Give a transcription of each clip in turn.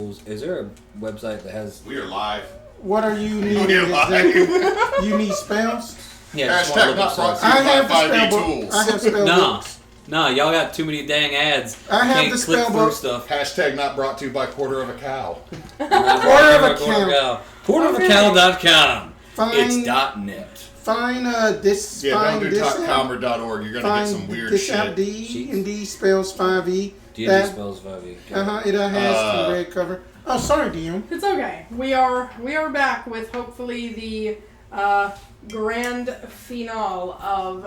tools. Is there a website that has... We are live. What are you needing exactly? You need spells? Yeah, Hashtag not brought to I you have by the 5e spell book. tools. I have spell books. Nah, y'all got too many dang ads. I have Can't the click spell through book. stuff. Hashtag not brought to you by quarter of a cow. Quarterofacow.com. Fine. It's .net. Find this. Yeah, find don't do this .com or .org. You're gonna get some weird this shit. app D and D spells 5e. D&D spells 5e. It has the red cover. Oh, sorry, DM. It's okay. We are back with hopefully the grand finale of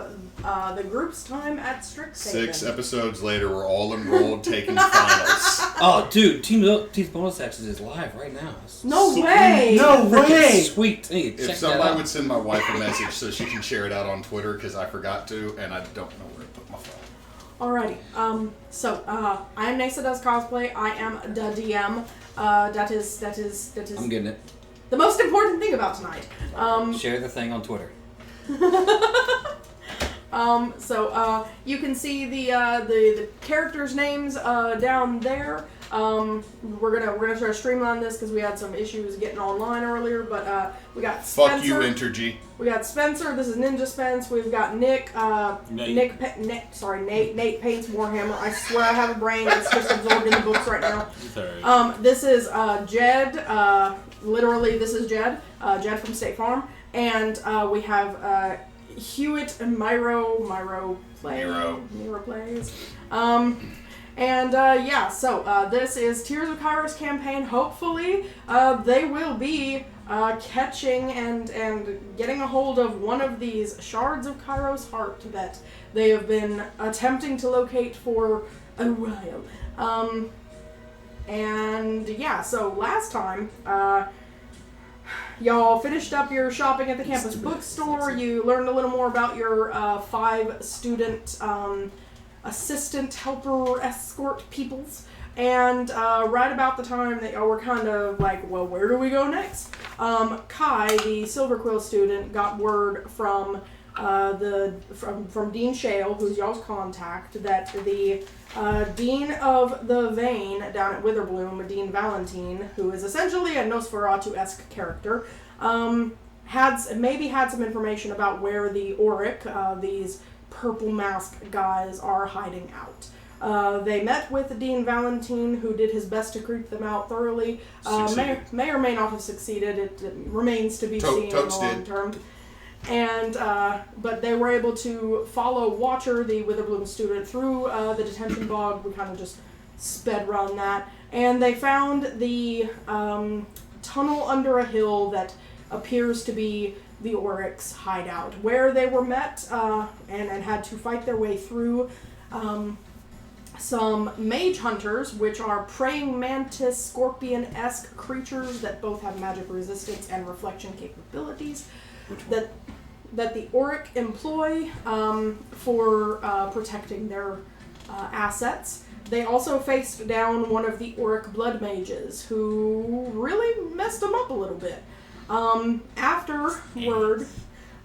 the group's time at Strixhaven. 6 episodes later, we're all enrolled taking finals. Oh, dude, Team's bonus access is live right now. No way! No way! Sweet. Hey, If somebody would send my wife a message so she can share it out on Twitter, because I forgot to, and I don't know where to put my phone. Alrighty. I am Neysa Does Cosplay. I am the DM. That is. I'm getting it. The most important thing about tonight. Share the thing on Twitter. You can see the characters' names down there. We're gonna try to streamline this because we had some issues getting online earlier. But we got Spencer. Fuck you, Entergy. We got Spencer. This is Ninja Spence. We've got Nick. Nate paints Warhammer. I swear I have a brain. It's just absorbed in the books right now. This is Jed. Literally, this is Jed. Jed from State Farm. And we have Hewitt and Miro plays. This is Tears of Kairos campaign. Hopefully, they will be catching and getting a hold of one of these Shards of Kairos heart that they have been attempting to locate for a while. So last time, y'all finished up your shopping at the campus bookstore. You learned a little more about your 5 student assistant, helper, escort peoples. And right about the time that y'all were kind of like, well, where do we go next? Kai, the Silver Quill student, got word from Dean Shale, who's y'all's contact, that the Dean of the Vein down at Witherbloom, Dean Valentine, who is essentially a Nosferatu-esque character, had some information about where the Auric, these purple mask guys, are hiding out. They met with Dean Valentine, who did his best to creep them out thoroughly. May or may not have succeeded. It remains to be seen in the long term. And but they were able to follow Watcher, the Witherbloom student, through the detention bog. We kind of just sped run that, and they found the tunnel under a hill that appears to be the Oryx hideout, where they were met and had to fight their way through some mage hunters, which are praying mantis scorpion-esque creatures that both have magic resistance and reflection capabilities that the Auric employ for protecting their assets. They also faced down one of the Auric blood mages, who really messed them up a little bit. Afterward,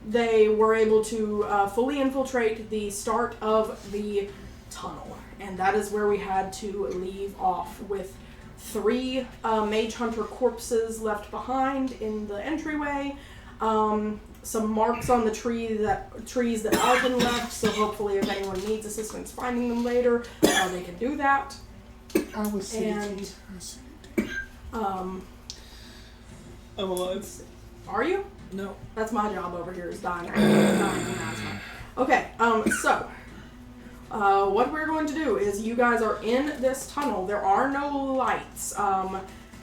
they were able to fully infiltrate the start of the tunnel, and that is where we had to leave off, with 3 mage hunter corpses left behind in the entryway. Some marks on the trees that Arten left, so hopefully if anyone needs assistance finding them later, they can do that. I was saying. I'm alive. Are you? No. That's my job over here, is dying. Okay, what we're going to do is you guys are in this tunnel. There are no lights.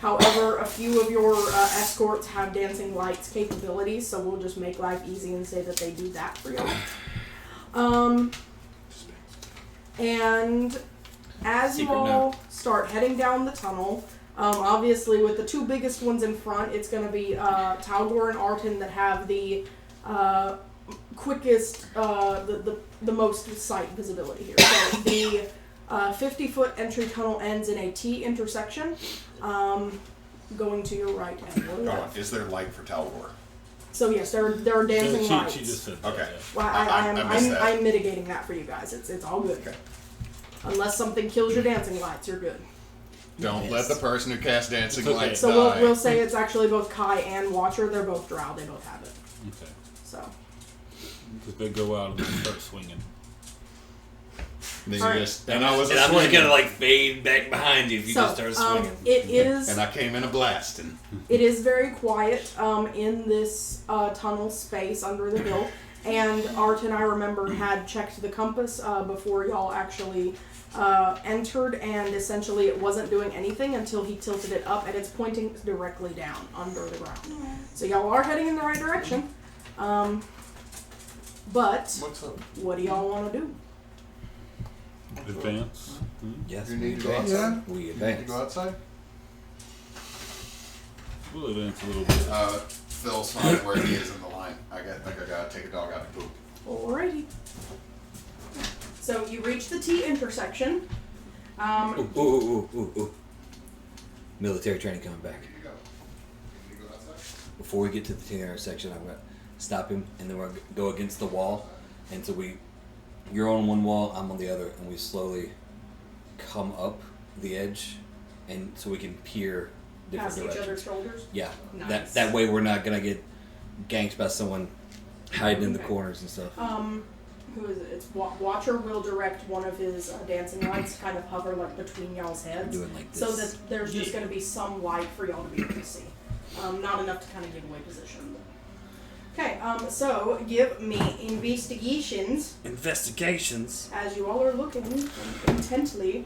However, a few of your escorts have dancing lights capabilities, so we'll just make life easy and say that they do that for y'all. And as you all start heading down the tunnel, obviously with the 2 biggest ones in front, it's going to be Tal'gor and Arten that have the quickest, the most sight visibility here. So the 50-foot entry tunnel ends in a T intersection, going to your right and your left. Is there light for Tal'gor? So yes, there are dancing lights. She just said okay. Well, I'm mitigating that for you guys. It's all good. Okay. Unless something kills your dancing lights, you're good. Don't let the person who casts dancing lights So die. we'll say it's actually both Kai and Watcher. They're both drow. They both have it. Okay. So. Because they go out and they start swinging. Then All you right. just, and I was And a I'm just swinging. gonna like fade back behind you if you just start swinging. It is. And I came in a blasting. It is very quiet in this tunnel space under the hill. And Arten, I remember, had checked the compass before y'all actually entered, and essentially it wasn't doing anything until he tilted it up, and it's pointing directly down under the ground. So y'all are heading in the right direction. But What's up? what do y'all want to do? Advance. Yes, You we need to go advance. outside? We You advance. go outside? We'll advance a little bit. Phil's fine where he is in the line. I think I gotta take a dog out to poop. Alrighty. So you reach the T intersection. Ooh. Military training coming back. Here you go. You go outside? Before we get to the T intersection, I'm gonna stop him, and then we're gonna go against the wall. And so you're on one wall, I'm on the other, and we slowly come up the edge, and so we can peer different Past each directions. other's shoulders. Yeah, Nice. that way we're not gonna get ganked by someone hiding in the Okay. corners and stuff. Who is it? It's Watcher will direct one of his dancing lights to kind of hover like between y'all's heads, Doing like this. so that there's just going to be some light for y'all to be able to see. Not enough to kind of give away position. Okay, so give me investigations Investigations. as you all are looking intently.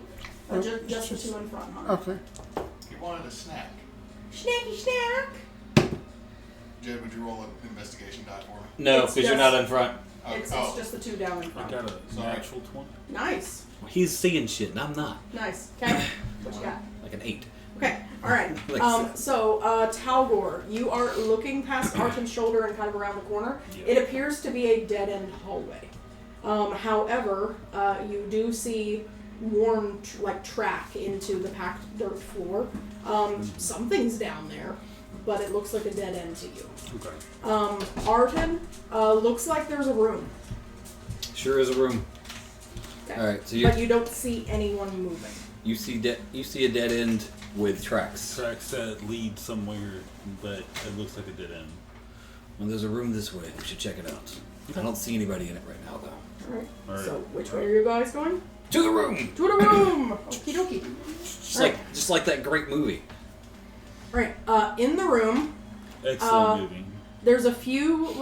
Just the two in front, huh? Okay. You wanted a snack. Snacky snack. Jed, would you roll an investigation die for me? No, It's because you're just- not in front. It's Oh. just the two down in I front. got a natural 20. Nice, He's seeing shit, and I'm not. nice. Okay, what you got? Like an 8. Okay, alright. Like So, Tal'gor, you are looking past Arten's shoulder and kind of around the corner. Yeah. It appears to be a dead-end hallway. However, you do see worn, track into the packed dirt floor. Something's down there, but it looks like a dead end to you. Okay. Arten, looks like there's a room, Sure is a room. Okay. All right, so but you don't see anyone moving. you see a dead end with tracks. Tracks that lead somewhere, but it looks like a dead end. Well, there's a room this way. We should check it out. I don't see anybody in it right now, though. Alright, Alright. so which way are you guys going? To the room. To the room! Okie dokie. Just like that great movie. Alright, in the room, Excellent movie. there's a few,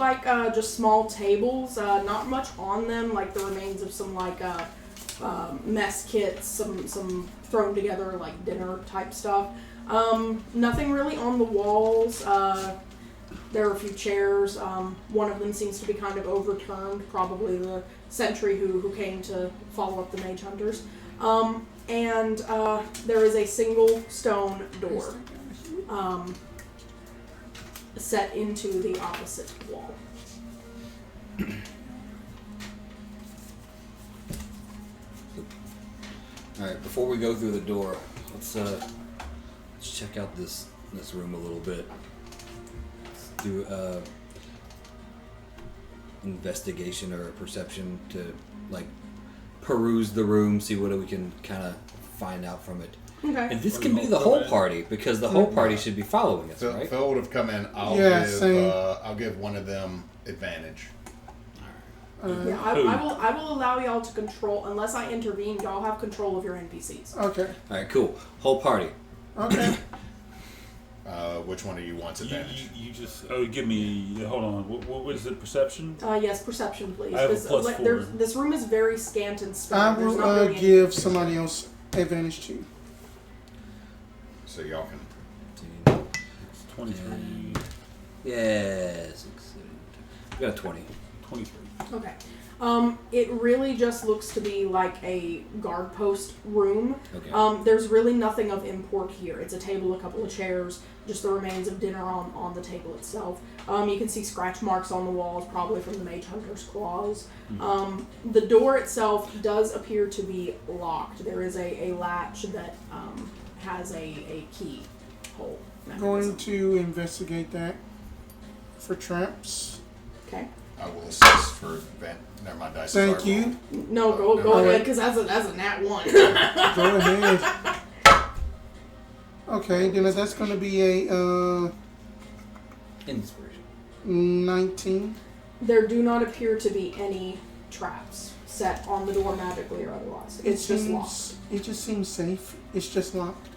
just small tables, not much on them, like the remains of some, mess kits, some thrown together, dinner type stuff. Nothing really on the walls. There are a few chairs. One of them seems to be kind of overturned, probably the sentry who came to follow up the mage hunters. And there is a single stone door set into the opposite wall. All right, before we go through the door, let's check out this room a little bit. Let's do investigation or perception to peruse the room, see what we can kind of find out from it. Okay. And this can be the whole party because the whole party should be following us, right? Phil would have come in. Same. I'll give one of them advantage. Yeah, I will allow y'all to control, unless I intervene, y'all have control of your NPCs. Okay. All right, cool. Whole party. Okay. Which one of you wants advantage? You just give me. Hold on. What was it? Perception? Yes, perception, please. I have a plus 4. This room is very scant and spare. I There's will not really give anything. somebody else advantage too. So y'all can. 23. Yes. We got a 20. 23. Okay. It really just looks to be like a guard post room. Okay. There's really nothing of import here. It's a table, a couple of chairs, just the remains of dinner on the table itself. You can see scratch marks on the walls, probably from the mage hunter's claws. The door itself does appear to be locked. There is a latch that has a key hole mechanism. Going to investigate that for traps. Okay. I will assist for never mind. Dice. Thank Sorry, you. No, go Never ahead, mind. because that's a nat 1. Go ahead. Okay, then that's going to be a Inspiration. 19. There do not appear to be any traps set on the door magically or otherwise. It's just locked. It just seems safe. It's just locked.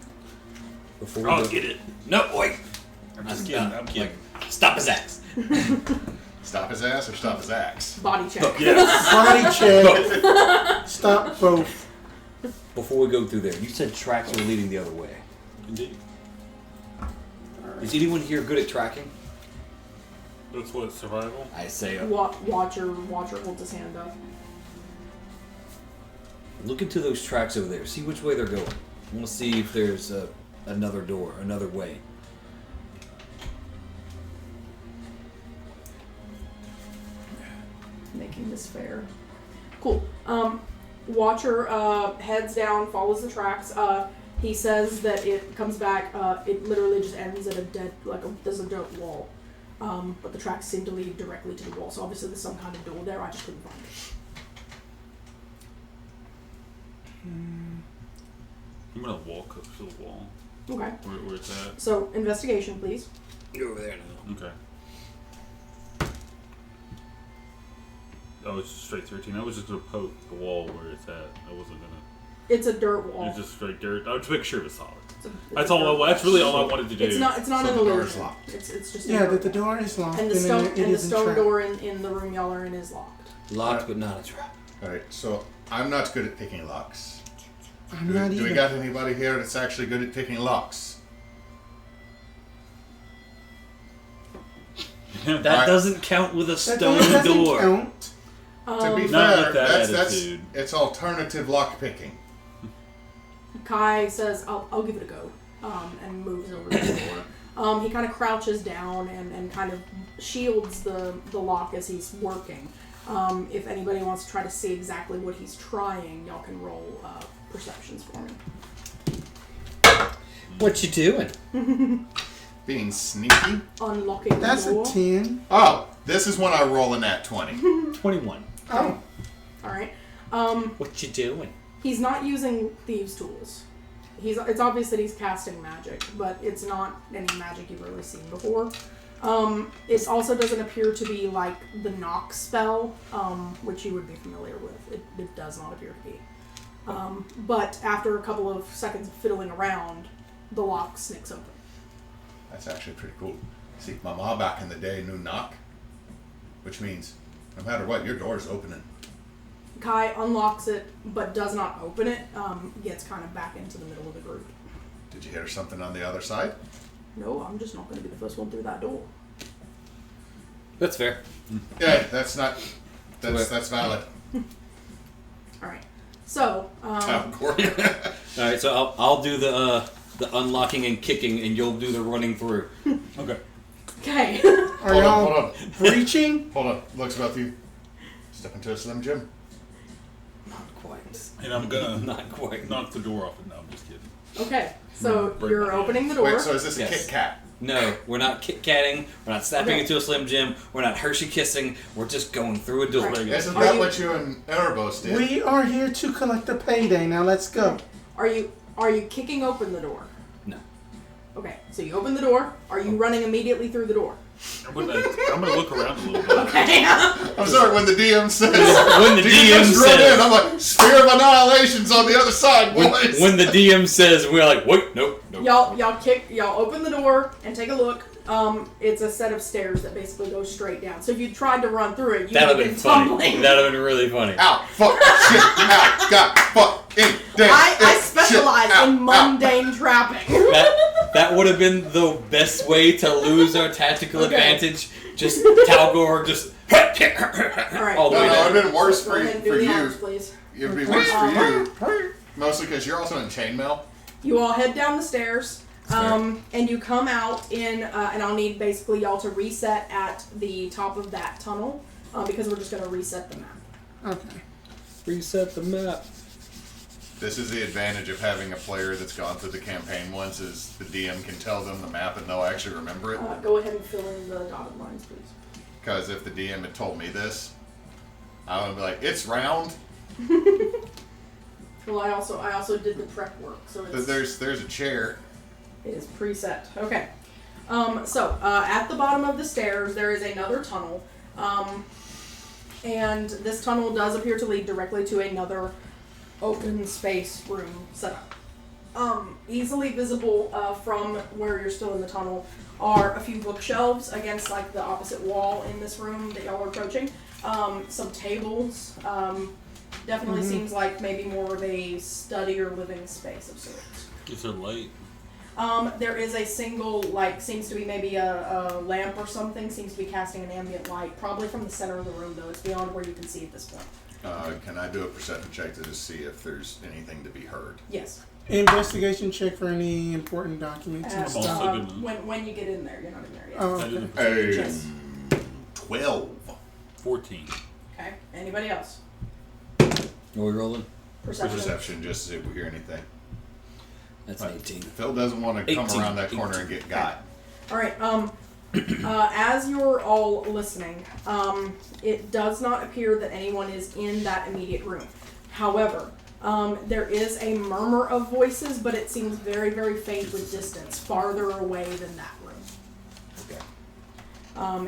Before we I'll go- get it. No, wait. I'm just kidding. I'm kidding. Stop his axe. Stop his ass or stop his axe? Body check. Yes. Body check. Stop both. Before we go through there, you said tracks were leading the other way. Indeed. Is anyone here good at tracking? That's what, survival? I say, Watcher holds his hand up. look into those tracks over there. See which way they're going. I want to see if there's another door, another way. Making this fair. Cool. Watcher heads down, follows the tracks. He says that it comes back. It literally just ends at a dead, there's a dirt wall. But the tracks seem to lead directly to the wall. So obviously there's some kind of door there. I just couldn't find it. I'm gonna walk up to the wall. Okay. Where's that? So investigation, please. You're over there now. Okay. Oh, it's just straight 13. I was just gonna poke the wall where it's at. I wasn't gonna. It's a dirt wall. It's just straight dirt. I would just make sure it was solid. It's That's a all. dirt That's really all I wanted to do. It's not So an the door is illusion. locked. It's just a Yeah, dirt the wall. door is locked. And the stone it isn't stone trapped. door in the room y'all are in is locked. Locked, but not a trap. Alright, so I'm not good at picking locks. I'm not Do we either. got anybody here that's actually good at picking locks? That Alright. doesn't count with a That stone doesn't door. count. To be Not fair, with that that's attitude. it's alternative lock picking. Kai says, I'll give it a go, and moves over to the door. He kind of crouches down and kind of shields the lock as he's working. If anybody wants to try to see exactly what he's trying, y'all can roll perceptions for me. What you doing? Being sneaky. Unlocking That's the door. a 10. Oh, this is when I roll a nat 20. 21. Oh. Alright. What you doing? He's not using thieves' tools. It's obvious that he's casting magic, but it's not any magic you've really seen before. It also doesn't appear to be like the knock spell, which you would be familiar with. It does not appear to be. But after a couple of seconds of fiddling around, the lock snicks open. That's actually pretty cool. See, my mom back in the day knew knock, which means no matter what, your door's opening. Kai unlocks it, but does not open it, gets kind of back into the middle of the group. Did you hear something on the other side? No, I'm just not going to be the first one through that door. That's fair. Yeah, that's valid. Alright. So, Of course. All right, so I'll do the unlocking and kicking, and you'll do the running through. Okay. okay. Are Hold on, y'all hold on. breaching? Hold on. Looks about you. Step into a Slim Jim. Not quite. And I'm gonna Not quite. knock the door off. No, I'm just kidding. Okay, so Break you're my hand. opening the door. Wait, so is this a Yes. Kit Kat? No, we're not Kit-Katting. We're not snapping Okay. into a Slim Jim. We're not Hershey kissing. We're just going through a door. Right. Isn't Are that you- what you and Erebos did? We are here to collect a payday. Now let's go. Are you kicking open the door? No. Okay, so you open the door. Are you running immediately through the door? I'm gonna look around a little bit. Okay. I'm sorry, when the DM says, When the "Do you DM just run says- in?" I'm like, "Sphere of Annihilation's on the other side, boys." When the DM says, we're like, wait, nope. Y'all open the door and take a look. It's a set of stairs that basically go straight down. So if you tried to run through it, you That'd would have have been been funny. tumbling. That'd have been really funny. Out, fuck, shit, out, God, fuck, in, damn, I specialize shit, out, in mundane trapping. That would have been the best way to lose our tactical Okay. advantage. Just Tal'gor, just Alright. all the No, way no, down. it'd been worse Go for ahead and do you. the honors, please. It'd be worse for you. Mostly because you're also in chainmail. You all head down the stairs, and you come out in, and I'll need basically y'all to reset at the top of that tunnel, because we're just going to reset the map. Okay. Reset the map. This is the advantage of having a player that's gone through the campaign once, is the DM can tell them the map and they'll actually remember it. Go ahead and fill in the dotted lines, please. Because if the DM had told me this, I would be like, "It's round." Well, I also did the prep work, so But it's there's a chair. It is preset. Okay. So, at the bottom of the stairs, there is another tunnel. And this tunnel does appear to lead directly to another open space room setup. Easily visible from where you're still in the tunnel are a few bookshelves against like the opposite wall in this room that y'all are approaching. Some tables. Definitely seems like maybe more of a study or living space of sorts. Is there light? There is a single, like, seems to be maybe a lamp or something, seems to be casting an ambient light, probably from the center of the room, though. It's beyond where you can see at this point. Can I do a perception check to just see if there's anything to be heard? Yes. Investigation check for any important documents and Also stuff. good. When you get in there, you're not in there yet. Oh, I okay. didn't. Hey, Yes. 12. 14. Okay. Anybody else? Are we rolling? Perception, just to see if we hear anything. That's an 18. Phil doesn't want to come 18. around that corner and get got. All right. As you're all listening, it does not appear that anyone is in that immediate room. However, there is a murmur of voices, but it seems very, very faint with distance, farther away than that room. Okay.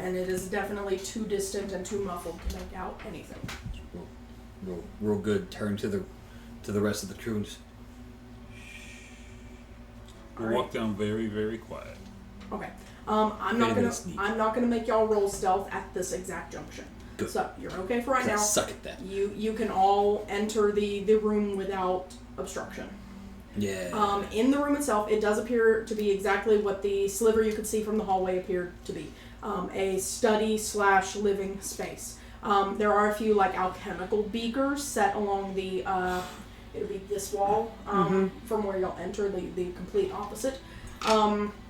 And it is definitely too distant and too muffled to make out anything. Real good. Turn to the rest of the crew and just... We'll walk down very, very quiet. Okay. I'm not gonna make y'all roll stealth at this exact junction. Good. So you're okay for right now. Suck at that. You can all enter the room without obstruction. Yeah. In the room itself, it does appear to be exactly what the sliver you could see from the hallway appeared to be. A study/living space. There are a few like alchemical beakers set along the it'll be this wall from where y'all enter, the complete opposite.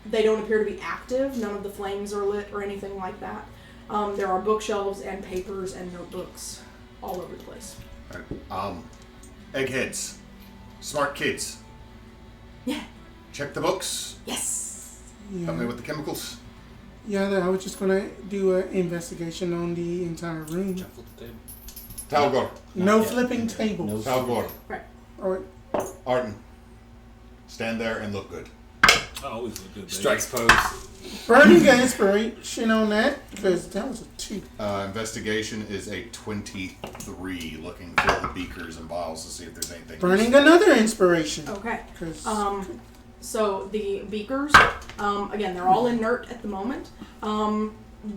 They don't appear to be active. None of the flames are lit or anything like that. There are bookshelves and papers and notebooks all over the place. Eggheads. Smart kids. Yeah. Check the books. Yes. Help me Yeah. with the chemicals. Yeah, I was just gonna do an investigation on the entire room. Shuffle the table. Tal'gor. No Not yet. flipping tables. Tal'gor. Right. Or Arten. Stand there and look good. I always look good. Baby. Strikes pose. burning the inspiration on that because that was a 2. Investigation is a 23, looking for the beakers and vials to see if there's anything. Burning another inspiration. Okay. 'Cause- So the beakers, again, they're all inert at the moment.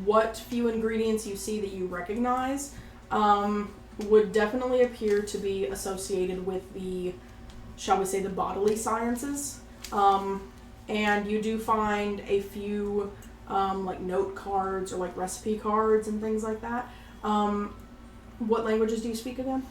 What few ingredients you see that you recognize would definitely appear to be associated with the, shall we say, the bodily sciences. And you do find a few like note cards or like recipe cards and things like that. What languages do you speak again?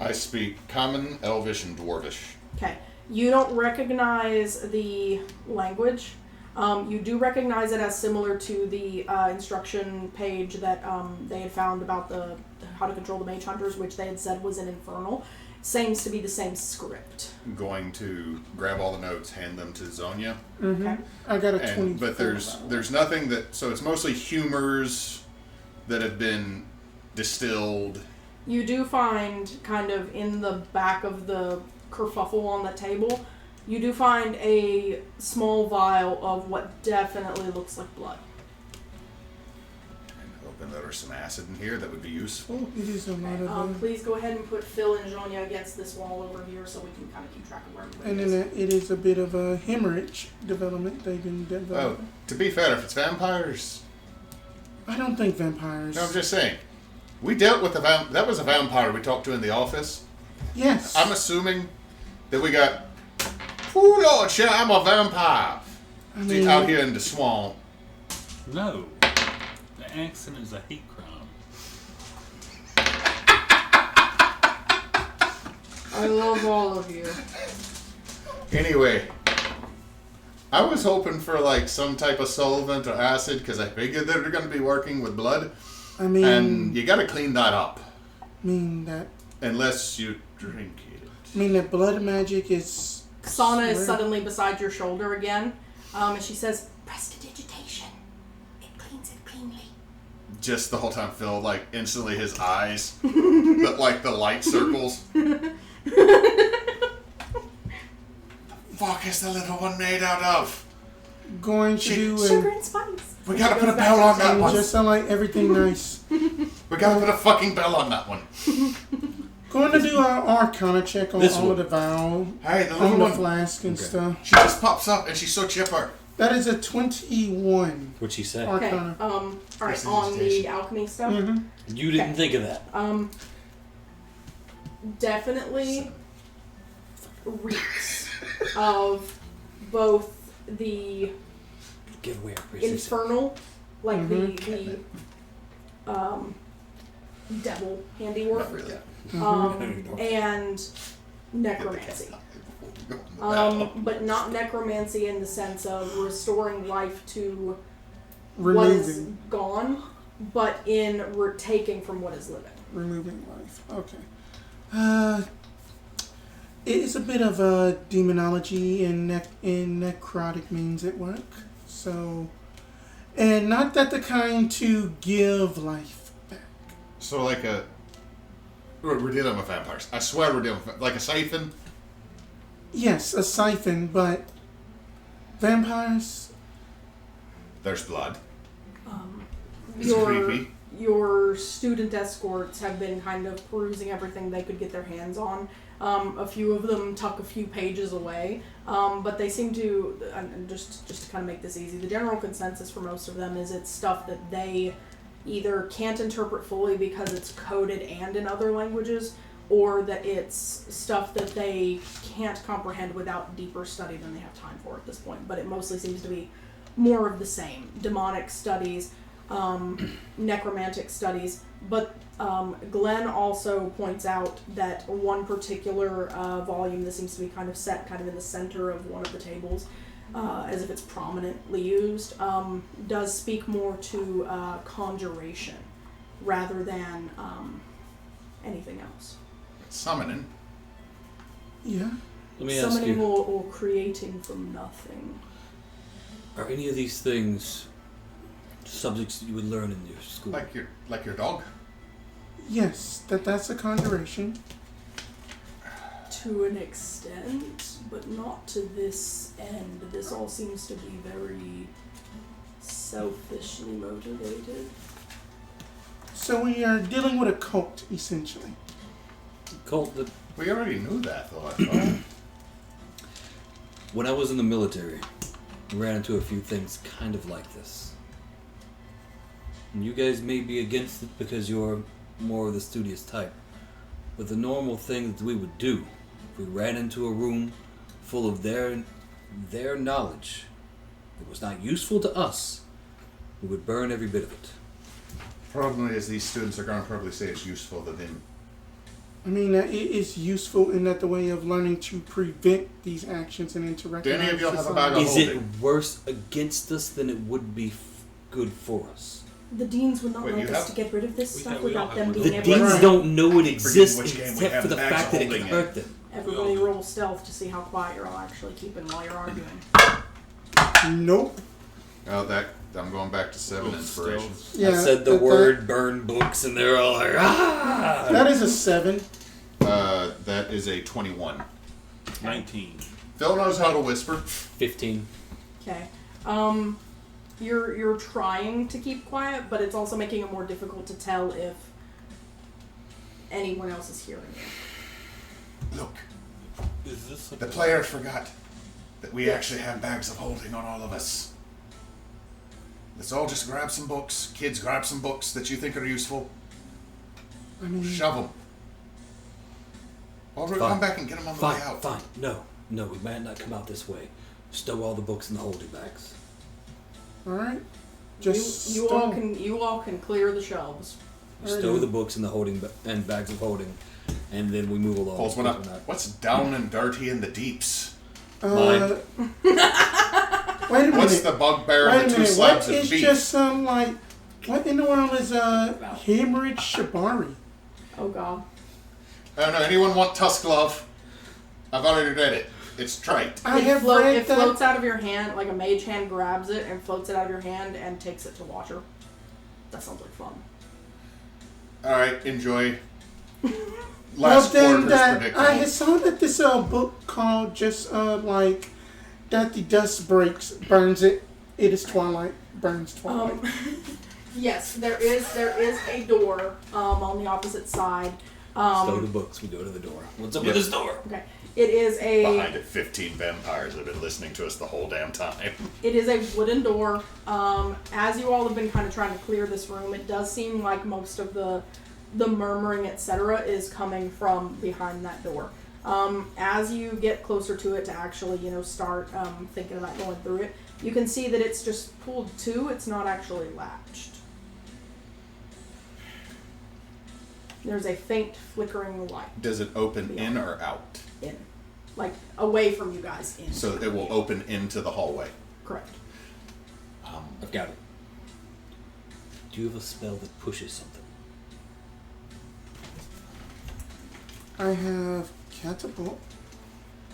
I speak Common, Elvish, and Dwarvish. Okay. You don't recognize the language. You do recognize it as similar to the instruction page that they had found about the how to control the mage hunters, which they had said was an infernal. Seems to be the same script. I'm going to grab all the notes, hand them to Zhonya. Mm-hmm. Okay. I got a 20. But there's nothing that, so it's mostly humors that have been distilled. You do find kind of in the back of the kerfuffle on the table, you do find a small vial of what definitely looks like blood. And hoping that there's some acid in here that would be useful. It is a lot of Please go ahead and put Phil and Zhonya against this wall over here so we can kind of keep track of where everybody and is. then it is a bit of a hemorrhage development they've been Oh, developing. to be fair, if it's vampires, I don't think vampires. no, I'm just saying. We dealt with that was a vampire we talked to in the office. Yes. I'm assuming that we got, oh Lord, sure, I'm a vampire. I mean, Out here in the swamp. No. The accident is a hate crime. I love all of you. Anyway, I was hoping for like some type of solvent or acid because I figured that they're going to be working with blood, I mean, and you got to clean that up that unless you drink it. that blood magic is. Sana is Swear. suddenly beside your shoulder again, and she says, "Prestidigitation. It cleans it cleanly." Just the whole time, Phil, like instantly his eyes, but like the light circles. The fuck is the little one made out of? going to do Sugar and spice. We gotta put a bell on that one. just sound like everything nice. We gotta put a fucking bell on that one. Going to do our Arcana check on This all one. of the vial, Hey, the on little the one. flask and Okay. stuff. She just pops up and she's so chipper. That is a 21 What'd she say? Okay. Arcana. Alright, on the alchemy stuff. Mm-hmm. You didn't Okay. think of that. Definitely reeks of both the Give away our precision. infernal, like the devil handiwork, Not really. and necromancy. But not necromancy in the sense of restoring life to what is Removing. gone, but in taking from what is living. Removing life. Okay. It is a bit of a demonology and necrotic means at work. So, and not that the kind to give life back. So like a... We're dealing with vampires. I swear we're dealing with... Like a siphon? Yes, a siphon, but vampires. There's blood. It's Your creepy. your student escorts have been kind of perusing everything they could get their hands on. A few of them tuck a few pages away, but they seem to, and just to kind of make this easy, the general consensus for most of them is it's stuff that they either can't interpret fully because it's coded and in other languages, or that it's stuff that they can't comprehend without deeper study than they have time for at this point. But it mostly seems to be more of the same. Demonic studies, necromantic studies, but Glenn also points out that one particular volume that seems to be kind of set kind of in the center of one of the tables, as if it's prominently used, does speak more to conjuration rather than anything else. Summoning. Yeah. Let me ask Summoning you, or creating from nothing. are any of these things subjects that you would learn in your school? Like your dog? Yes, that's a conjuration. To an extent, but not to this end. This all seems to be very selfishly motivated. So we are dealing with a cult, essentially. Cult that We already knew that, though, I thought. when I was in the military, I ran into a few things kind of like this. And you guys may be against it because you're more of the studious type. But the normal thing that we would do, if we ran into a room full of their knowledge that was not useful to us, we would burn every bit of it. Problem is, these students are going to probably say it's useful to them. I mean, it is useful in that the way of learning to prevent these actions and interacting. Do any of you with have a society. bag of Is it holding? worse against us than it would be good for us? The deans would not Wait, like you us have- to get rid of this We stuff have- we all without have them one. being The able deans Right. don't know it exists which game we except have for the bags fact of that it holding can in. hurt them. Everybody roll stealth to see how quiet you're all actually keeping while you're arguing. Nope. Oh, I'm going back to 7 inspiration. Yeah, I said the word burn books and they're all like, ah! That is a 7. That is a 21. 19. Phil knows how to whisper. 15. Okay. You're trying to keep quiet, but it's also making it more difficult to tell if anyone else is hearing you. Look, Is this the something? players forgot that we actually have bags of holding on all of us. Let's all just grab some books. Kids, grab some books that you think are useful. I mean, Shove them. Or we'll Fine. come back and get them on the way Fine, out. fine. No, we might not come out this way. Stow all the books in the holding bags. all right. Just You all can clear the shelves. Stow the books in the holding and bags of holding, and then we move along. Pulls one up. What's down and dirty in the deeps? Mine. Wait a minute. What's the bugbear Wait a and the two minute. slabs What of is beef? just some like? What in the world is hemorrhage shibari? Oh god. I don't know. Anyone want Tusk Glove? I've already read it. It's trite. I have read It that. floats out of your hand, like a mage hand grabs it and floats it out of your hand and takes it to Watcher. That sounds like fun. All right, enjoy. Well, Last then quarter's that I predictable. had saw that this book called just like that the dust burns it. It is twilight. Burns twilight. Yes, there is a door on the opposite side. Go to books. We go to the door. What's up with this door? Okay. It is a... Behind it, 15 vampires have been listening to us the whole damn time. It is a wooden door. As you all have been kind of trying to clear this room, it does seem like most of the murmuring, etc., is coming from behind that door. As you get closer to it to actually, start thinking about going through it, you can see that it's just pulled to. It's not actually latched. There's a faint flickering light. Does it open in or out? In. Like, away from you guys. In. So it will open into the hallway. Correct. I've got it. Do you have a spell that pushes something? I have catapult.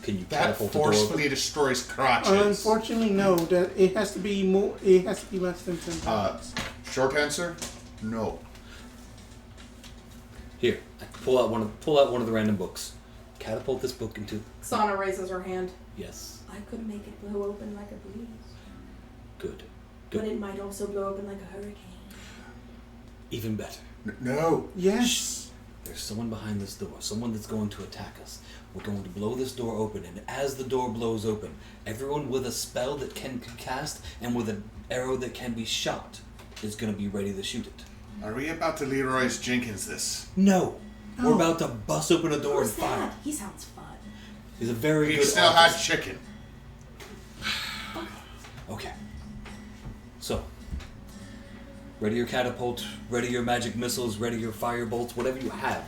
Can you That catapult the door? forcefully destroys crotches. Unfortunately, no. That it has to be more. It has to be less than 10 pounds. Short answer, no. Here, I pull out one of the random books. Catapult this book into. Sana raises her hand. Yes. I could make it blow open like a breeze. Good. But it might also blow open like a hurricane. Even better. No. Yes. There's someone behind this door. Someone that's going to attack us. We're going to blow this door open, and as the door blows open, everyone with a spell that can cast and with an arrow that can be shot is going to be ready to shoot it. Are we about to Leroy's Jenkins this? No. No. We're about to bust open a door and Who's fire. that? He sounds fun. He's a very We good still had artist. chicken. Okay. So, ready your catapult, ready your magic missiles, ready your fire bolts, whatever you have.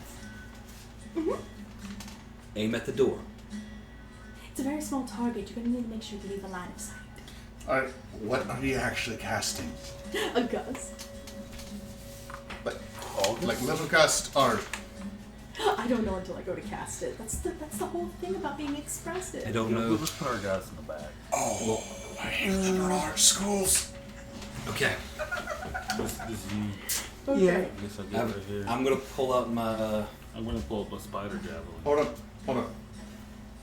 Mm-hmm. Aim at the door. It's a very small target. You're going to need to make sure you leave a line of sight. Alright, what are you actually casting? A gust. Like little gust or... I don't know until I go to cast it. That's the whole thing about being expressive. I don't know. We'll just put our guys in the back. Oh, I hate liberal arts schools. Okay. This you. Okay. Yeah. I guess I'll get right here. I'm gonna pull out my. I'm gonna pull up a spider javelin. Hold on.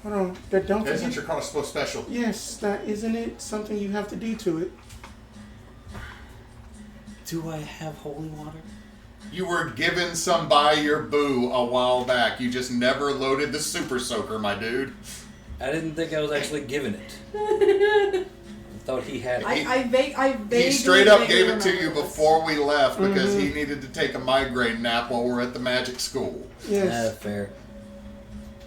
Hold on. That don't Isn't forget. your crossbow special? Yes, that isn't it. Something you have to do to it. Do I have holy water? You were given some by your boo a while back. You just never loaded the super soaker, my dude. I didn't think I was actually given it. I thought he had it. I vaguely He straight up gave it to remember you this. before we left because he needed to take a migraine nap while we're at the magic school. Yes. Fair.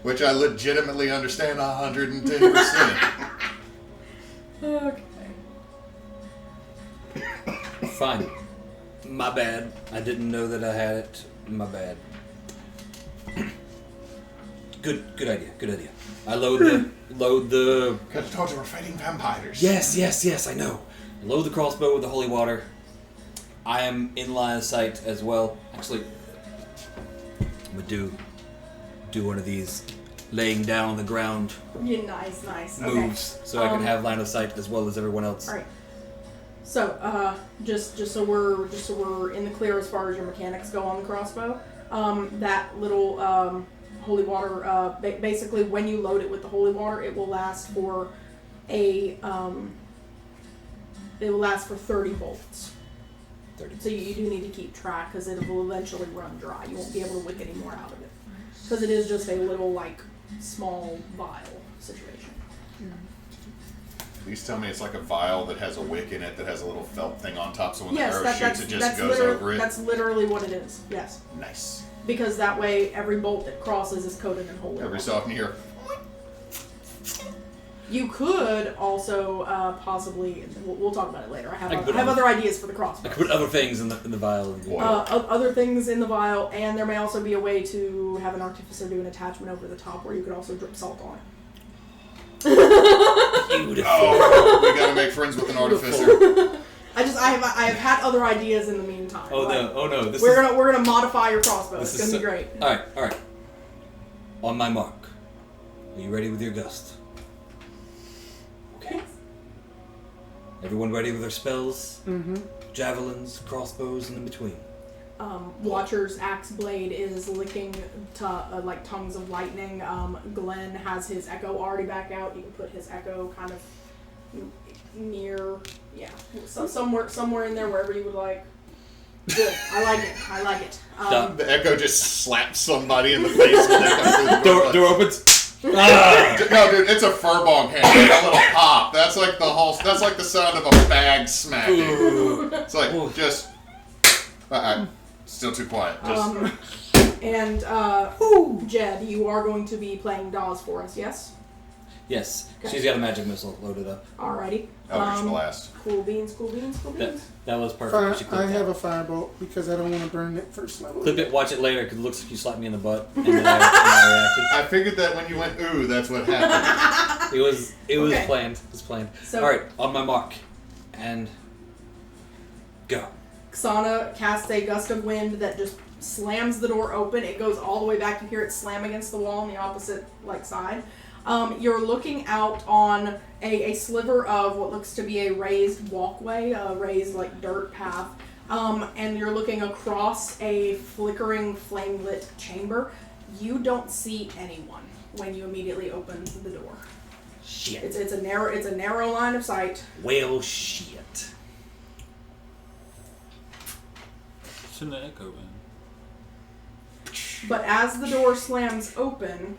Which I legitimately understand 110%. Okay. Fine. My bad. I didn't know that I had it. My bad. Good idea. Good idea. I load the. Could have told you we're fighting vampires. Yes. I know. Load the crossbow with the holy water. I am in line of sight as well. Actually, I'm gonna do one of these laying down on the ground Yeah, nice. moves, so I can have line of sight as well as everyone else. All right. So, just so we're in the clear as far as your mechanics go on the crossbow. That little holy water. Basically, when you load it with the holy water, it will last for 30 bolts. 30. So you do need to keep track because it will eventually run dry. You won't be able to whip any more out of it because it is just a little small vial situation. Please tell me it's like a vial that has a wick in it that has a little felt thing on top, so when Yes, the arrow shoots, it just that's goes over it. That's literally what it is. Yes, Nice. because that way every bolt that crosses is coated in holy Every water. so often you hear, You could also possibly. We'll talk about it later. I I have could other ideas for the crossbow. I could put other things in the vial. And Boy. Other things in the vial, and there may also be a way to have an artificer do an attachment over the top where you could also drip salt on it. Beautiful. oh, we gotta make friends with an artificer. I have had other ideas in the meantime. Oh Like, no! This We're is, gonna modify your crossbow. this It's is gonna be so- great. All right. On my mark. Are you ready with your gust? Okay. Everyone ready with their spells? Mm-hmm. Javelins, crossbows, and in between. Watcher's axe blade is licking like tongues of lightning. Glenn has his echo already back out. You can put his echo kind of near, so somewhere in there, wherever you would like. Good. I like it. The echo just slaps somebody in the face when they come through the door. Door opens. No, dude, it's a furball can. It's a little pop. That's like the sound of a bag smacking. It's like just. Still too quiet. And Jed, you are going to be playing Dawes for us, yes? Yes. Okay. She's got a magic missile loaded up. Alrighty. Eldritch Blast. Cool beans. That was perfect. She I clipped have it. a firebolt because I don't want to burn it first level. Clip it, watch it later, because it looks like you slapped me in the butt. And then I reacted. I figured that when you went ooh, that's what happened. It was Okay. planned. It was planned. So- Alright, on my mark. And go. Xana casts a gust of wind that just slams the door open. It goes all the way back. You hear it slam against the wall on the opposite side. You're looking out on a sliver of what looks to be a raised walkway, a raised dirt path, and you're looking across a flickering flame-lit chamber. You don't see anyone when you immediately open the door. Shit. It's a narrow line of sight. Well, shit. Shouldn't the echo in? But as the door slams open,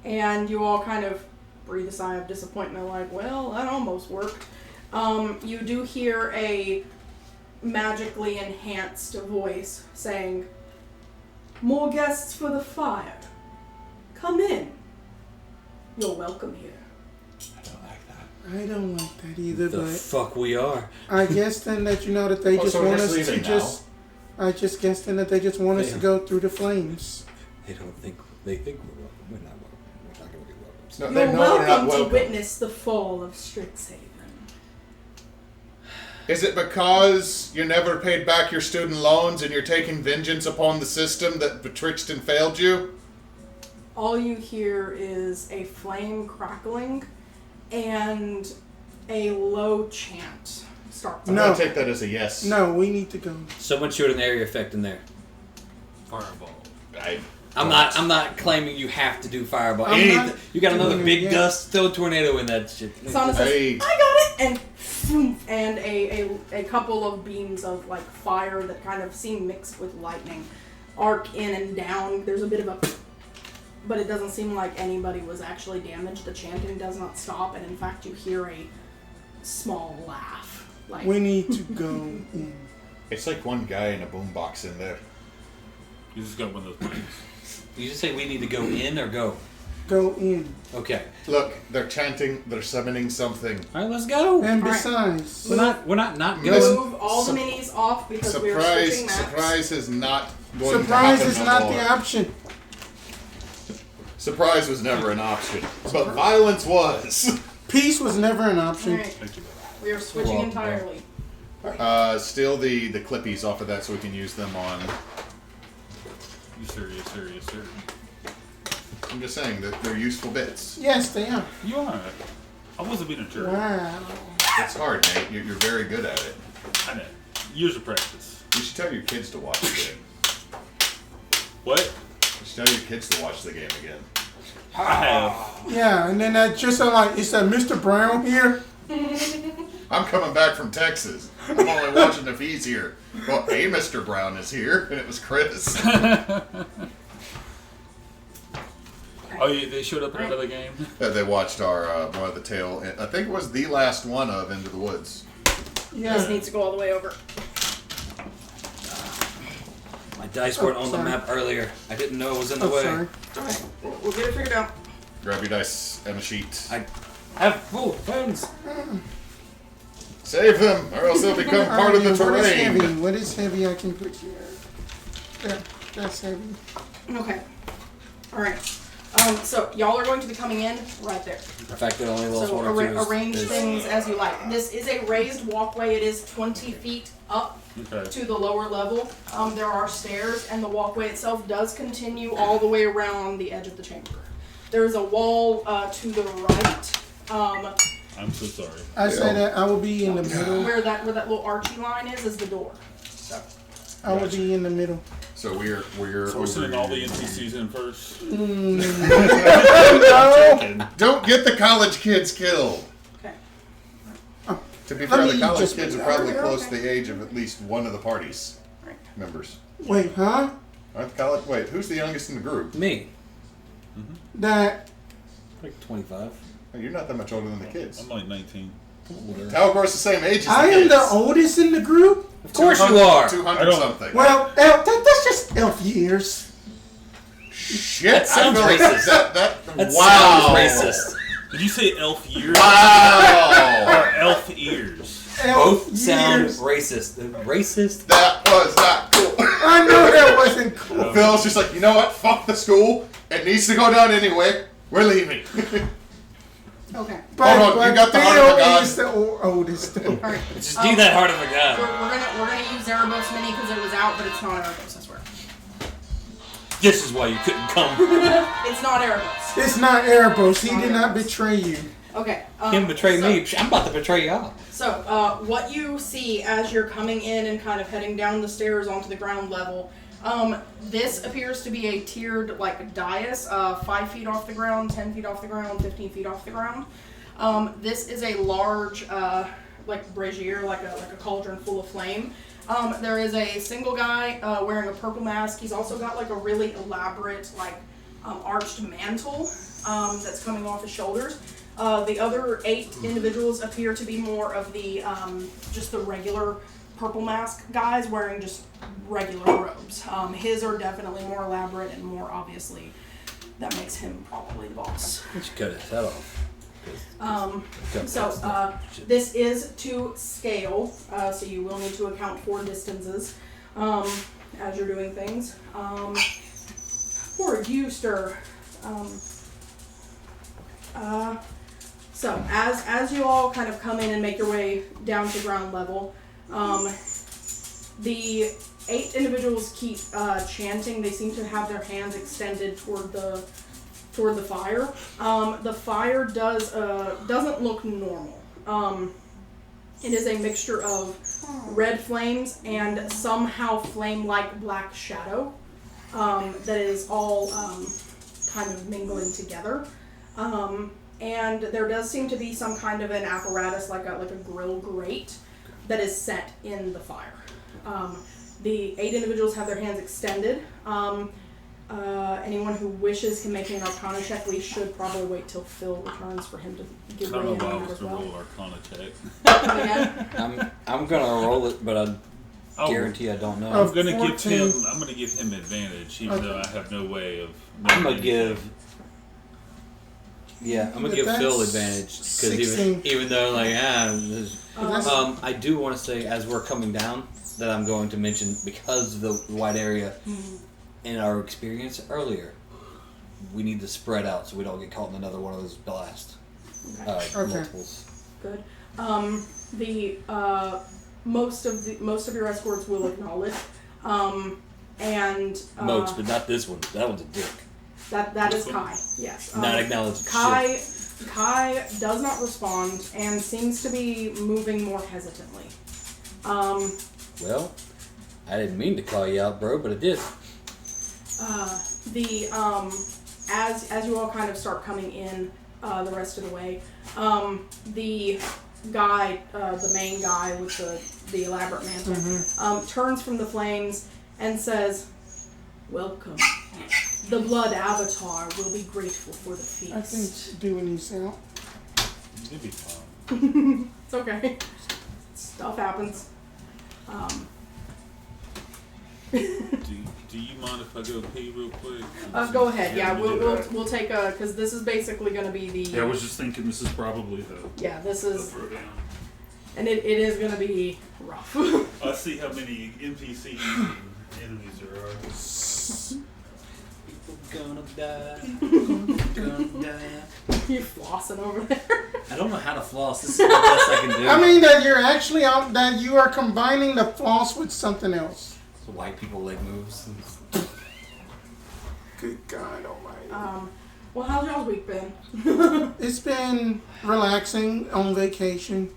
and you all kind of breathe a sigh of disappointment, like, well, that almost worked. You do hear a magically enhanced voice saying, "More guests for the fire. Come in. You're welcome here." I don't like that. I don't like that either, The but fuck we are. I guess then that that they just so want we're us to leaving just. I just guess then that they just want us to go through the flames. They think we're welcome. We're not welcome. We're not going to be welcome. No, You're they know we're not welcome to welcome. witness the fall of Strixhaven. Is it because you never paid back your student loans and you're taking vengeance upon the system that betwixt and failed you? All you hear is a flame crackling and a low chant starts. I'm No. gonna take that as a yes. No, we need to go. Someone showed an area effect in there. Fireball. I'm not claiming you have to do fireball. I'm not You got another doing big it yet. gust, throw a tornado in that shit. Sana says, Hey. "I got it!" And and a couple of beams of fire that kind of seem mixed with lightning arc in and down. There's a bit of a, but it doesn't seem like anybody was actually damaged. The chanting does not stop, and in fact, you hear a small laugh. We need to go in. It's like one guy in a boombox in there. You just got one of those planes. You just say we need to go in or go? Go in. Okay. Look, they're chanting, they're summoning something. All right, let's go. And All right. besides, We're not going. Move all the minis off because we are switching maps. Surprise is not going surprise to happen is no not more. the option. Surprise was never an option, but violence was. Peace was never an option. All right, Thank you. we are switching Well, entirely. Steal the clippies off of that so we can use them on. You sir, yes sir, yes sir. I'm just saying that they're useful bits. Yes, they are. You are. I wasn't being a jerk. Wow. It's hard, Nate. You're very good at it. I know. Years of practice. You should tell your kids to watch the game. What? You should tell your kids to watch the game again. I have. Yeah, and then that just is that Mr. Brown here? I'm coming back from Texas. I'm only watching if he's here. Well, hey, Mr. Brown is here, and it was Chris. Oh, yeah, they showed up in another game? They watched our one of the tail. I think it was the last one of Into the Woods. Yeah. This needs to go all the way over. My dice weren't on the sorry. map earlier. I didn't know it was in the Oh, way. sorry. Alright, we'll get it figured out. Grab your dice and a sheet. I have full phones. Save them, or else they'll become part of the What is terrain. heavy? What is heavy I can put here? That's heavy. Okay. Alright. So y'all are going to be coming in right there. The fact that only lost So one or two arrange is things as you like. This is a raised walkway. It is 20 feet up Okay. to the lower level. There are stairs, and the walkway itself does continue all the way around the edge of the chamber. There is a wall to the right, I'm so sorry. I say that I will be in the middle. where that little archy line is the door. So, I will be in the middle. So we're So we're sending all the NPCs in first. No. Joking. Don't get the college kids killed. okay. To be fair, Let the me college just- kids are probably Okay. close to the age of at least one of the party's members. Wait, huh? Aren't the college? Wait, who's the youngest in the group? Me, That like 25. Oh, you're not that much older than the kids. I'm like 19. Tal'gor's the same age as the I am kids. the oldest in the group. Of course you are. 200 I don't- something. Well, that's just elf years. Shit, That sounds I feel like racist. That Sounds wow. racist. Did you say elf years Wow. or elf ears? Elf Both sound years. racist. Racist. That was not cool. I know that wasn't cool. Phil's just like, you know what? Fuck the school. It needs to go down anyway. We're leaving. Okay. But, Hold on, you got the Bill heart of a god. is the oldest. All right. Just do that hard of a We're, guy. we're gonna use Erebos Mini because it was out, but it's not Erebos. I swear. This is why you couldn't come. It's not Erebos. It's not Erebos. He did not betray you. Okay. Him betray so- me. I'm about to betray y'all. So, what you see as you're coming in and kind of heading down the stairs onto the ground level, this appears to be a tiered, like, dais, 5 feet off the ground, 10 feet off the ground, 15 feet off the ground. This is a large, like, brazier, like a cauldron full of flame. There is a single guy wearing a purple mask. He's also got, like, a really elaborate, like, arched mantle that's coming off his shoulders. The other 8 individuals appear to be more of the, just the regular purple mask guys wearing just regular robes. His are definitely more elaborate and more obviously, that makes him probably the boss. You should cut his head off. This is to scale, so you will need to account for distances as you're doing things. For you, Stir. So as you all kind of come in and make your way down to ground level, the 8 individuals keep chanting. They seem to have their hands extended toward the fire. The fire doesn't look normal. It is a mixture of red flames and somehow flame-like black shadow that is all kind of mingling together. And there does seem to be some kind of an apparatus, like a grill grate, that is set in the fire. The 8 individuals have their hands extended. Anyone who wishes can make an Arcana check. We should probably wait till Phil returns for him to give I don't know way in why I on that was as to roll well. Arcana check. Again? I'm gonna roll it, but I Oh, guarantee I don't know. Oh. I'm gonna give 14. him. I'm gonna give him advantage, even Okay. though I have no way of. I'm knowing gonna give. anything. Yeah, I'm gonna But give Phil that's advantage because 16. even though like That's- I do want to say as we're coming down that I'm going to mention because of the wide area in our experience earlier, we need to spread out so we don't get caught in another one of those blast Okay. multiples. Good. Most of your escorts will acknowledge, and Most, but not this one. That one's a dick. that is Kai. Yes. Not acknowledged. Kai does not respond and seems to be moving more hesitantly. Well, I didn't mean to call you out, bro, but I did. As you all kind of start coming in the rest of the way, the guy, the main guy with the elaborate mantle, turns from the flames and says, "Welcome. The Blood Avatar will be grateful for the feast." I think doing these out. It'd be fine. It's okay. Stuff happens. Do you mind if I go pee real quick? Go ahead. Yeah, let me do that. we'll take a, because this is basically going to be the. Yeah, I was just thinking this is probably the This is, throwdown. and it is going to be rough. I see how many NPCs and enemies there are. Gonna die. Gonna die. You're flossing over there. I don't know how to floss. This is the best I can do. I mean that you're actually out, that you are combining the floss with something else. So white people leg moves. Good God Almighty. Well, how's y'all's week been? It's been relaxing on vacation.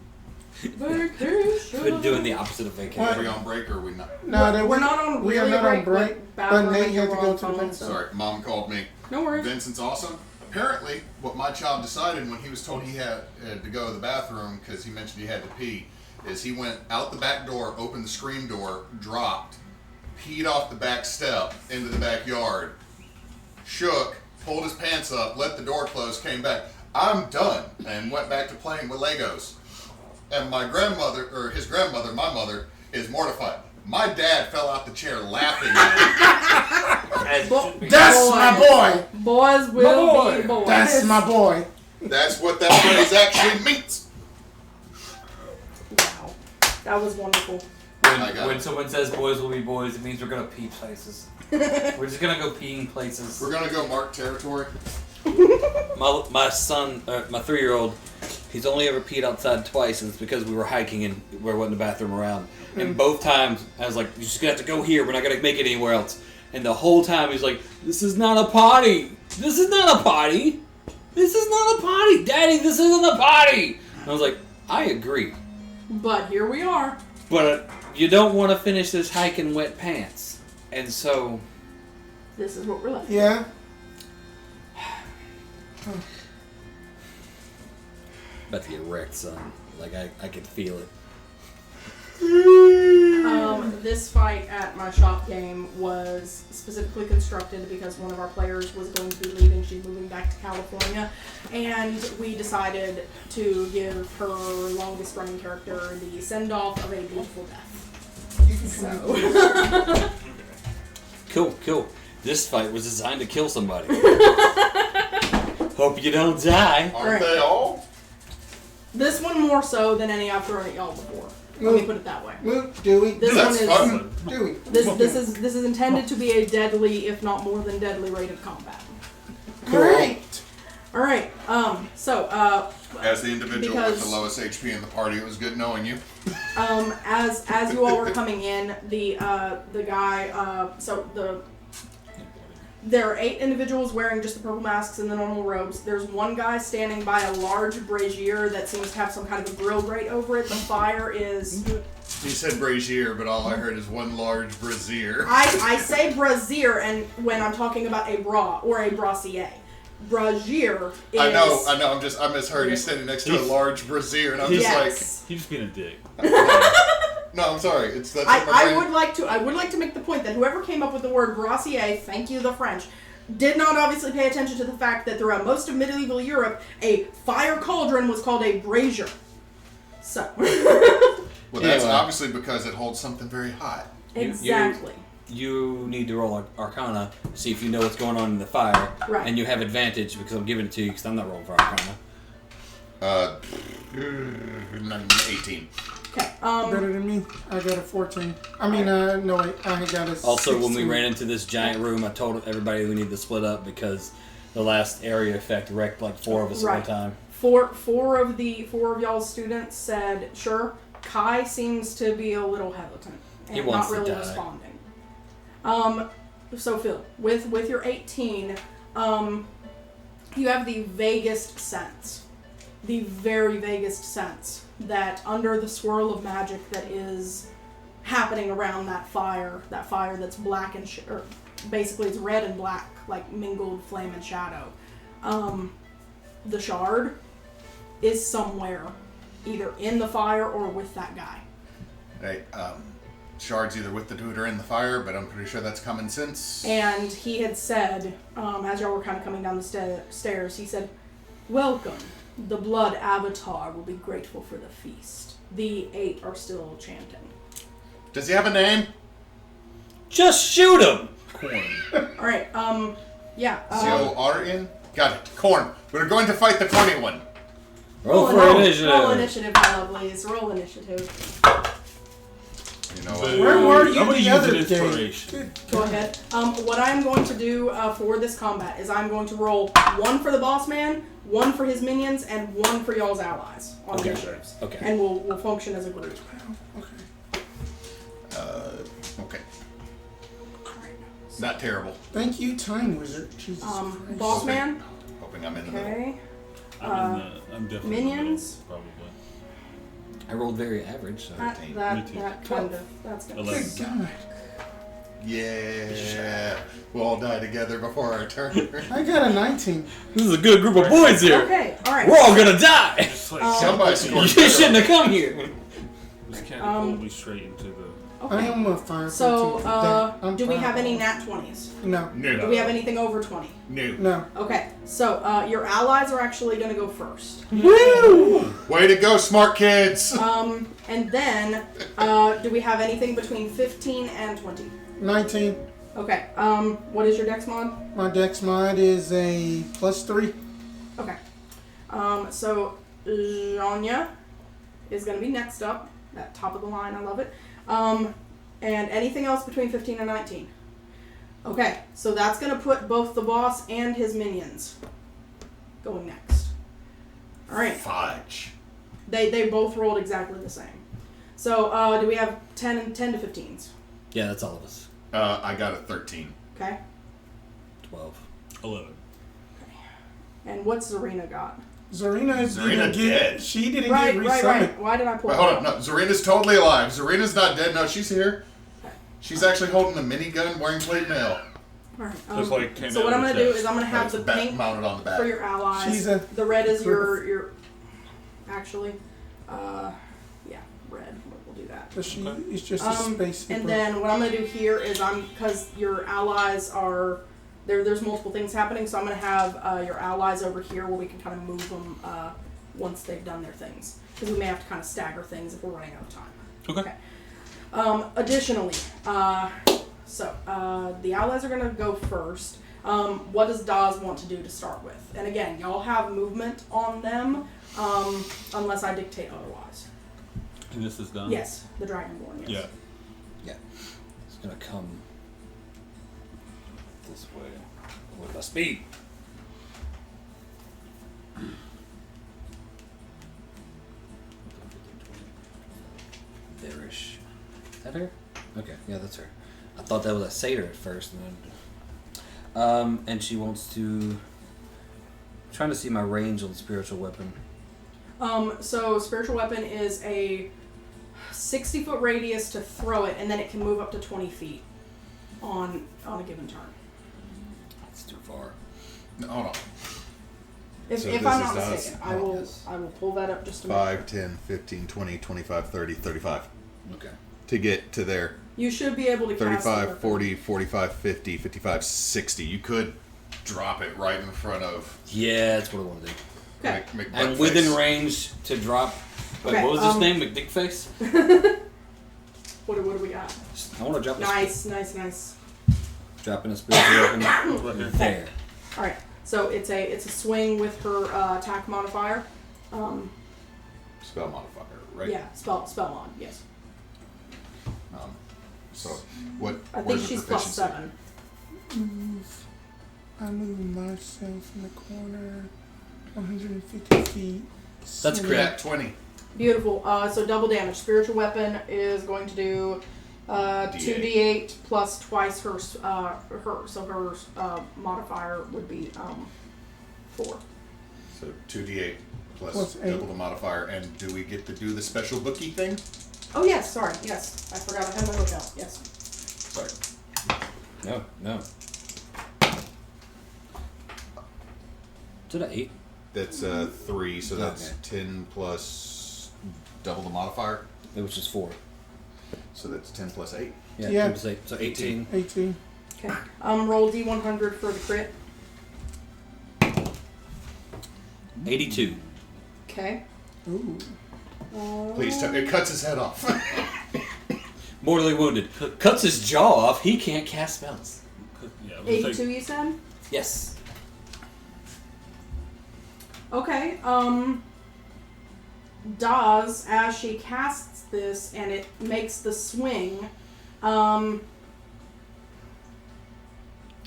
Vacation. Been doing the opposite of Are vacation. we on break or are we not? No, that We're not on we are really not on break, break. but But Bad Nate Roman, had to you're go on to the phone, vet. so- Sorry, Mom called me. No worries. Vincent's awesome. Apparently, what my child decided when he was told he had to go to the bathroom because he mentioned he had to pee, is he went out the back door, opened the screen door, dropped, peed off the back step into the backyard, shook, pulled his pants up, let the door close, came back. I'm done, and went back to playing with Legos. And my grandmother, or his grandmother, my mother, is mortified. My dad fell out the chair laughing at me. That's my boy. Boys will be boys. That's my boy. That's what that phrase actually means. Wow. That was wonderful. When someone says boys will be boys, it means we're going to pee places. We're just going to go peeing places. We're going to go mark territory. My son, my 3-year-old, he's only ever peed outside twice, and it's because we were hiking and there wasn't a bathroom around. And both times, I was like, you're just going to have to go here. We're not going to make it anywhere else. And the whole time, he's like, this is not a potty. This is not a potty. This is not a potty. Daddy, this isn't a potty. And I was like, I agree. But here we are. But you don't want to finish this hike in wet pants. And so... This is what we're left. Yeah. About to get wrecked, son. Like, I could feel it. This fight at my shop game was specifically constructed because one of our players was going to be leaving. She's moving back to California. And we decided to give her longest running character the send-off of a beautiful death. So. Cool. This fight was designed to kill somebody. Hope you don't die. Aren't they all? This one more so than any I've thrown at y'all before. Let me put it that way. Dewey. This That's one is fun. Dewey. this is intended to be a deadly, if not more than deadly, rate of combat. Great. All right. As the individual with because- the lowest HP in the party, it was good knowing you. As you all were coming in, the guy. There are 8 individuals wearing just the purple masks and the normal robes. There's one guy standing by a large brazier that seems to have some kind of a grill grate over it. The fire is... He said brazier, but all I heard is one large brazier. I say brazier and when I'm talking about a bra or a brassiere. Brazier is... I know. I misheard. He's standing next to a large brazier, and I'm just Yes. He's just being a dick. No, I'm sorry. That's what my I brain- would like to make the point that whoever came up with the word brassiere, thank you the French, did not obviously pay attention to the fact that throughout most of medieval Europe, a fire cauldron was called a brazier. So. Well, that's Anyway. obviously because it holds something very hot. Exactly. You need to roll Arcana, see if you know what's going on in the fire. Right. And you have advantage because I'm giving it to you because I'm not rolling for Arcana. 18. Okay. Better than me. I got a 14. I mean, no, wait. I got a Also, 16. when we ran into this giant room, I told everybody we need to split up because the last area effect wrecked like 4 of us Right. at one time. Four of y'all's students said, sure. Kai seems to be a little hesitant He and wants not to really die. responding. So Phil, with your 18, you have the vaguest sense, the very vaguest sense that under the swirl of magic that is happening around that fire that's black and or basically it's red and black, like mingled flame and shadow. The shard is somewhere, either in the fire or with that guy. Hey, Shards either with the dude or in the fire, but I'm pretty sure that's common sense. And he had said, as y'all were kind of coming down the stairs, he said, "Welcome. The Blood Avatar will be grateful for the feast." The 8 are still chanting. Does he have a name? Just shoot him! All right. Yeah. C-O-R-N? Got it. Corn. We're going to fight the corny one. Roll for Roll initiative. initiative, my lovelies. Roll initiative. You know what? Where were you I'm gonna the use other an day? inspiration. Go ahead. What I'm going to do for this combat is I'm going to roll 1 for the boss man, 1 for his minions, and 1 for y'all's allies on Okay. initiatives. Okay. And we'll function as a group. Okay. Not terrible. Thank you, Time Wizard. Jesus Christ. Boss man. Hoping I'm in the middle. Okay. I'm definitely minions? probably. I rolled very average, so. That Me too. kind of. That's gonna 11. Good God. Yeah. We'll all die together before our turn. I got a 19. This is a good group of boys here. Okay, alright. We're all gonna die. Just like Somebody You scored. shouldn't have come here. just catapult me straight into the. Okay. I am a fire. So, I'm do we have any fireball. nat 20s? No. Do we have anything over 20? No. No. Okay, so your allies are actually going to go first. Woo! Way to go, smart kids. And then, do we have anything between 15 and 20? 19. Okay, what is your dex mod? My dex mod is a +3. Okay. So Zhonya is going to be next up. That top of the line, I love it. And anything else between 15 and 19? Okay, so that's going to put both the boss and his minions going next. Alright. Fudge. They both rolled exactly the same. So, do we have 10 to 15s? Yeah, that's all of us. I got a 13. Okay. 12. 11. And what's Zarina got? Zarina Zarina dead. She didn't Right. get resummoned. Why did I pull Wait, that hold up. out? No, Zarina's totally alive. Zarina's not dead. No, she's here. Okay. She's actually holding a minigun wearing plate mail. Alright. Just like came So out what of I'm the going to do chest. is I'm going to have It's the back- pink mounted on the back. for your allies. She's a- The red is your actually, yeah, red. We'll do that. But she is just a space And hippo. then what I'm going to do here is because your allies are there's multiple things happening, so I'm going to have your allies over here where we can kind of move them once they've done their things, because we may have to kind of stagger things if we're running out of time. Okay. Additionally, the allies are going to go first. What does Daz want to do to start with? And again, y'all have movement on them, unless I dictate otherwise. And this is done? Yes, the Dragonborn, yes. Yeah. Yeah. It's gonna come this way with my speed. There-ish. Is that her? Okay, yeah, that's her. I thought that was a satyr at first, and she wants to. Trying to see my range on spiritual weapon. So spiritual weapon is a 60-foot radius to throw it, and then it can move up to 20 feet on a given turn. That's too far. No, hold on. If So I'm this not is Daz? mistaken, I Oh, will yes. I will pull that up just a minute. 5, 10, 15, 20, 25, 30, 35. Okay. To get to there. You should be able to cast the 35, weapon. 40, 45, 50, 55, 60. You could drop it right in front of... Yeah, that's what I want to do. Okay. And within range to drop. Wait, Okay, what was his name? McDickface? What do we got? I want to drop. Nice. Dropping a spiritual weapon. Right here. There. All right. So it's a swing with her attack modifier. Spell modifier, right? Yeah, spell mod. Yes. So, what? I think where's the she's plus proficiency? 7. I move myself in the corner 150 feet. That's So- correct. Nat 20. Beautiful. So double damage. Spiritual weapon is going to do 2d8 plus twice her. So her modifier would be 4. So 2d8 Plus plus 8. double the modifier. And do we get to do the special bookie thing? Oh yes, sorry. Yes, I forgot I had my book out. Yes. Sorry. No. Did I 8? That's 3, so that's Okay. 10 plus double the modifier. It was just 4. So that's 10 plus 8. Yeah. Yeah. 10 plus 8. So 18. 18. Okay. Roll d100 for the crit. 82. Okay. Ooh. Please tell it cuts his head off. Mortally wounded. Cuts his jaw off. He can't cast spells. Yeah, I was gonna 82, say, you said? Yes. Okay. Daz, as she casts this and it makes the swing,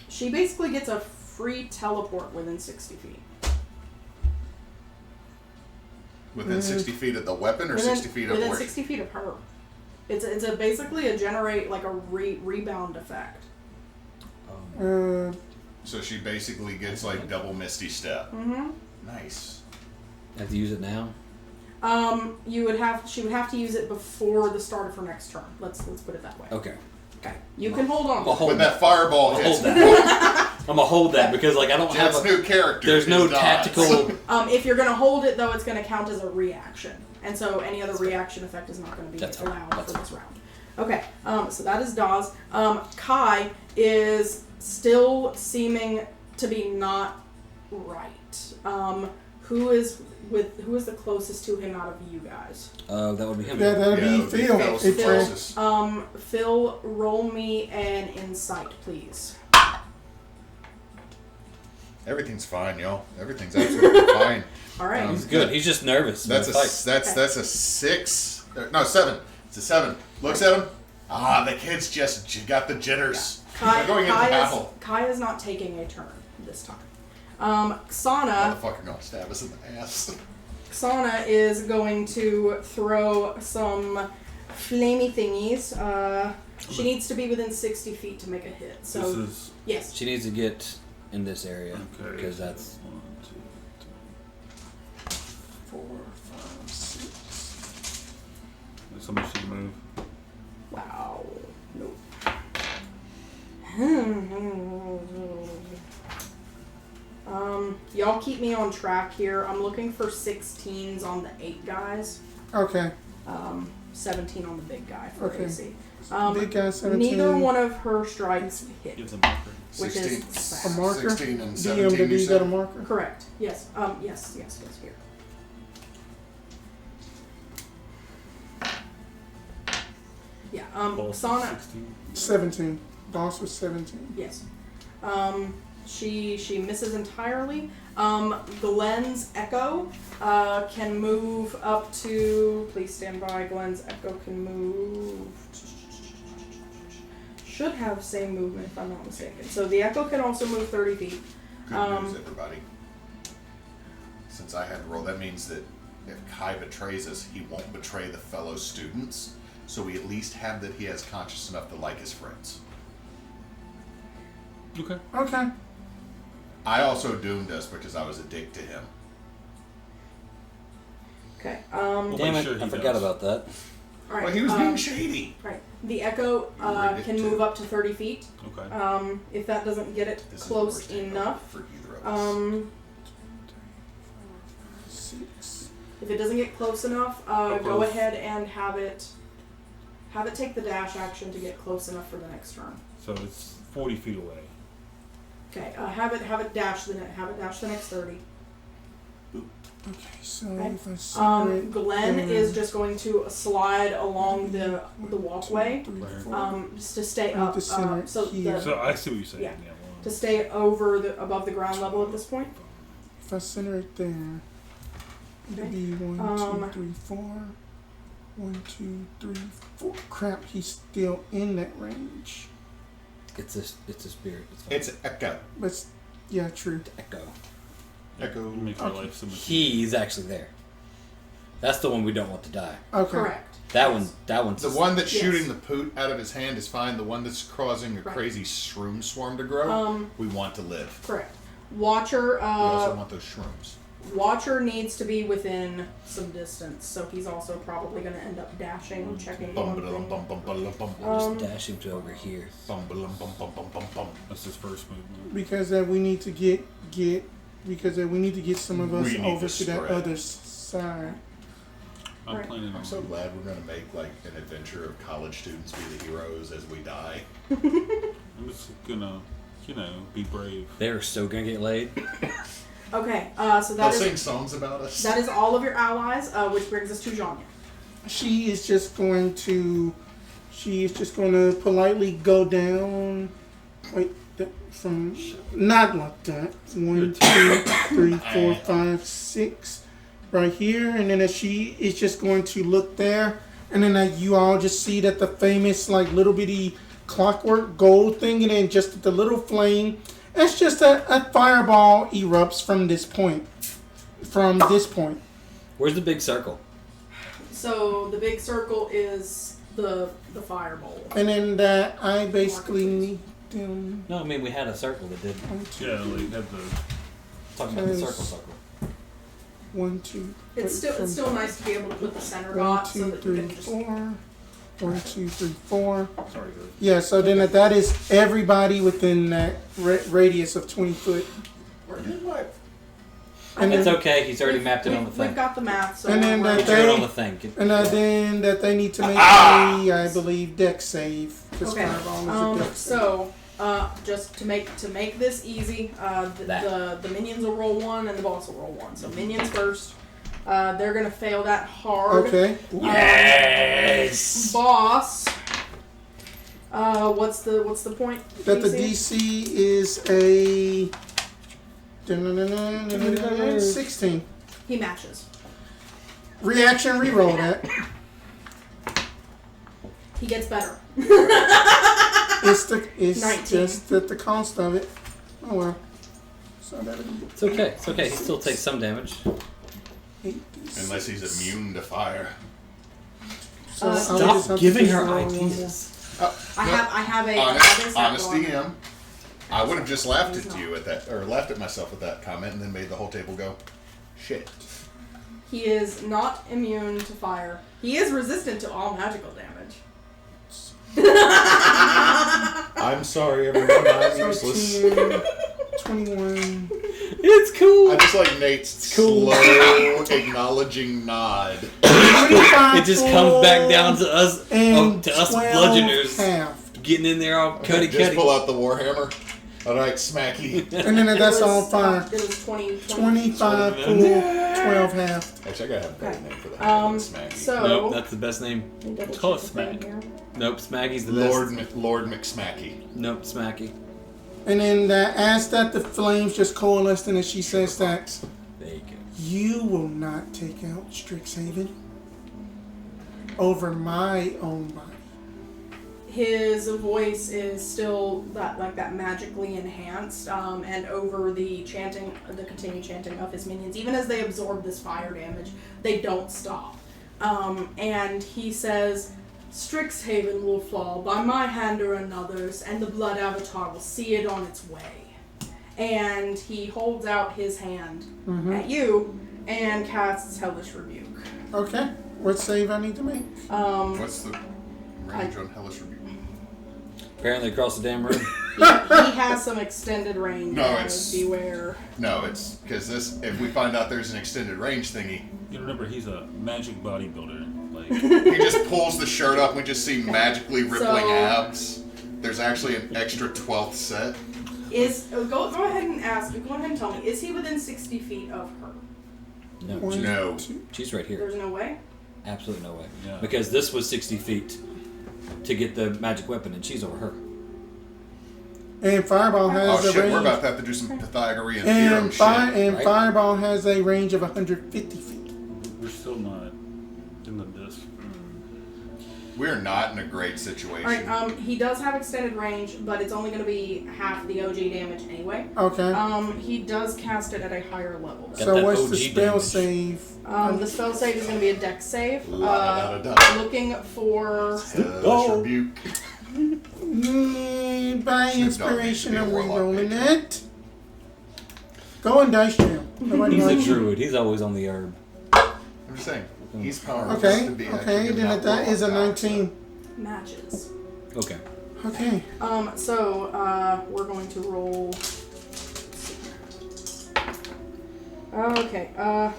she basically gets a free teleport within 60 feet. Within 60 feet of the weapon or 60 feet of within where? 60 feet of her. It's basically a generate like a rebound effect. So she basically gets like double Misty Step. Mm-hmm. Nice. I have to use it now. She would have to use it before the start of her next turn. Let's put it that way. Okay. Okay, you can hold on. I'm gonna hold When that fireball I'm hits, gonna hold that. I'm gonna hold that because like I don't have Jet's a, new character. there's no is dodge. tactical. If you're gonna hold it though, it's gonna count as a reaction, and so any other reaction effect is not gonna be That's fine. allowed That's for this round. Okay, so that is Dawes. Kai is still seeming to be not right. Who is the closest to him out of you guys? That would be him. That'd Yeah, be Phil. Phil's It's the closest. Phil, roll me an insight, please. Everything's fine, yo. Everything's absolutely fine. All right. He's good. He's just nervous. That's a 6. No, 7. It's a 7. Looks at him. The kid's just got the jitters. They're going into battle. Kai is not taking a turn this time. Xana Motherfucker gonna stab us in the ass. Xana is going to throw some flamey thingies. She needs to be within 60 feet to make a hit. So This is yes. She needs to get in this area okay. because that's 1, 2, 3. 4, 5, 6. Somebody should move. Wow. Nope. Y'all keep me on track here. I'm looking for 16s on the 8 guys. Okay. 17 on the big guy for Okay. AC. Big guy 17. Neither one of her strikes hit. Gives a marker. Which is 16. sad. A marker? 16 and 17, DMW you got said? a marker? Correct. Yes. Yes. Here. Yeah. Both Xana. 16. 17. Boss was 17. Yes. She misses entirely. Glenn's Echo can move up to. Please stand by. Glenn's Echo can move. Should have same movement if I'm not mistaken. So the Echo can also move 30 feet. Good news, everybody. Since I had to roll, that means that if Kai betrays us, he won't betray the fellow students. So we at least have that he has conscience enough to like his friends. Okay. Okay. I also doomed us because I was a dick to him. Okay. Well, damn it. sure he I forgot does. about that. All right. Well, he was being shady. Right. The Echo You read it can too. move up to 30 feet. Okay. If that doesn't get it This close is the worst enough. for either of us. 6. If it doesn't get close enough, go ahead and have it take the dash action to get close enough for the next turn. So it's 40 feet away. Okay, have it dash the next 30. Okay, so Okay. if I separate Glenn is just going to slide along the walkway, 2, 3, Where? 4. just to stay I'll up. just center it So here. So I see what you're saying. Yeah. one. to stay above the ground level at this point. If I center it there, it'd be 1, 2, 3, 4. 1, 2, 3, 4. Crap, he's still in that range. It's a spirit. It's fine. It's Echo. But yeah, true. Echo. Echo. Make our Okay. life so much He's actually there. That's the one we don't want to die. Okay. Correct. That Yes. one's The one that's Yes. shooting the poot out of his hand is fine. The one that's causing a Right. crazy shroom swarm to grow, we want to live. Correct. Watcher. We also want those shrooms. Watcher needs to be within some distance, so he's also probably going to end up dashing, checking Bum one ba thing. bum bum bum bum We'll just dash him to over here. bum bum bum bum bum bum bum. That's his first movement. Because we need to get some of us We need over to to that spread. other side. I'm Right. planning on. I'm so glad we're going to make like an adventure of college students be the heroes as we die. I'm just gonna, be brave. They're so gonna get laid. Okay, so They'll that sing is songs about us. that is all of your allies, which brings us to Zhonya. She is just going to politely go down. Wait, from not like that. 1, 2, 3, 4, 5, 6, right here, and then she is just going to look there, and then you all just see that the famous like little bitty clockwork gold thing, and then just the little flame. It's just a fireball erupts from this point. Where's the big circle? So the big circle is the fireball. And then that I basically need them. No, I mean we had a circle that did. Yeah, like have the. Talking about the Because- circle. 1, 2. It's still nice to be able to put the center 1, dot so 2, that you 3, can just 4. 1, 2, 3, 4. Sorry, guys. Yeah, so then that is everybody within that radius of 20 foot. Where did my... And It's then, okay. He's already mapped it on the We've thing. got the math, so And then we're- that Get it they- on the thing. and then that they need to make I believe, deck save. Because Okay. Fireball is a deck save. So, just to make this easy, the minions will roll 1 and the boss will roll 1. So minions first. They're gonna fail that hard. Okay. Yes. Boss. What's the point? That the DC is a 16. He matches. Reaction reroll that. He gets better. It's 19. just that the cost of it. Oh well. So that'll be It's okay. It's okay. He still takes some damage. 8. Unless he's immune to fire. So I would just Stop have to giving just her roll one more. ideas. I have a Honest another DM. I would have just laughed at you at that, or laughed at myself at that comment, and then made the whole table go, shit. He is not immune to fire. He is resistant to all magical damage. I'm sorry, everyone. I'm So useless. 10, 21. It's cool. I just like Nate's cool. slow, acknowledging nod. 25 It just comes back down to us, and to us 12 bludgeoners half. getting in there all cutty Just cutty. pull out the warhammer. All right, smacky. And then that's It was, all fire. It was 20. 25 full, 12 half. Actually, I gotta have a better name for that. Smacky. So Nope, that's the best name. let me double Call it check the thing Smack. here. Nope, Smacky's the best. Lord McSmacky. Nope, Smacky. And then as that the flames just coalesced, and she says that There you go. you will not take out Strixhaven over my own body. His voice is still that magically enhanced, and over the continued chanting of his minions, even as they absorb this fire damage, they don't stop. And he says, Strixhaven will fall by my hand or another's, and the Blood Avatar will see it on its way. And he holds out his hand at you and casts Hellish Rebuke. Okay. What save I need to make? What's the range on Hellish Rebuke? Apparently across the damn room. He has some extended range. No, guys, it's- beware. No, it's because if we find out there's an extended range thingy, You remember, he's a magic bodybuilder. Like, he just pulls the shirt up and we just see magically rippling So- abs. There's actually an extra 12th set. Go ahead and ask. Go ahead and tell me. Is he within 60 feet of her? No, One, No. two. she's right here. There's no way. Absolutely no way. Yeah. Because this was 60 feet to get the magic weapon, and she's over her. And Fireball Oh has a shit, range. we're about to have to do some Pythagorean theorem and shit. and right? Fireball has a range of 150 feet. we're still not in the disc. We're not in a great All situation. right. He does have extended range, but it's only going to be half the OG damage anyway. Okay. He does cast it at a higher level. Got So that what's OG the spell damage. save? The spell save is going to be a dex save. La-da-da-da-da. Looking for. Hellish Rebuke. By Snoop Dogg inspiration, needs I'm to be a warlock rerolling picture. it. Go on dice jam. Nobody He's a likes you. druid. He's always on the herb. I'm just saying, he's powerful Okay. to be Okay. actually Then not that is a warlock 19. Matches. Okay. Okay. So, we're going to roll. Okay,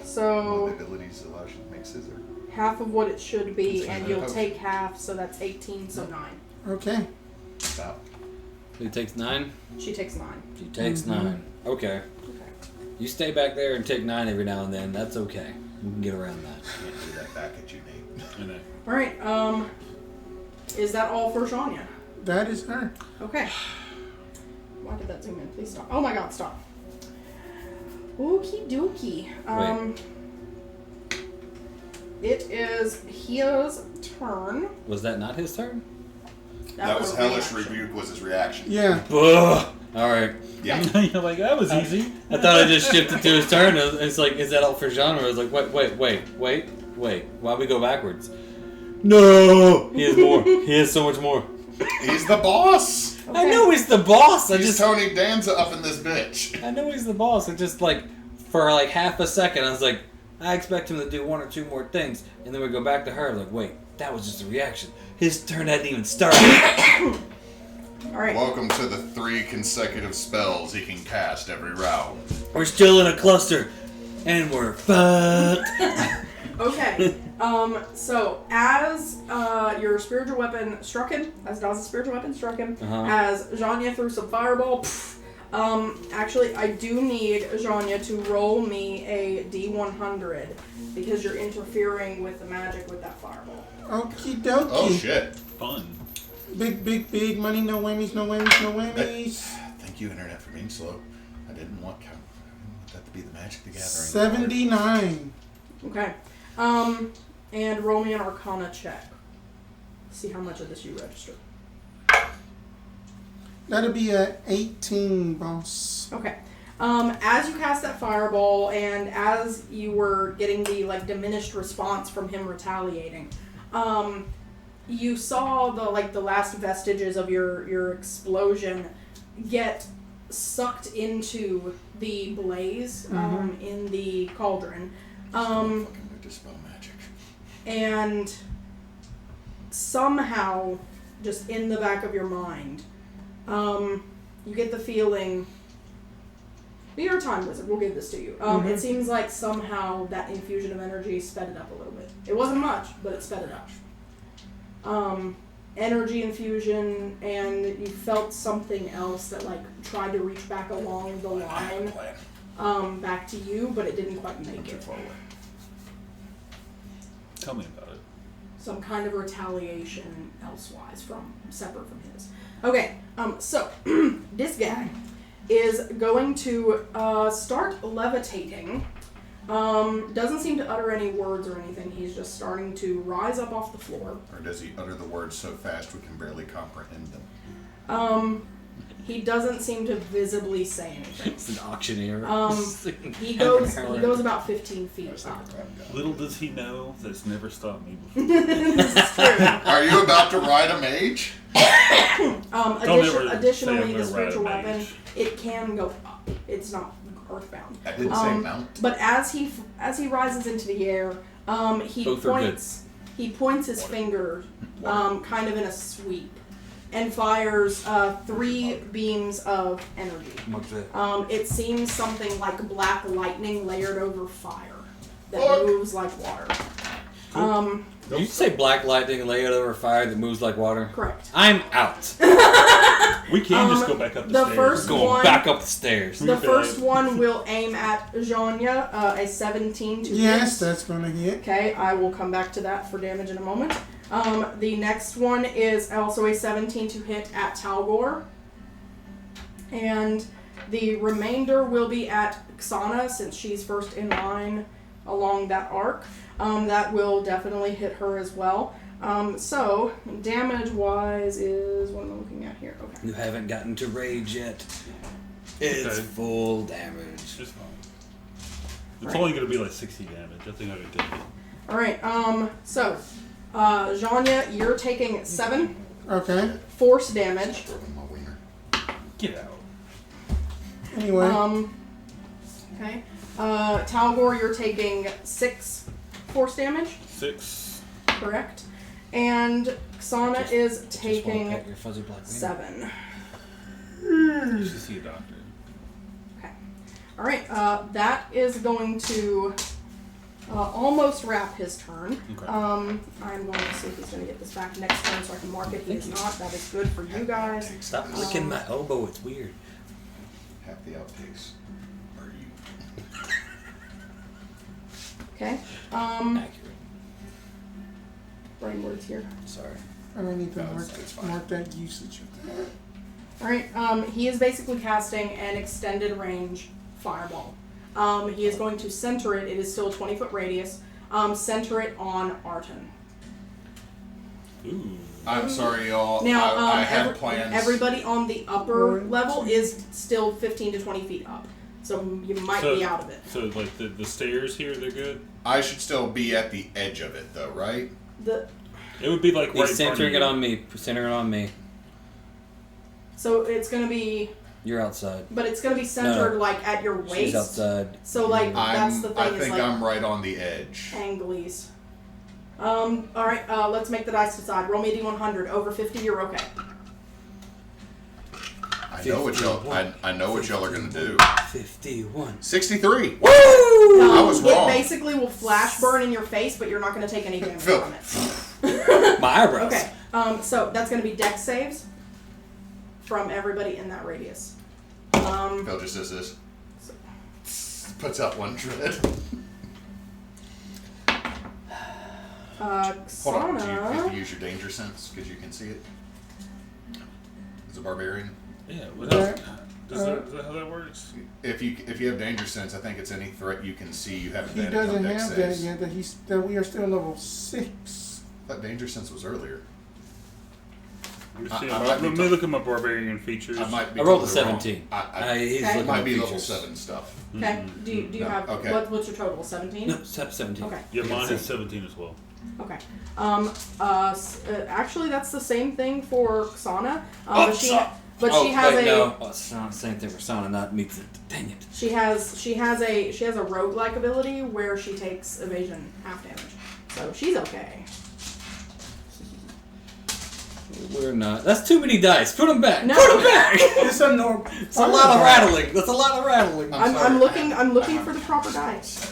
so abilities allow you to make scissor. half of what it should be, It's and gonna you'll post. take half, so that's 18, so 9. Okay. Stop. He takes 9. She takes 9. She takes 9. Okay. Okay. You stay back there and take 9 every now and then. That's okay. You can get around that. Can't do that back at you, Nate. And Alright, is that all for Zhonya? That is her. Okay. Why did that zoom in? Please stop. Oh my god, stop. Okie dokie. It is his turn. Was that not his turn? That was a Hellish reaction. Rebuke was his reaction. Yeah. Ugh. Alright. Yeah. you're like, that was easy. I thought I just shifted to his turn. It's like, is that all for genre? I was like, wait. Why we go backwards? No! He has more. He has so much more. He's the boss! I know he's the boss. He's Tony Danza up in this bitch. I know he's the boss. I just like, for like half a second, I was like, I expect him to do one or two more things, and then we go back to her like, wait, that was just a reaction. His turn hadn't even started. Alright. Welcome to the 3 consecutive spells he can cast every round. We're still in a cluster, and we're fucked. Okay. So as your spiritual weapon struck him, as Daw's spiritual weapon struck him, as Zhonya threw some fireball, actually I do need Zhonya to roll me a D100 because you're interfering with the magic with that fireball. Okie dokie. Oh shit. Fun. Big money, no whammies, no whammies, no whammies. Thank you, Internet, for being slow. I didn't want that to be the Magic the Gathering. 79. Okay. And roll me an Arcana check. See how much of this you register. That'll be a 18, boss. Okay. As you cast that fireball, and as you were getting the diminished response from him retaliating, you saw the last vestiges of your explosion get sucked into the blaze in the cauldron. Fucking dispel magic. And somehow, just in the back of your mind, you get the feeling. You're a time wizard. We'll give this to you. It seems like somehow that infusion of energy sped it up a little bit. It wasn't much, but it sped it up. Energy infusion, and you felt something else that tried to reach back along the line, back to you, but it didn't quite make it. Tell me about it. Some kind of retaliation elsewise separate from his. Okay, so this guy is going to start levitating. Doesn't seem to utter any words or anything. He's just starting to rise up off the floor. Or does he utter the words so fast we can barely comprehend them? He doesn't seem to visibly say anything. It's an auctioneer. He goes about 15 feet up. Little does he know that's never stopped me before. This is true. Are you about to ride a mage? Additionally, the spiritual weapon, it can go up. It's not earthbound. I didn't say mount. But as he rises into the air, he points his finger kind of in a sweep and fires 3 beams of energy. It seems something like black lightning layered over fire that moves like water. Did you say black lightning layered over fire that moves like water? Correct. I'm out. We can just go back up the stairs. First Going back up the stairs. The first one will aim at Zhonya, a 17 to hit. Yes, that's going to hit. Okay, I will come back to that for damage in a moment. The next one is also a 17 to hit at Tal'gor. And the remainder will be at Xana, since she's first in line along that arc. That will definitely hit her as well. So, damage-wise is... What am I looking at here? Okay. You haven't gotten to rage yet. It's full damage. It's fine. It's only going to be 60 damage. I think I could take it. Alright, so, Zhonya, you're taking 7 Okay. force damage. Broken my wiener. Get out. Anyway. Okay. Tal'gor, you're taking 6 force damage. 6. Correct. And Xana is taking Your fuzzy black 7. You should see a doctor. Okay. Alright, that is going to almost wrap his turn. Okay. I'm going to see if he's going to get this back next turn so I can mark it. He is not. That is good for you guys. Stop licking my elbow. It's weird. Half the outtakes are you. Okay. Accurate. Brain words here. Sorry. I don't need to No, it's fine. mark that usage of that. Alright, he is basically casting an extended range fireball. He is going to center it. It is still a 20-foot radius. Center it on Arten. Ooh. I'm sorry, y'all. Now, I had plans. everybody on the upper level is still 15 to 20 feet up. So you might be out of it. So, the stairs here, they're good? I should still be at the edge of it, though, right? It would be right He's centering in it front on me. Centering it on me. So it's going to be You're outside. But it's going to be centered, No. like, at your waist. She's outside. So, like, that's the thing. I is, think like, I'm right on the edge. Anglies. Alright, let's make the dice decide. Roll me a d100. Over 50, you're okay. I know what y'all. I know what y'all are gonna do. 51. 63. Woo! I was wrong. It basically will flash burn in your face, but you're not going to take any damage Phil. from it. My eyebrows. Okay. So that's going to be dex saves from everybody in that radius. Phil just does this. Puts out one dread. Hold on. Do you have to Xana. use your danger sense because you can see it? As a barbarian. Yeah. What Yeah. else? Is that how that works? If you have danger sense, I think it's any threat you can see. You have He advantage on doesn't dex have that saves. yet. That we are still level 6. I thought danger sense was earlier. Let might be me look at my barbarian features. I might be. I rolled a totally wrong. 17. It He's Okay. looking might at be level features. 7 stuff. Okay. Do you No, have okay. what's your total? 17. No, 17. Okay. Yeah, mine is 17 as well. Okay. Actually, that's the same thing for Xana. But she has wait, a. No. Oh, it's not the same thing for Sana, not meets it. Dang it. She has a roguelike ability where she takes evasion half damage. So she's okay. We're not. That's too many dice. Put them back. No. Put them back. It's a normal. It's a lot of rattling. That's a lot of rattling. I'm sorry. I'm looking for the proper dice.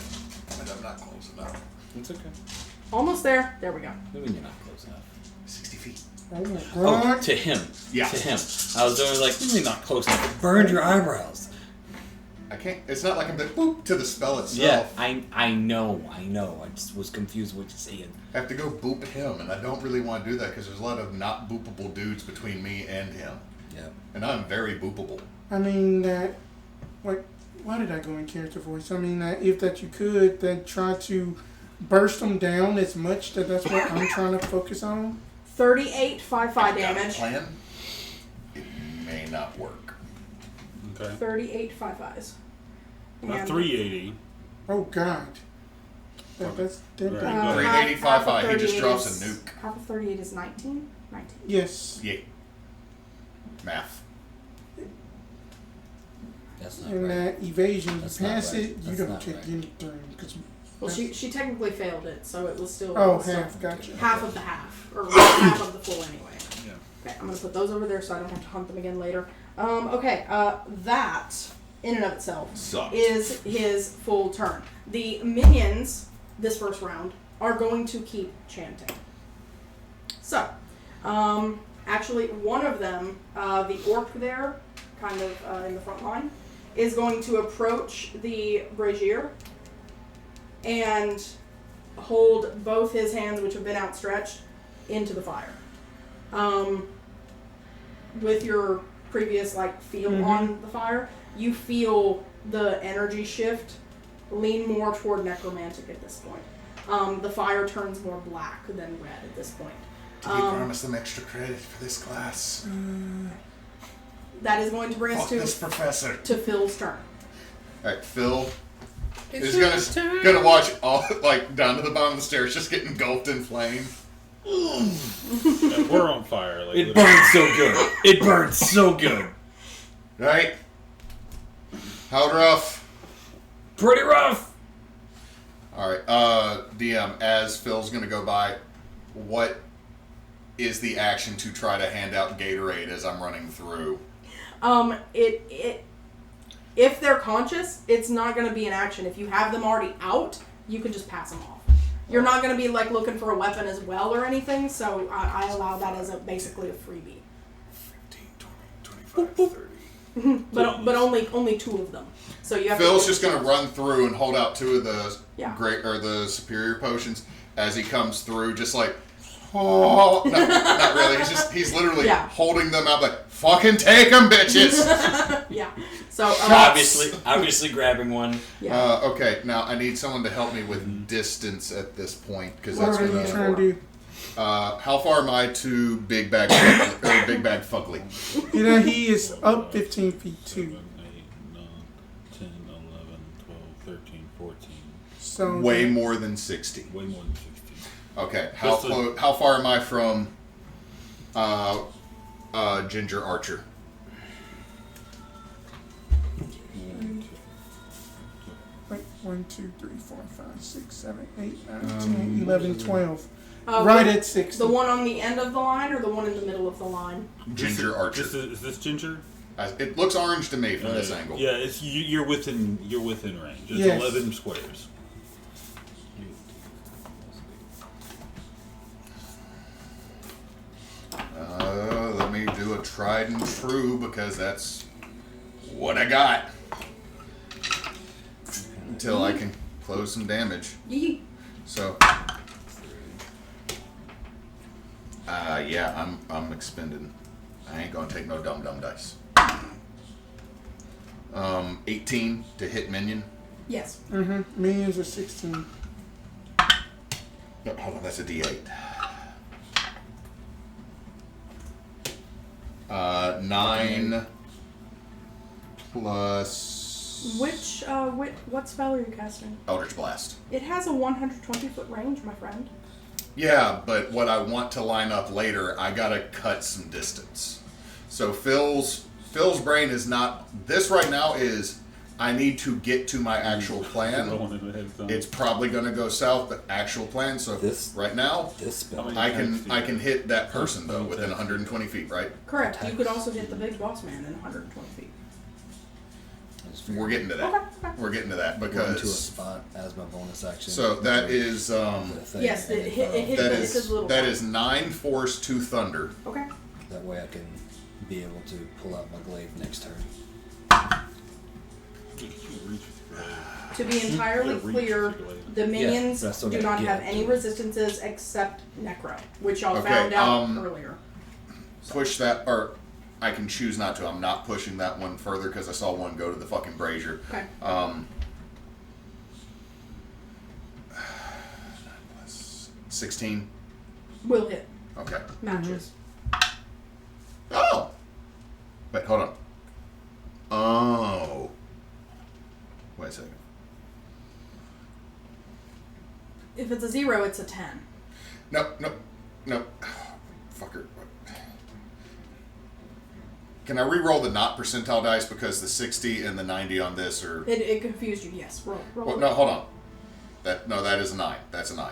And I'm not close enough. It's okay. Almost there. There we go. I mean, you're not close enough. 60 feet. Oh my Oh, god. to him. Yeah. To him. I was doing like, you're not close enough. It burned your eyebrows. I can't. It's not like I'm the boop to the spell itself. Yeah, I know. I just was confused what you're saying. I have to go boop him, and I don't really want to do that because there's a lot of not boopable dudes between me and him. Yeah. And I'm very boopable. I mean that. Why did I go in character voice? I mean that if that you could, then try to burst them down as much that's what I'm trying to focus on. 38 5 Got a damage. plan? It may not work. Okay. 38 5 eyes. Not 380. Oh god. That's Right. that. Uh, 385 half of he just 38 drops is- a nuke. Half of 38 is 19? 19. Yes. Yeah. Math. That's not And right. that evasion, That's you not pass right. it, you That's don't not take right. anything. Cause Well, she technically failed it, so it was still oh, so half, gotcha. half of the half, or half of the full anyway. Yeah. Okay, I'm gonna put those over there so I don't have to hunt them again later. Okay, that in and of itself Sucked. is his full turn. The minions this first round are going to keep chanting. So, actually, one of them, the orc there, kind of in the front line, is going to approach the brazier and hold both his hands, which have been outstretched, into the fire. With your previous feel on the fire, you feel the energy shift lean more toward necromantic at this point. The fire turns more black than red at this point. Did you promise them extra credit for this class? That is going to bring us Fuck this professor. to Phil's turn. Alright, Phil is gonna watch all down to the bottom of the stairs, just get engulfed in flame. Yeah, we're on fire. Like, It burns so good. It burns so good. Right? How rough? Pretty rough. Alright, DM, as Phil's gonna go by, what is the action to try to hand out Gatorade as I'm running through? If they're conscious, it's not going to be an action. If you have them already out, you can just pass them off. You're not going to be looking for a weapon as well or anything, so I allow that as basically a freebie. 15, 20, 25, 30. But only two of them. So you have Phil's to just gonna run through and hold out two of the Yeah. the superior potions as he comes through, just oh, no, not really. He's literally Yeah. holding them out, fucking take them, bitches. Yeah. So Obviously grabbing one. yeah. Okay, now I need someone to help me with distance at this point because What that's are you gonna. trying to do? How far am I to Big Bag Fugly? You know, he is up 15 feet too. 7, 8, 9, 10, 11, 12, 13, 14. So Way more than 60. Way more than 60. Okay, Just how far am I from Ginger Archer? 1, 2, 3, 4, 5, 6, 7, 8, 9, 10, 11, 12. Uh, Right at 60. The one on the end of the line or the one in the middle of the line? Ginger Archer. Is this Ginger? It looks orange to me from this angle. Yeah, it's you're within range. It's Yes. 11 squares. Let me do a tried and true because that's what I got. Until I can close some damage. Yee. So, yeah, I'm expending. I ain't gonna take no dumb dice. 18 to hit minion. Yes. Minions are 16. No, hold on, that's a D8. 9 plus What spell are you casting? Eldritch Blast. It has a 120-foot range, my friend. Yeah, but what I want to line up later, I gotta cut some distance. So Phil's brain is not. This right now is. I need to get to my actual plan. It's probably gonna go south, but actual plan. So right now, This spell. I can hit that person though within 120 feet, right? Correct. You could also hit the big boss man in 120 feet. We're getting to that. Okay. We're getting to that Run to a because. spot as my bonus action. So that is Yes, it hit that his little. that is 9 force, 2 thunder. Okay. That way I can be able to pull out my glaive next turn. To be entirely clear, the minions but I still do gotta not get have to any it. resistances except Necro, which y'all Okay, found out earlier. Push that, or I can choose not to. I'm not pushing that one further because I saw one go to the fucking brazier. Okay. 16. Will hit. Okay. Matches. Oh! Wait, hold on. Oh. Wait a second. If it's a 0, it's a 10. No. Fucker. Can I re-roll the not percentile dice because the 60 and the 90 on this are... It confused you, yes. Roll. Well, no, hold on. That is a 9. That's a 9.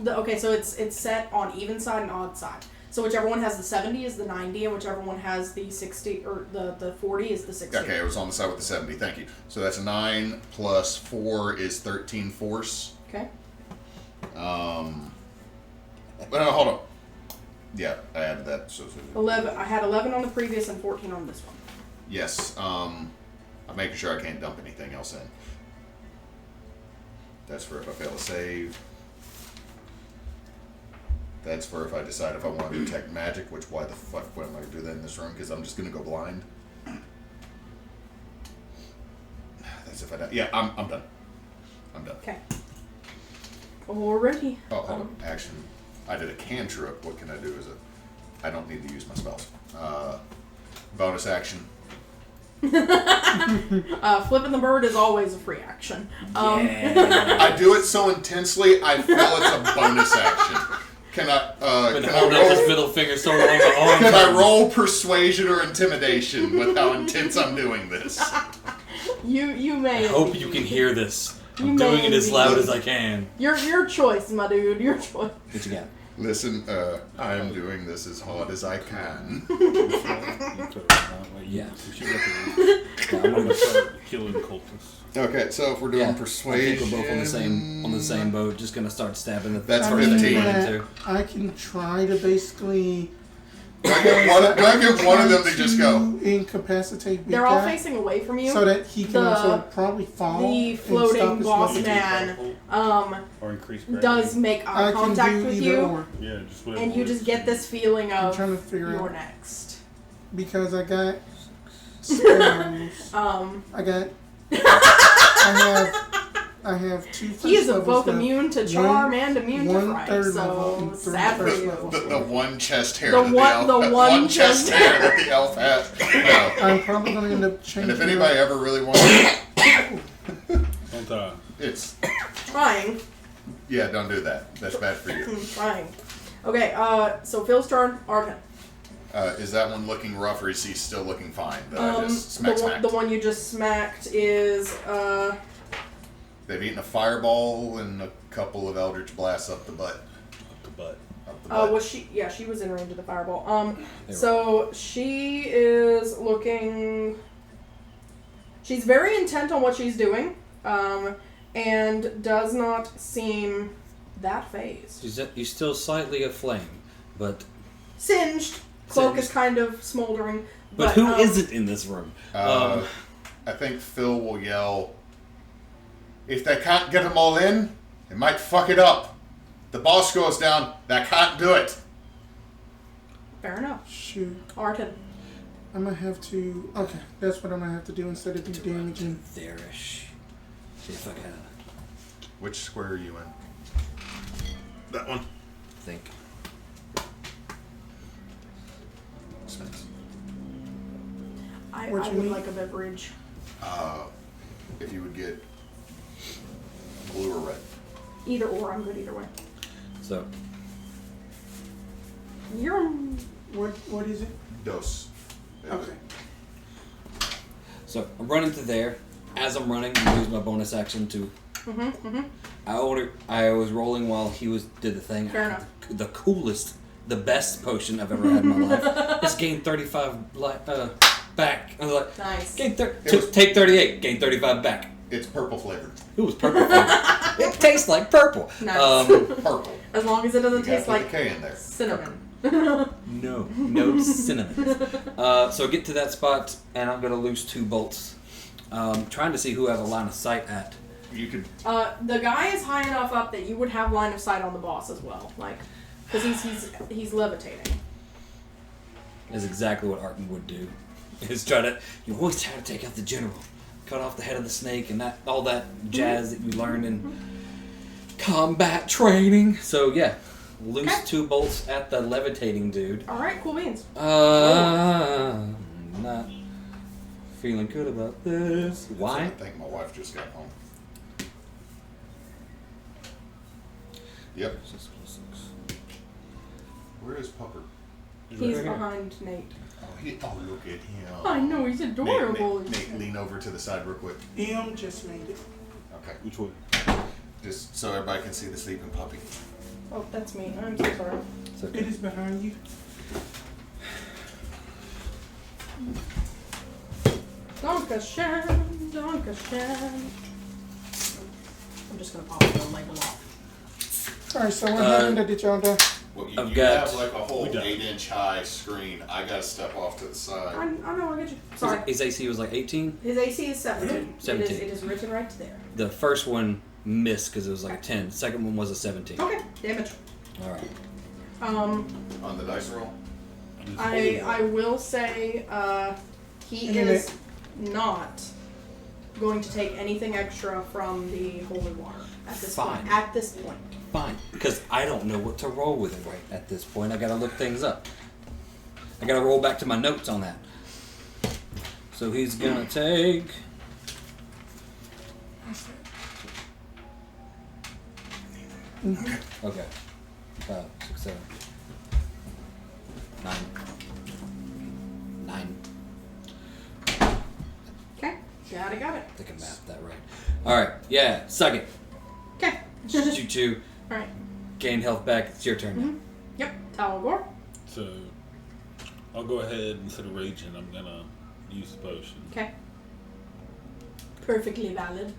Okay, so it's set on even side and odd side. So whichever one has the 70 is the 90, and whichever one has the 60 or the 40 is the 60. Okay, it was on the side with the 70. Thank you. So that's a 9 plus 4 is 13 force. Okay. Well, no, hold on. Yeah, I added that. So 11. I had 11 on the previous and 14 on this one. yes. I'm making sure I can't dump anything else in. That's for if I fail a save. That's for if I decide if I want to detect magic, which why the fuck would I do that in this room? Because I'm just going to go blind. That's if I die. Yeah, I'm done. I'm done. Okay. Alrighty. Oh, hold on. Action. I did a cantrip. What can I do? I don't need to use my spells. Bonus action. Flipping the bird is always a free action. I do it so intensely, I feel it's a bonus action. Can I Hold up this middle finger so long my arm. Can I roll persuasion or intimidation with how intense I'm doing this? You may. I hope you can hear this. I'm You doing may it as be. loud as I can. Your choice, my dude. Your choice. What you got? Listen, I am doing this as hard as I can. Yeah. We should I'm gonna start killing cultists. Okay, so if we're doing Yeah, persuasion, I think we're both on the same boat. Just gonna start stabbing the. That's I mean, 15. I can try to basically. Do I get one of them to just go? Incapacitate Big They're all Guy facing away from you. so that he can also probably fall. The and stop floating his boss levitation. man Or increase does make eye I can contact do with either you, or Yeah, just whatever. and you just get this feeling I'm of trying to figure you're out next. because I got spells. I have 2 first He is levels both left. immune to charm and immune to 1 fright. third level So and 3 sad for first you. level. The one chest hair The that one- the elf, the one chest chest hair that the elf has. No. I'm probably going to end up changing. And if anybody ever really wants it, Don't die. it's Trying. yeah, don't do that. That's bad for you. Trying. Okay, so Phil's turn. Arten. Is that one looking rough or is he still looking fine? That I just smack. The one you just smacked is They've eaten a fireball and a couple of eldritch blasts up the butt. Up the butt. Up the butt. Was she? Yeah, she was in range of the fireball. So she is looking. She's very intent on what she's doing, and does not seem that phased. You're still slightly aflame, but Singed. Cloak is kind of smoldering. But who isn't in this room? I think Phil will yell, if they can't get them all in, they might fuck it up. The boss goes down, they can't do it. Fair enough. Shoot. Arten. I'm gonna have to. Okay, that's what I'm gonna have to do instead of do damaging. There-ish. See if I can Which square are you in? That one. think. Spence. I What you would need? like a beverage. If you would get blue or red. Either or, I'm good either way. So, You're. What is it? Dos. Okay. so I'm running to there. As I'm running, I use my bonus action to. I was rolling while he did the thing. Fair enough. The coolest, the best potion I've ever had in my life. It's gained 35 back. I was like, Nice. take 38, gain 35 back. It's purple flavored. It was purple flavored. It tastes like purple. Nice. Purple. As long as it doesn't You gotta taste put like the K in there. cinnamon. No cinnamon. So get to that spot, and I'm gonna loose 2 bolts. Trying to see who I have a line of sight at. You could. The guy is high enough up that you would have line of sight on the boss as well, like, because he's levitating. That's exactly what Arten would do. Is try to. You always try to take out the general, cut off the head of the snake, and all that jazz that you learned in combat training. So yeah, loose 2 bolts at the levitating dude. All right, cool beans. Not feeling good about this. Why? I think my wife just got home. Yep. Where is Pupper? He's right here. behind Nate. Oh, look at him. I know, he's adorable. Nate, lean over to the side real quick. Just made it. Okay. Which one? Just so everybody can see the sleeping puppy. Oh, that's me. I'm so sorry. It's okay. It is behind you. Dankeschön, Dankeschön. I'm just gonna pop the label off. Alright, so what happened? Did y'all die? Well, I've you got- have like a whole We done. 8-inch high screen. I gotta step off to the side. I know, I get you. Sorry. His AC was like 18. His AC is 17. 17. It is written right there. The first one missed because it was like a 10. The second one was a 17. Okay, damage. All right. On the dice roll? I will say he And then is not going to take anything extra from the holy water at this Fine. point. At this point. Fine, because I don't know what to roll with it right at this point. I gotta look things up. I gotta roll back to my notes on that. So he's gonna take. Okay. 5, 6, 7, 9. 9. Okay, got it. I think I mapped that right. All right. Yeah. Suck it. Okay. Shoot you. All right. Gain health back. It's your turn. now. Yep. Tal'gor. So, I'll go ahead, instead of raging, I'm gonna use the potion. Okay. Perfectly valid.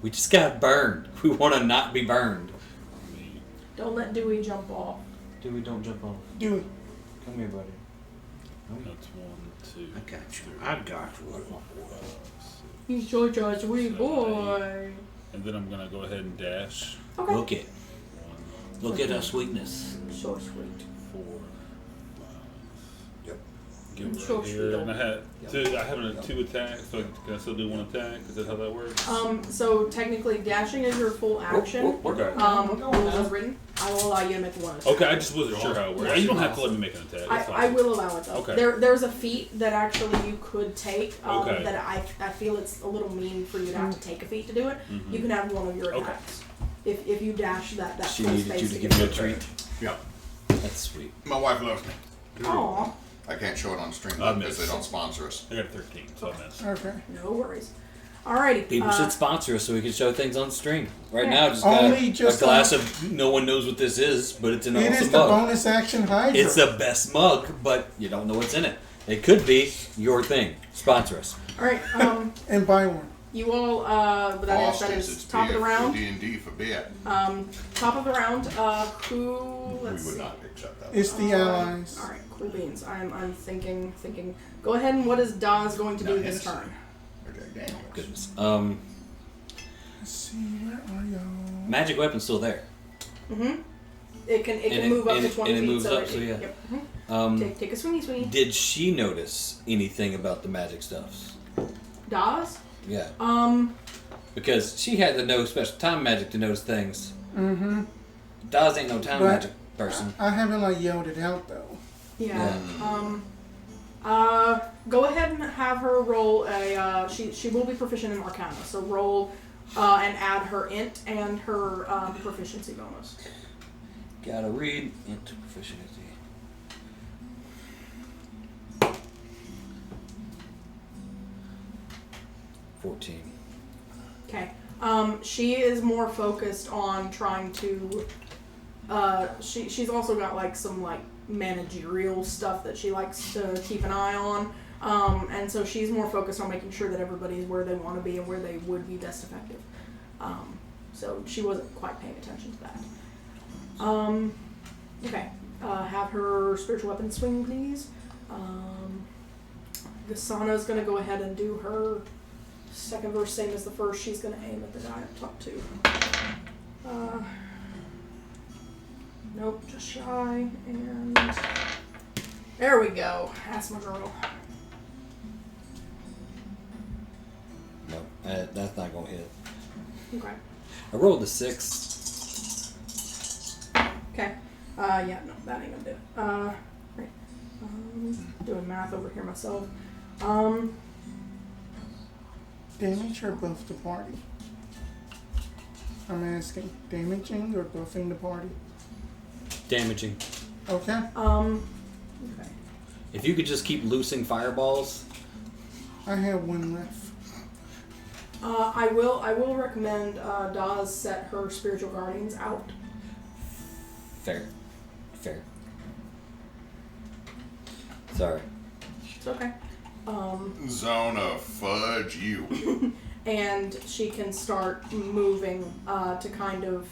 We just got burned. We want to not be burned. I mean, Don't let Dewey jump off. Dude, we don't jump off. Do it. Come here, buddy. that's 1, 2. got you. I got you. He's such a sweet boy. And then I'm gonna go ahead and dash. Okay. Look it. 1, Look at our sweetness. So sweet. 4, 5. Yep. Get I'm right so here. sweet. And I have 2 attacks, so can I still do 1 attack? Is that how that works? So technically dashing is your full action. Okay. Rules as written. I will allow you to make 1 attack. Okay, I just wasn't sure how it works. You don't have to let me make an attack. That's I fine. will allow it though. Okay. There's a feat that actually you could take Okay. that I feel it's a little mean for you to have to take a feat to do it. Mhm. You can have one of your Okay. attacks. If you dash that She full needed space you to to give get you a it. treat. Yeah. That's sweet. My wife loves me. Aw, I can't show it on stream I because missed. they don't sponsor us. I got a 13, so I missed. Okay. no worries. Alrighty. People should sponsor us so we can show things on stream. Right Yeah. now, just got Only a just glass of no one knows what this is, but it's an It awesome is the mug. bonus action Hydra. It's the best mug, but you don't know what's in it. It could be your thing. Sponsor us. Alright, and buy one. you all, but that is top of the round. D&D for bit. Top of the round, who, We let's would see. not accept that. It's the allies. Alright, cool beans. I'm thinking. Go ahead and what is Daz going to do Not this innocent. turn? Okay, damn. Goodness. Let's see, where are y'all? Magic weapon's still there. It can And move up and to 20 and feet. it moves so up, so yeah. Yep. Mhm. Take a swingy. Did she notice anything about the magic stuffs? Daz? Yeah. Um, Because she had to know special time magic to notice things. Mm-hmm. Daz ain't no time But- magic person. I haven't yelled it out though. yeah. Go ahead and have her roll a. She will be proficient in Arcana, so roll and add her int and her proficiency bonus. Gotta read into proficiency. $14. Okay. She is more focused on trying to. She's also got some managerial stuff that she likes to keep an eye on. And so she's more focused on making sure that everybody's where they want to be and where they would be best effective. So she wasn't quite paying attention to that. Okay. Have her spiritual weapon swing, please. Gasana's going to go ahead and do her second verse, same as the first. She's going to aim at the guy up top, too. Nope, just shy. And there we go. That's my girl. No, that's not gonna hit. Okay. I rolled a 6. Okay. Yeah, no, that ain't gonna do it. Right. Doing math over here myself. Damage or buff the party? I'm asking, damaging or buffing the party? Damaging. Okay. Okay. If you could just keep loosing fireballs. I have one left. I will recommend Daz set her spiritual guardians out. Fair. Sorry. It's okay. Zona, fudge you. And she can start moving to kind of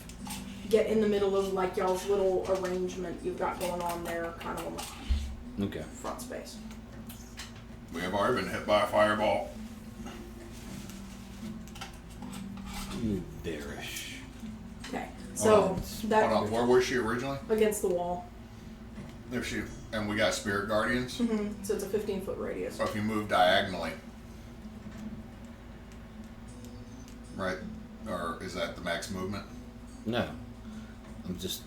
get in the middle of y'all's little arrangement you've got going on there, kind of on the Okay. front space. We have already been hit by a fireball. You bearish. Okay. So that Hold on, where was she originally? against the wall. If she, and we got spirit guardians. So it's a 15-foot radius. So if you move diagonally, right, or is that the max movement? No. I'm just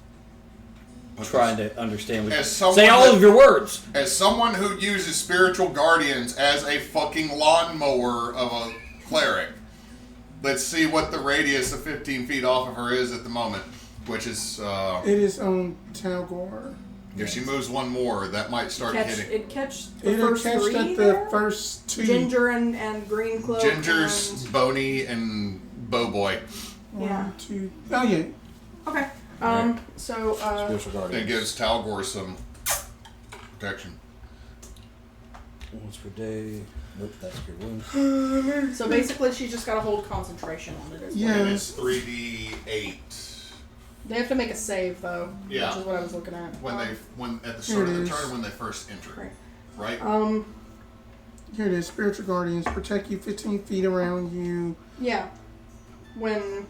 What trying does- to understand what As you someone say. All that- of your words. As someone who uses spiritual guardians as a fucking lawnmower of a cleric, let's see what the radius of 15 feet off of her is at the moment, which is, It is on Tal'gor. if she moves one more, that might start hitting. It catch the It'll first catch three at there? the first two. Ginger and green cloak. Ginger's, Boney, and Bowboy. Yeah. One, two. Oh yeah. Okay. So Spiritual It guardians. gives Tal'gor some protection. Once per day. Nope, that's your wound. so basically she's just got to hold concentration on it. Yeah. And it's 3d8. They have to make a save though. Yeah. Which is what I was looking at. When at the start of the Here it turn is. when they first enter, Right. right? Here it is. Spiritual guardians protect you 15 feet around you. Yeah. When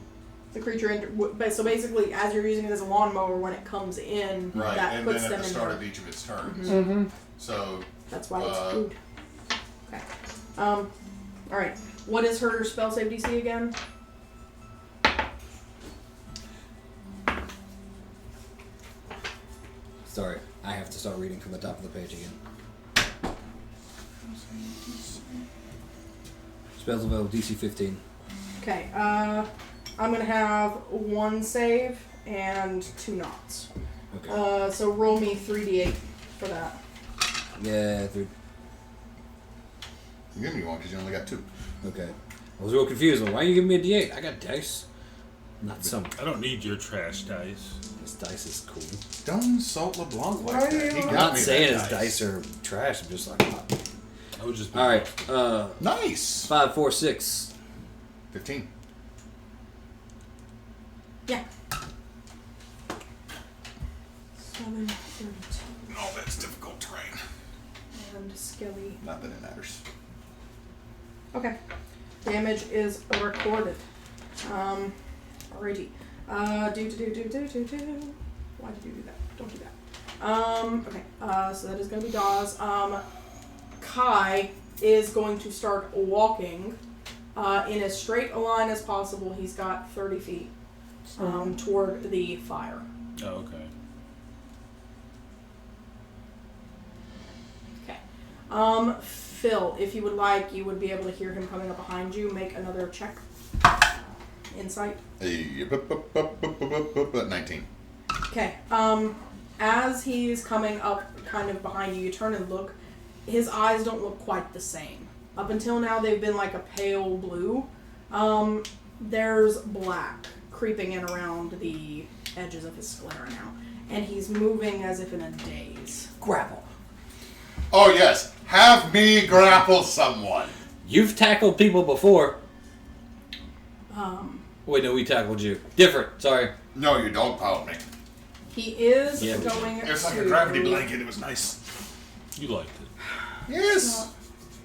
the creature so basically as you're using it as a lawnmower, when it comes in, Right, that and puts then them at the in start there. of each of its turns. Mm-hmm. So That's why it's food. Okay. All right. What is her spell save DC again? Sorry, I have to start reading from the top of the page again. Spells available DC 15. Okay. I'm gonna have one save and 2 knots. Okay. So roll me 3d8 for that. Yeah, 3. give me one because you only got 2. Okay. I was real confused. Why are you giving me a D8? I got dice. Not some. I don't need your trash dice. This dice is cool. Don't insult LeBlanc like that. He I'm got not me saying that his dice are trash. I'm just like, I would just. all right. Nice. 5, 4, 6. 15. Yeah. 7, 32. Oh, that's difficult terrain. And Skelly. Not that it matters. Okay. Damage is recorded. Alrighty. Why did you do that? Don't do that. Okay. So that is going to be Dawes. Kai is going to start walking in as straight a line as possible. He's got 30 feet toward the fire. Oh, okay. Okay. Phil, if you would like, you would be able to hear him coming up behind you. Make another check. Insight. 19. Okay. As he's coming up kind of behind you, you turn and look. His eyes don't look quite the same. Up until now, they've been like a pale blue. There's black creeping in around the edges of his sclera now. And he's moving as if in a daze. Grapple. Oh, yes. Have me grapple someone. You've tackled people before. Wait, no, we tackled you. Different. Sorry. No, you don't pound me. He is Yeah, we going It was like to... a gravity blanket. It was nice. You liked it. Yes.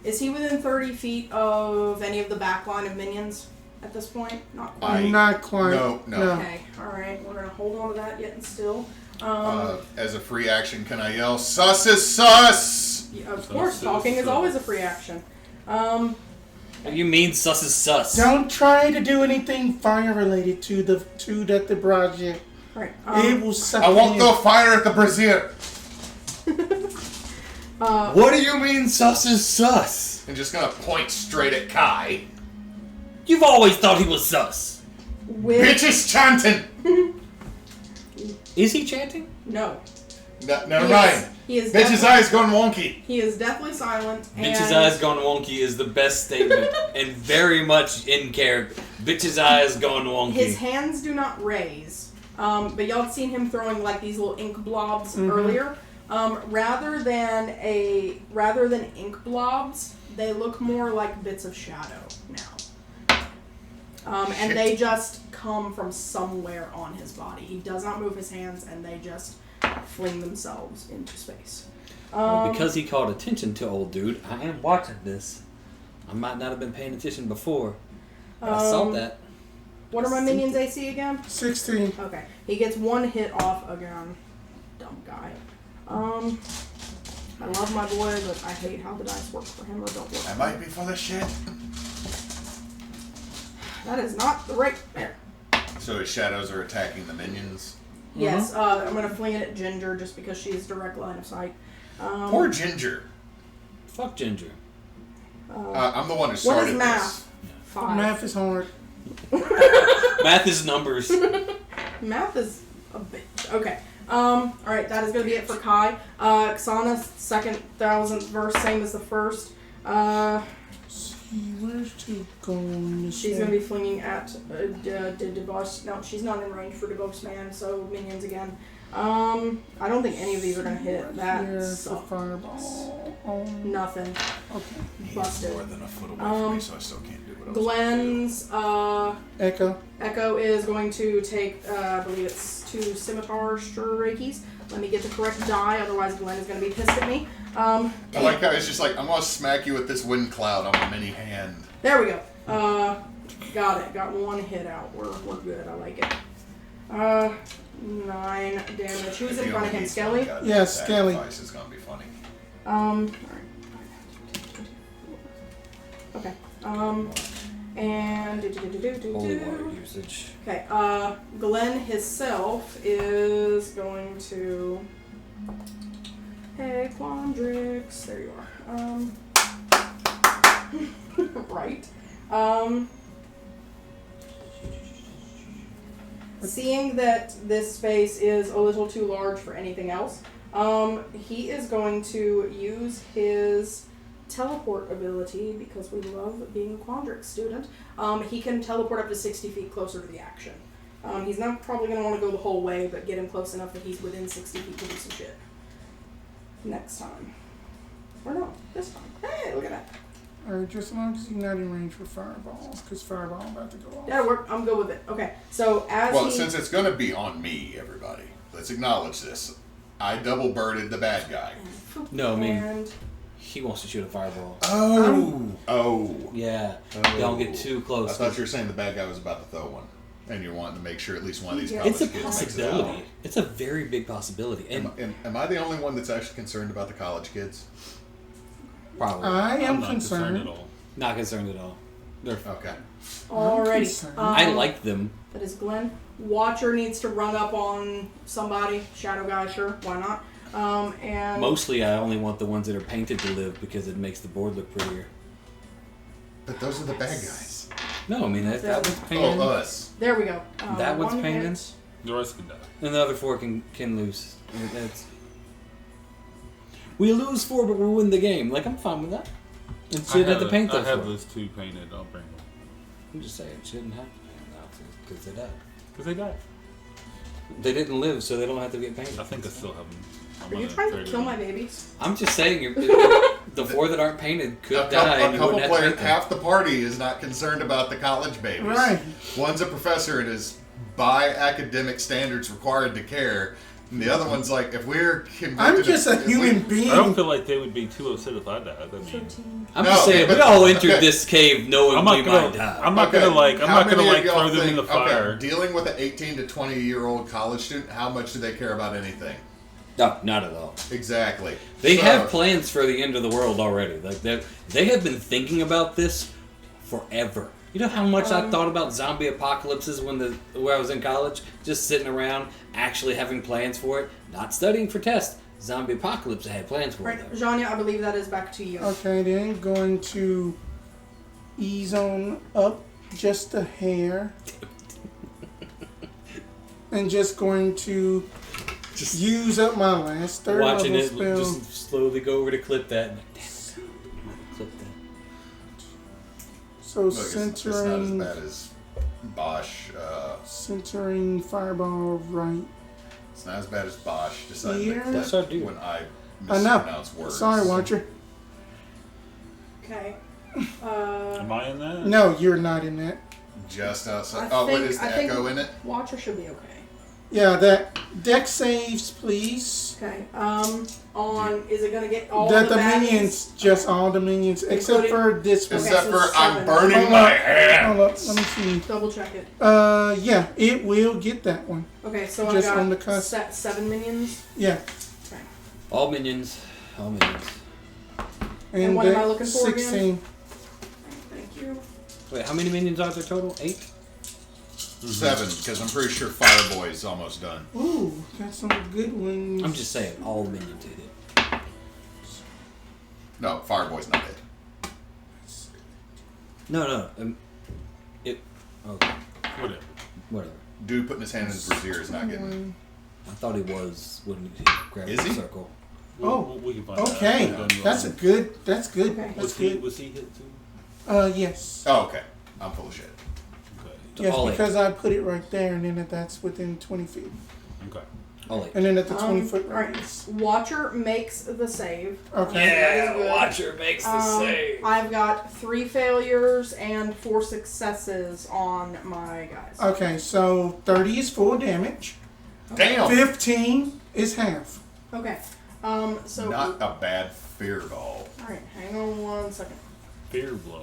Is he within 30 feet of any of the back line of minions at this point? Not quite. Not quite. No. Okay, alright. We're going to hold on to that yet and still. As a free action, can I yell, "Sus is sus"? Yeah, of course, talking is always a free action. What do you mean sus is sus? Don't try to do anything fire related to the project. Alright. It will suck. I won't throw fire at the brazier. What do you mean sus is sus? I'm just gonna point straight at Kai. You've always thought he was sus. With... Bitch is chanting. Is he chanting? No. Never mind. He is Bitch's eyes going wonky. He is deathly silent. Bitch's eyes gone wonky is the best statement and very much in character. Bitch's eyes gone wonky. His hands do not raise, but y'all had seen him throwing like these little ink blobs earlier. Rather than ink blobs, they look more like bits of shadow now. And they just come from somewhere on his body. He does not move his hands, and they just fling themselves into space. Well, because he called attention to old dude, I am watching this. I might not have been paying attention before. But I saw that. What are my minions' AC again? 16. Okay. He gets one hit off again. Dumb guy. I love my boy, but I hate how the dice work for him or don't work. I might be full of shit. That is not the right... There. So his shadows are attacking the minions. Yes, I'm going to fling it at Ginger just because she is direct line of sight. Poor Ginger. Fuck Ginger. I'm the one who What started is this. math? 5. Math is hard. Math is numbers. Math is a bitch. Okay. Alright, that is going to be it for Kai. Xana's second 1000th verse, same as the first. Where's to go on this? She's going to be flinging at DeBoss. No, she's not in range for DeBoss Man, so minions again. I don't think any of these are going to hit. That Here for sucks. fireball. Nothing. Okay. Busted. More than a foot away from me, so I still can't do what I was Glenn's Echo is going to take, I believe it's 2 scimitar strikes. Let me get the correct die, otherwise Glenn is going to be pissed at me. I like how it's just like, I'm going to smack you with this wind cloud on my mini hand. There we go. Got it. Got one hit out. We're good. I like it. 9 damage. Who's in front of him? Skelly? Yes, Skelly. This is going to be funny. Alright. Okay. And Holy water usage. okay, Glenn himself is going to... Hey, Quandrix. There you are. Right. Seeing that this space is a little too large for anything else, he is going to use his teleport ability, because we love being a Quandrix student, he can teleport up to 60 feet closer to the action. He's not probably going to want to go the whole way, but get him close enough that he's within 60 feet to do some shit. Next time. Or no, this time. Hey, look at that. Alright, just as long as he's not in range for Fireball, because Fireball about to go off. That'll work. I'm good with it. Okay, so as Well, since it's going to be on me, everybody, let's acknowledge this. I double birded the bad guy. No, I mean, And he wants to shoot a fireball. Oh. Yeah. Oh. Don't get too close. I thought you were saying the bad guy was about to throw one. And you're wanting to make sure at least one of these Yeah. college It's a kids makes it possibility. out. It's a very big possibility. And Am I the only one that's actually concerned about the college kids? probably I I'm am not concerned concerned. at all. not concerned at all. They're, Okay. alrighty. concerned. I like them. That is Glenn. Watcher needs to run up on somebody. Shadow guy, sure. Why not? And Mostly, I only want the ones that are painted to live because it makes the board look prettier. But those are the bad guys. No, I mean that one's Oh, painted. us. there we go. That one's one painted. hit. The rest can die. And the other 4 can lose. That's, we lose 4, but we win the game. Like, I'm fine with that. It shouldn't have to paint I those have 4. those 2 painted. I'll bring them. I'm just saying, it shouldn't have to paint them because they died. Because they died. They didn't live, so they don't have to get painted. I think I still have them. Are you trying to kill my babies? I'm just saying, the 4 that aren't painted could die. A And you couple wouldn't have to players, paint them. half the party is not concerned about the college babies. Right. One's a professor and is by academic standards required to care. And the other one's like, if we're convicted I'm just a if we- human I don't being. feel like they would be too upset if I died. I mean, 13. I'm No, just saying, but- we all entered okay. this cave knowing I'm we not gonna. might die. I'm not Okay, gonna like. I'm how not gonna many of like y'all throw them in the think- fire. Okay, dealing with an 18 to 20-year-old college student, how much do they care about anything? No, not at all. Exactly. They So- have plans for the end of the world already. Like they have been thinking about this forever. You know how much I thought about zombie apocalypses when I was in college, just sitting around, actually having plans for it, not studying for tests. Zombie apocalypse, I had plans for Right, it. Zhonya, I believe that is back to you. Okay, then going to ease on up just a hair. And just going to use up my last third Watching level it, spell. just slowly go over to clip that. And, damn it, clip that. So Look, it's not as centering, bad as Bosch. centering fireball right. It's not as bad as Bosch. Decided Here? to clip Yes, I do. when I I know. mispronounce words. Sorry, Watcher. Okay. Am I in that? No, you're not in that. Just outside. I Oh, what think- is the I think- echo in it? Watcher should be okay. Yeah, that deck saves, please. Okay. Is it gonna get all That the the baddies? minions, just all the minions, except Including- for this one. Okay, Except so for I'm 7. burning Hold my up, hand. Hold up, let me see. Double check it. Yeah, it will get that one. Okay, so Just I got on the cusp. 7 minions. Yeah, Okay. All minions. All minions. And what am I that looking for again? 16. Thank you. Wait, how many minions are there total? 8? 7, because I'm pretty sure Fireboy's almost done. Ooh, got some good ones. I'm just saying, all minions hit it. No, Fireboy's not it. No. It. Okay. Whatever. Whatever. Dude putting his hand in his brassiere is not getting. I thought he was when he grabbed Is the he? circle. Oh, we can find okay. out. That's a good. That's good. Okay. That's Was he good. hit too? Yes. Oh, okay. I'm full of shit. Okay. Yes, all 8. because I put it right there, and then that's within 20 feet, Okay. All 8. and then at the 20-foot Alright. radius. Watcher makes the save. Okay. That is good. Watcher makes the save. I've got 3 failures and 4 successes on my guys. Okay, so 30 is full damage. Damn! 15 is half. Okay. So Not a bad Fearball. alright, hang on one second. Fear blood.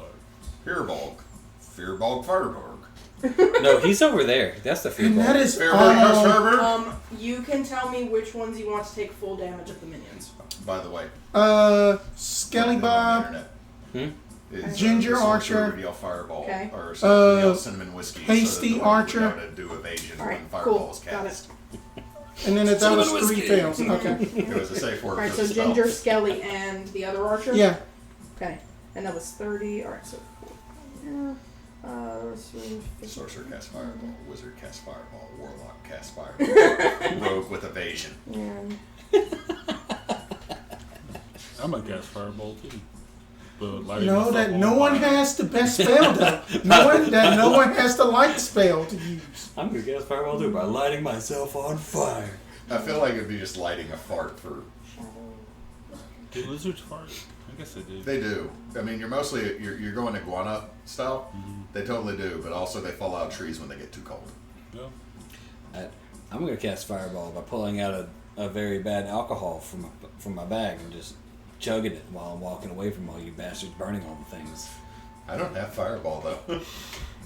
Fearball. Fearball Fireborg. No, he's over there. That's the fear And that ball. is Fearball all. You can tell me which ones you want to take full damage of the minions. By the way. Skelly on the Bob, internet. Is, Ginger the sorcerer Archer. would yell Fireball. Okay. Or something yell cinnamon whiskey. Hasty so that Archer. Know to do evasion Alright, when Fireball cool. is Got cast. it. and then that was Cinnamon 3 whiskey. fails. Okay. It was a safe word Alright, for so the spell. Ginger, Skelly, and the other archer? Yeah. Okay. And that was 30. Alright, so 4. Yeah. Sorcerer cast Fireball. Wizard cast Fireball. Warlock cast Fireball. Rogue with evasion. And I might cast fireball too. but lighting No, myself that on no one fire. has the best spell though. No one has the light spell to use. I'm gonna cast fireball too by lighting myself on fire. I feel like it'd be just lighting a fart for. Do lizards fart? I guess they do. They do. I mean, you're going iguana style. Mm-hmm. They totally do, but also they fall out of trees when they get too cold. Yeah. I'm gonna cast fireball by pulling out a very bad alcohol from my bag and just chugging it while I'm walking away from all you bastards burning all the things. I don't have fireball though.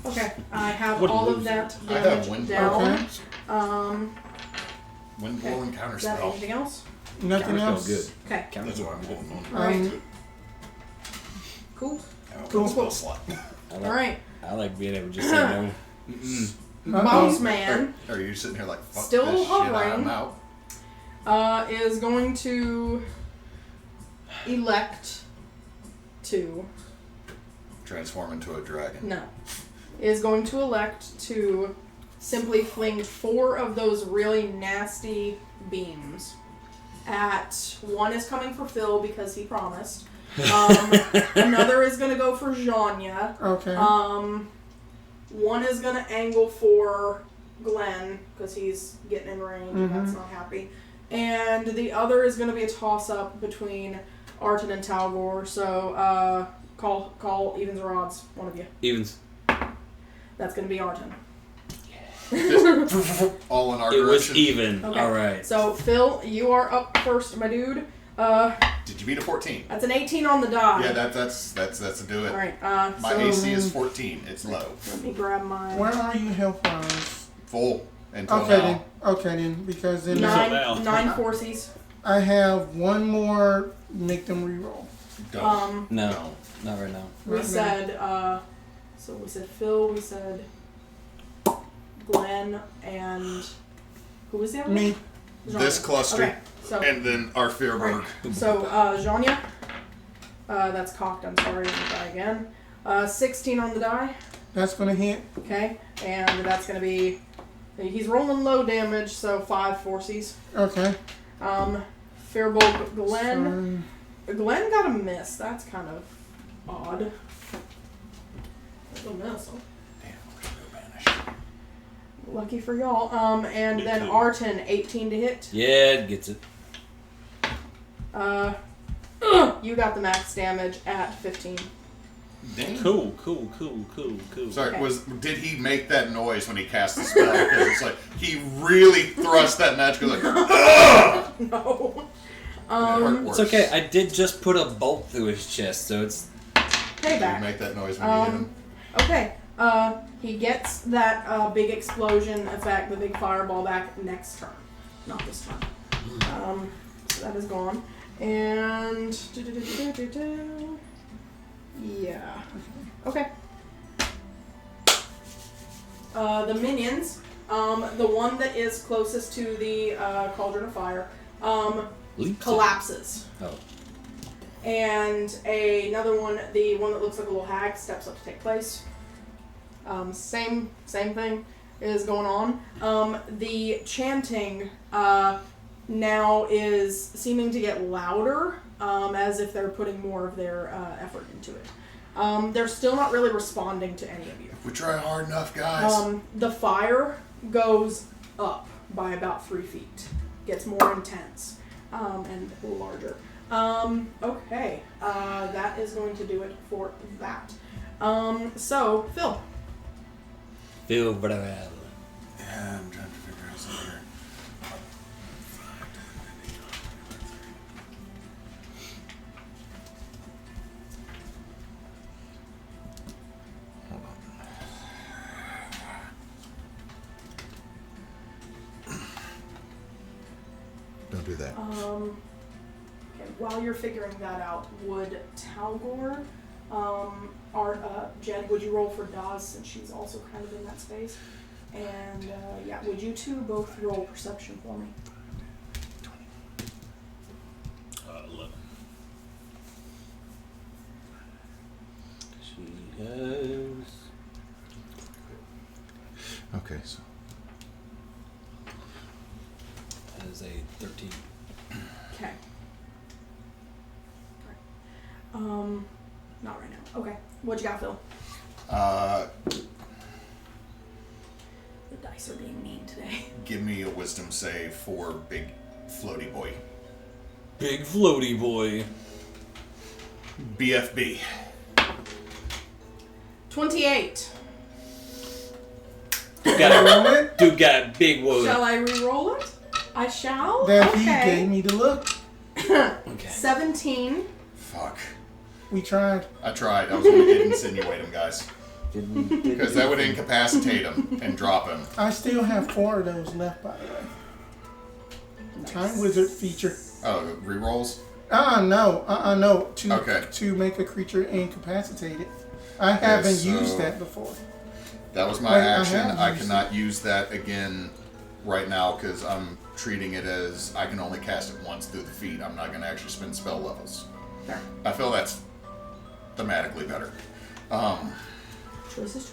Okay, I have What a all of loser. that I have damage wind down. Okay. Wind blowing counter Is that spell. anything else? Nothing Counterspell else. good. Okay, That's what I'm going on. alright. Cool. Cool. Spell slot. Alright. I like being able to just say no. Mm-mm. Boss Man Are you sitting here like fuck Still this shit? hovering. I'm out. is going to elect to Transform into a dragon. no is going to elect to simply fling 4 of those really nasty beams at one is coming for Phil because he promised. Another is going to go for Zhonya. Okay. One is going to angle for Glenn because he's getting in range and that's not happy. And the other is going to be a toss-up between Arten and Tal'gor. So call evens or odds, one of you. Evens. That's going to be Arten. All in our It was direction. even. Okay. All right. So Phil, you are up first, my dude. Did you beat a 14? That's an 18 on the die. Yeah, that's a do it. All right. My So AC is 14. It's low. let me grab my Where are you health wise? Full until Okay now. then. Okay then, because then now. nine forces. I have one more. Make them reroll. Don't. No, not right now. We Right now. said so we said Phil, we said Glenn, and who was the other Me. one? This Zhonya. cluster, Okay, so and then our Fearberg. so Zhonya. That's cocked. I'm sorry. Let me try again. 16 on the die. That's gonna hit. Okay, and that's gonna be. He's rolling low damage, so 5 forces. Okay. Fearbolt Glenn. Glenn got a miss. That's kind of odd. That's a miss. Lucky for y'all. And Me then too. Arten, 18 to hit. Yeah, it gets it. You got the max damage at 15. Dang. Cool. Sorry, Okay. did he make that noise when he cast the spell? Because it's like he really thrust that magic. Like, No. It's okay. I did just put a bolt through his chest, so it's. Did he Payback. make that noise when you hit him? Okay. He gets that big explosion effect, the big fireball back next turn. Not this turn. So that is gone. And yeah. Okay. The minions, the one that is closest to the cauldron of fire, Leaps. collapses. Oh. And another one, the one that looks like a little hag, steps up to take place. Same thing is going on. The chanting now is seeming to get louder, as if they're putting more of their effort into it. They're still not really responding to any of you. We try hard enough, guys. The fire goes up by about 3 feet. Gets more intense and larger. Okay. That is going to do it for that. So, Phil. Fil'verl. Yeah, I'm trying to figure out something here. Hold on. Don't do that. Okay, while you're figuring that out, would Tal'gor, Jed, would you roll for Daz since she's also kind of in that space? And yeah, would you two both roll perception for me? 11. She has. Okay, so Has a 13. Okay. Not right now. Okay. What you got, Phil? The dice are being mean today. Give me a wisdom save for big floaty boy. Big floaty boy. BFB. 28. Dude got big wood. Shall I re-roll it? I shall? That okay. he gave me the look. Okay. 17. Fuck. We tried. I tried. I was going to insinuate him, guys. Because that would incapacitate him and drop him. I still have 4 of those left, by the way. Time Wizard feature. Oh, rerolls? No. No. Okay. To make a creature incapacitated. I haven't so used that before. That was my Wait, action. I used cannot use that again right now because I'm treating it as I can only cast it once through the feat. I'm not going to actually spend spell levels. Fair. I feel that's thematically better. Choices.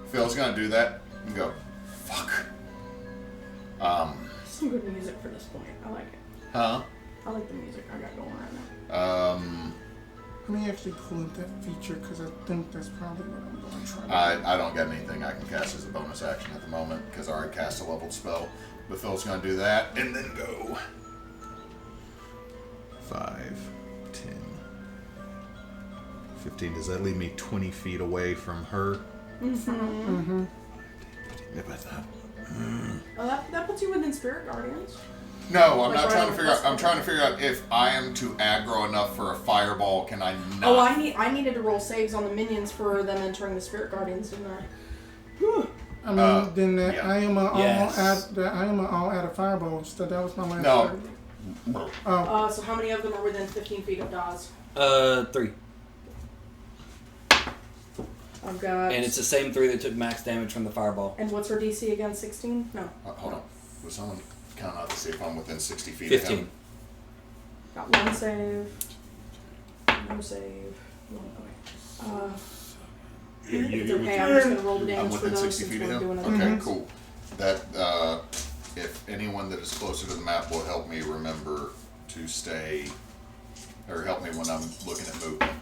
Phil's going to do that and go, fuck. Some good music for this point. I like it. Huh? I like the music I got going right now. Let me actually pull up that feature because I think that's probably what I'm going to try. I don't got anything I can cast as a bonus action at the moment because I already cast a leveled spell. But Phil's going to do that and then go 5, 10, 15. Does that leave me 20 feet away from her? Mm-hmm. If I thought. Oh, that puts you within Spirit Guardians. No, I'm Like not right trying on to the figure out. cusp I'm of trying it. to figure out if I am to aggro enough for a fireball. Can I not? Oh, I needed to roll saves on the minions for them entering the Spirit Guardians, didn't I? I mean, then that yeah. I am a Yes. all out of fireball. So that was my last. No. turn. Oh, So how many of them are within 15 feet of Dawes? 3. I've got. And it's the same 3 that took max damage from the fireball. And what's her DC again? 16? No. Hold on. Was someone count out to see if I'm within 60 feet 15. of him? Got 1 save. No save. 1. Okay. It's okay. I'm just gonna roll the I'm damage for within those 60 since feet of we're him? doing it. Okay, cool. That, if anyone that is closer to the map will help me remember to stay, or help me when I'm looking at movement.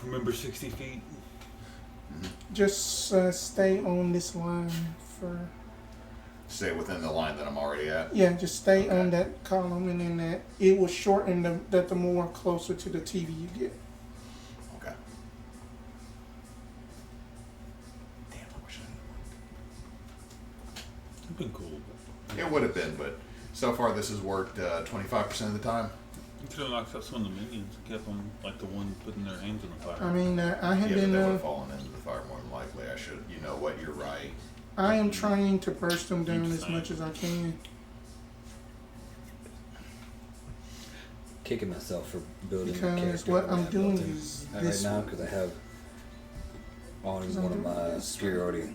Remember 60 feet? just stay on this line for. Stay within the line that I'm already at. Yeah, just stay on that column, and then that it will shorten the more closer to the TV you get. Okay. Damn, I wish I It's been cool. had. It would have been, but so far this has worked 25% of the time. You could have knocked out some of the minions and kept them like the one putting their hands in the fire. I mean, I have Yeah, but been. they would have fallen into the fire more than likely. I should. You know what? You're right. I am trying to burst them down as much as I can. Kicking myself for building a Because character. what I I'm have doing built in is right this now one. because I have on Because one I'm of doing my this superiority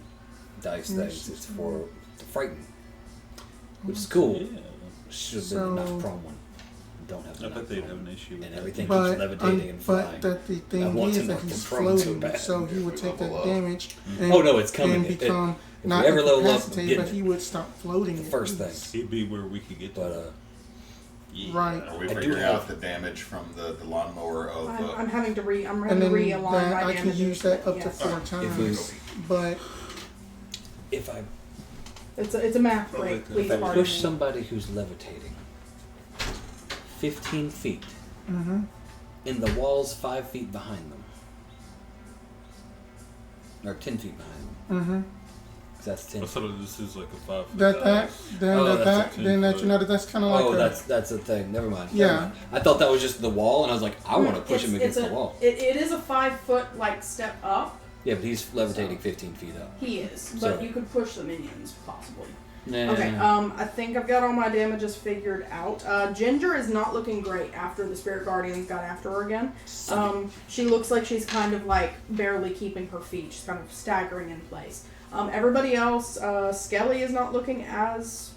dice things. It's for to frighten, which is Mm-hmm. cool. Yeah. Should have been a knock So- prone one. Don't have I the knock bet they'd prone have one. an issue with And that. everything But keeps levitating and flying. but that the I thing want to is that knock he's them prone so floating, bad. so he would take that Level up. damage. And, Oh, no, it's coming. And It- become if we not ever level up, we're incapacitated, getting but he it. would stop floating. The at first least. It'd be where we could get to. But Yeah. Right. Are we I do figuring have- out the damage from the lawnmower of the? I'm having to I'm And having to then realign that my I can damages, use that but up to yes. 4 If times. we- But if I It's a math break. If Please if I pardon push me. somebody who's levitating 15 feet in the walls 5 feet behind them, or 10 feet behind them, 'cause that's 10 I feet. thought this is like a 5 foot then dice. that's then that you know that's kind of like Oh, a, that's a thing. Never mind. Yeah. Never mind. I thought that was just the wall, and I was like, I want to push him against It's the wall. It is a 5-foot like step up. Yeah, but he's levitating 15 feet up. He is, but So- you could push the minions possibly. Nah. Okay, I think I've got all my damages figured out. Ginger is not looking great after the Spirit Guardians got after her again. She looks like she's kind of like barely keeping her feet. She's kind of staggering in place. Everybody else, Skelly is not looking as...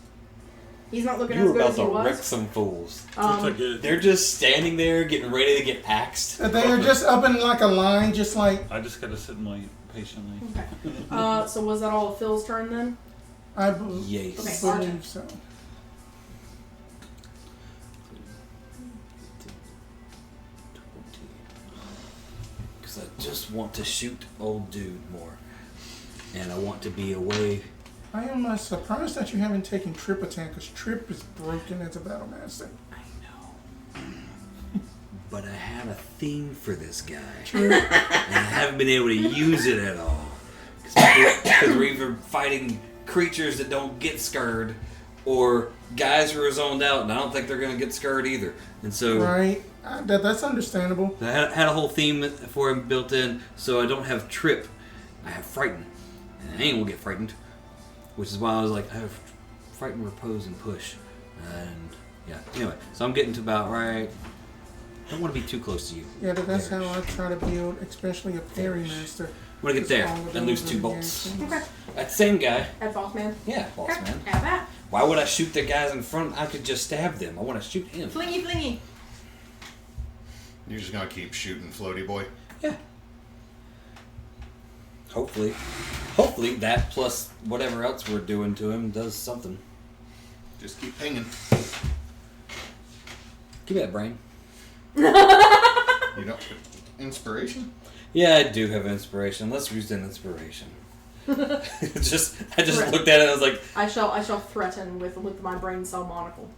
He's not looking You as were good about as he to wreck was. some fools. Looks like it. They're just standing there getting ready to get axed. they are just up in like a line, just like I just gotta sit and wait patiently. Okay. So was that all of Phil's turn then? I Yes. Okay. believe so. just want to shoot old dude more. And I want to be away. I am surprised that you haven't taken Trip attack, because Trip is broken as a battle master. I know. But I had a theme for this guy. True. And I haven't been able to use it at all. Because we're either fighting creatures that don't get scared, or guys who are zoned out, and I don't think they're going to get scared either. And so... Right. That's understandable. I had a whole theme for him built in, so I don't have Trip. I have Frighten. And I ain't gonna get frightened. Which is why I was like, I have Frighten, Repose, and Push. And yeah, anyway, so I'm getting to about right. Don't want to be too close to you. Yeah, that's how I try to build, especially a parry master. I want to get there and lose 2 bolts. Okay. That same guy. At boss man. Yeah, boss Okay. man. Have that. Why would I shoot the guys in front? I could just stab them. I want to shoot him. Flingy, flingy. You're just gonna keep shooting, floaty boy. Yeah. Hopefully that plus whatever else we're doing to him does something. Just keep pinging. Give me that brain. You know, inspiration. Yeah, I do have inspiration. Let's use an inspiration. I just looked at it and I was like, I shall threaten with my brain cell monocle.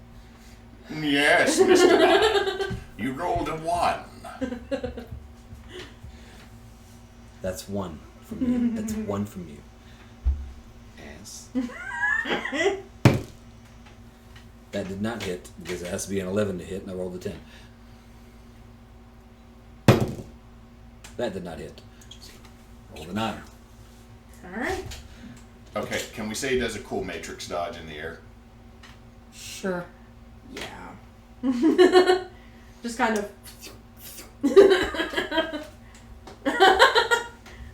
Yes, Mr. Man. You rolled a 1. that's 1 from you. That's 1 from you. Ass. That did not hit because it has to be an 11 to hit, and I rolled a 10. That did not hit. Rolled a 9. Alright. Okay, can we say he does a cool matrix dodge in the air? Sure. Yeah. Just kind of.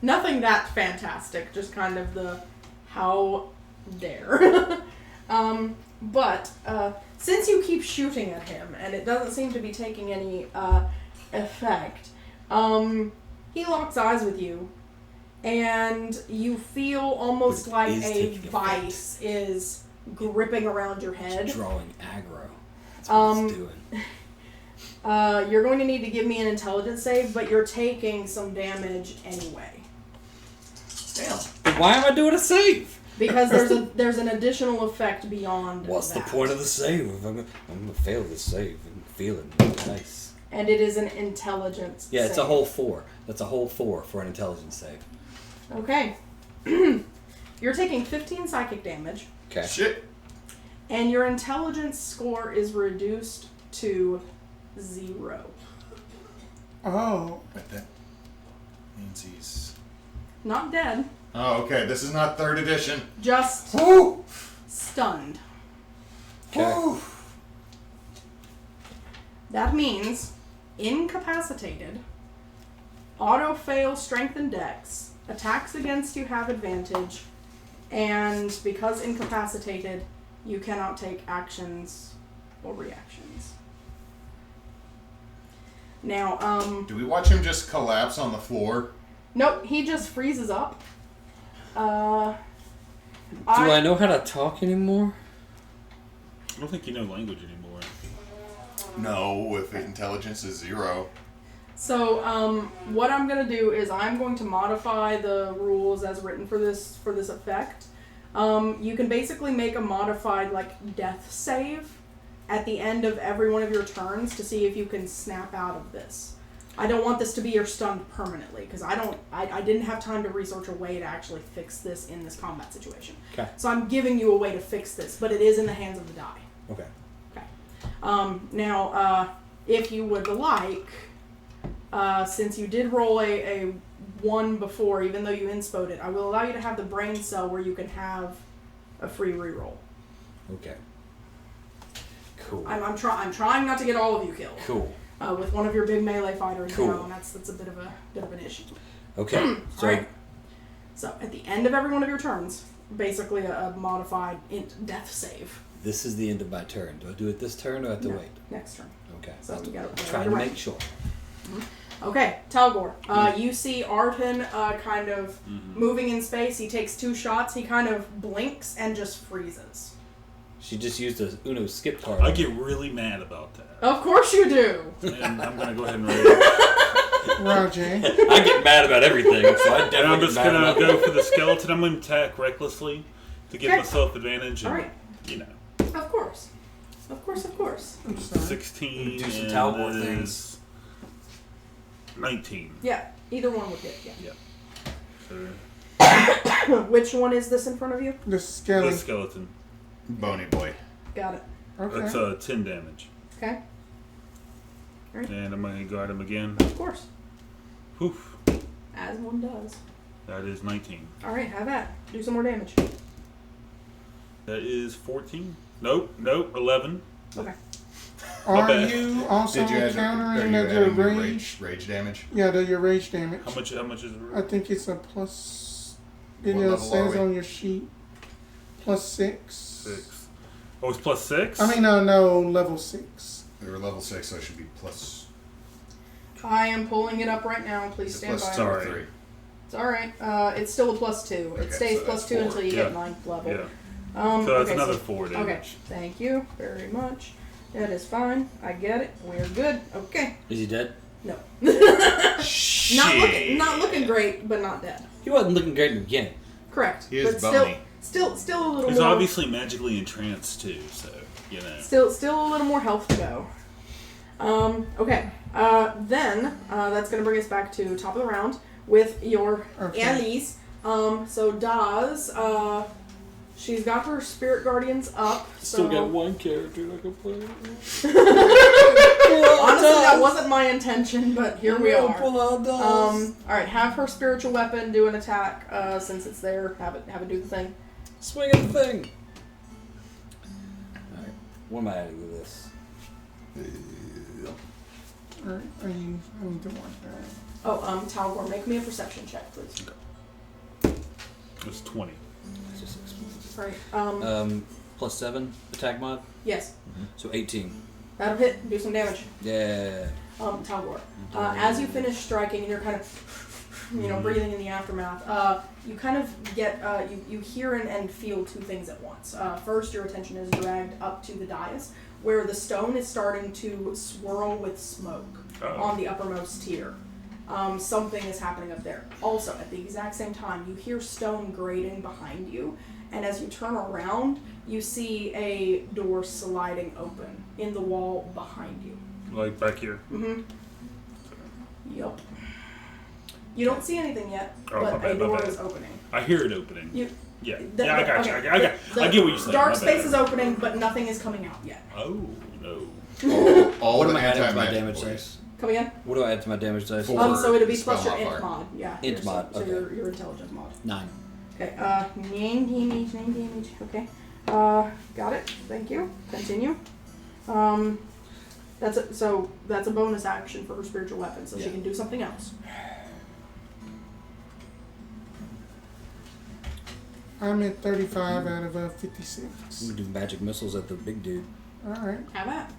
Nothing that fantastic, just kind of the how dare. But since you keep shooting at him and it doesn't seem to be taking any effect, he locks eyes with you and you feel almost But like it is a taking vice is gripping around your head. It's drawing aggro. That's what it's doing. You're going to need to give me an intelligence save, but you're taking some damage anyway. Damn. But why am I doing a save? Because there's an additional effect beyond What's that. the point of the save? If I'm gonna fail this save. I'm feeling nice. And it is an intelligence Yeah, it's save. a whole 4. That's a whole 4 for an intelligence save. Okay. You're taking 15 psychic damage, Okay. Shit. and your intelligence score is reduced to 0. Oh. Bet that means he's... Not dead, Oh, okay. This is not 3rd edition. just Woo! stunned. Okay. That means incapacitated, auto-fail strength and dex, attacks against you have advantage, and because incapacitated, you cannot take actions or reactions. Now, Do we watch him just collapse on the floor? nope, he just freezes up. Do I know how to talk anymore? I don't think you know language anymore. No, if his intelligence is 0. So, what I'm gonna do is I'm going to modify the rules as written for this effect. You can basically make a modified death save at the end of every one of your turns to see if you can snap out of this. I don't want this to be your stunned permanently because I didn't have time to research a way to actually fix this in this combat situation. Okay. So I'm giving you a way to fix this, but it is in the hands of the die. Okay. Now, if you would like, since you did roll a 1 before, even though you inspoed it, I will allow you to have the brain cell where you can have a free reroll. Okay. Cool. I'm trying not to get all of you killed. Cool. With one of your big melee fighters, Cool. and that's a bit of an issue. Okay. So Alright. So at the end of every one of your turns, basically a modified death save. this is the end of my turn. Do I do it this turn or I have to No, wait? next turn. Okay. So we gotta- I'm we trying gotta to wait. make sure. Okay, Tal'gor. You see Arten kind of moving in space. He takes 2 shots. He kind of blinks and just freezes. She just used a Uno skip card. I get really mad about that. Of course you do. And I'm going to go ahead and raise. Roger. I get mad about everything, so I definitely And I'm get just mad gonna about go for the skeleton. I'm gonna attack recklessly to give Okay. myself advantage. And, Alright. you know, Of course. Of course, of course. I'm sorry. 16 Do some and Tal'gor that things. is 19. Yeah, either one would hit, yeah. So, Which one is this in front of you? The the skeleton. skeleton. Bony boy. Got it. Okay. That's 10 damage. Okay. And I'm gonna go at him again. Of course. Poof. As one does. That is 19. Alright, have at. Do some more damage. That is 14. Nope. 11. Okay. Are bad. you also Did you add countering your your rage? rage damage? Yeah, your rage damage. How much is it? I think it's a plus. It What level are says we? on your sheet. +6. 6. Oh, it's plus 6? I mean, no, level 6. We were level 6, so it should be plus. I am pulling it up right now. Please stand plus by. Sorry. 3. It's alright. It's still a +2. It Okay, stays so plus that's 2 until you Yeah. hit 9th level. Yeah. So that's okay, another so- 4 damage. Okay, thank you very much. That is fine. I get it. We're good. Okay. Is he dead? No. Shit. Not looking great, but not dead. He wasn't looking great in the beginning. Correct. He is but bony. still a little He's more. obviously magically entranced too, so, you know. Still a little more health to go. Okay. Then that's gonna bring us back to top of the round with your Okay. allies. So Daz, she's got her spirit guardians up. Still so got one character I can play. honestly, that wasn't my intention, but here we are. Pull out Daz. All right, have her spiritual weapon do an attack since it's there. Have it do the thing. Swing at the thing. Alright, what am I adding to this? Alright, I need to watch that. Oh, Tal'gor, make me a perception check, please. It's 20. It's just explosive. Right. +7 attack mod, Yes, so 18. that'll hit. Do some damage. Yeah. Tal'gor. As you finish striking and you're kind of, breathing in the aftermath, you kind of get, you hear and feel two things at once. First, your attention is dragged up to the dais, where the stone is starting to swirl with smoke on the uppermost tier. Something is happening up there. Also, at the exact same time, you hear stone grating behind you, and as you turn around, you see a door sliding open in the wall behind you. Like back here. Mm-hmm. Yup. You don't see anything yet, Oh, my but bad, a my door bad. is opening. I hear it opening. You, Yeah. the- I got you. okay, I get what you're saying. Dark My space bad. is opening, but nothing is coming out yet. Oh, no. All What the am I adding to my anti-magic damage boys. dice? Come again? What do I add to my damage dice? Four. So it'll be spell plus your int modifier. mod. Yeah. Int your- mod, So okay. your intelligence mod. 9. Okay, 9 damage. Okay. Got it. Thank you. Continue. That's a bonus action for her spiritual weapon, so she Yeah. can do something else. I'm at 35 out of 56. I'm gonna do magic missiles at the big dude. Alright. Have at.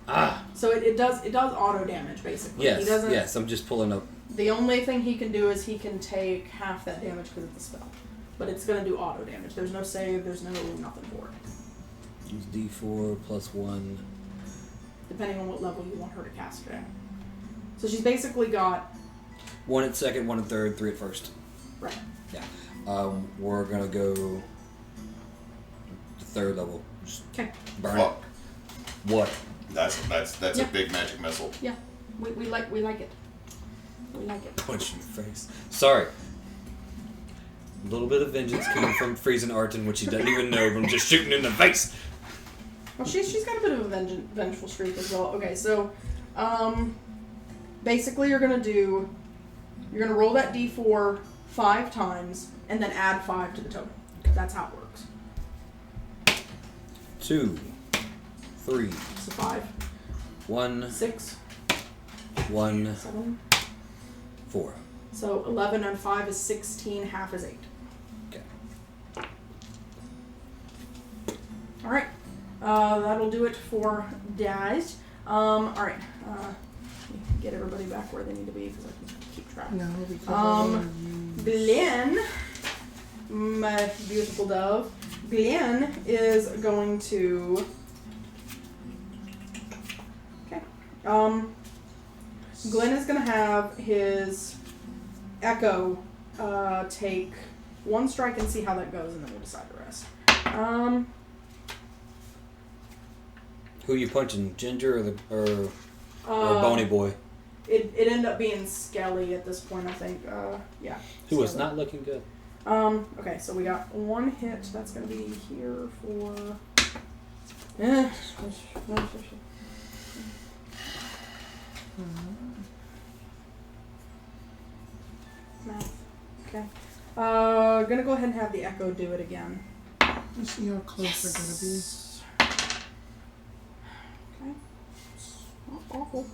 Ah! So it does auto damage basically. Yes, He doesn't. yes, I'm just pulling up. The only thing he can do is he can take half that damage because it's a spell, but it's gonna do auto damage. There's no save. There's no nothing for it. Use D4 plus 1. Depending on what level you want her to cast it at. So she's basically got 1 at second, 1 at third, 3 at first. right. Yeah. We're gonna go to third level. Just Okay. burn Fuck. it. What? That's Yeah. a big magic missile. Yeah. We like it. We like it. Punch in the face. Sorry. A little bit of vengeance coming from freezing Arten, which he doesn't even know, but I'm just shooting in the face. Well, she's got a bit of a vengeful streak as well. Okay, so basically you're gonna roll that d4 5 times and then add 5 to the total. That's how it works. 2, 3, So 5, 1, 6, 1, 7. 4. So 11 and 5 is 16. Half is 8. Okay. All right. That'll do it for Daz. All right. Get everybody back where they need to be because I can keep track. No, because I Um, want to use... Glenn, my beautiful dove, Glenn is going to. Okay. Glenn is going to have his Echo take one strike and see how that goes, and then we'll decide the rest. Who you punching, Ginger or Bony Boy? It ended up being Skelly at this point, I think. Yeah. Who was Skelly. not looking good. Okay, so we got one hit. That's going to be here for... Math. Okay. Gonna go ahead and have the Echo do it again. Let's see how close they're gonna be. Okay. Not awful.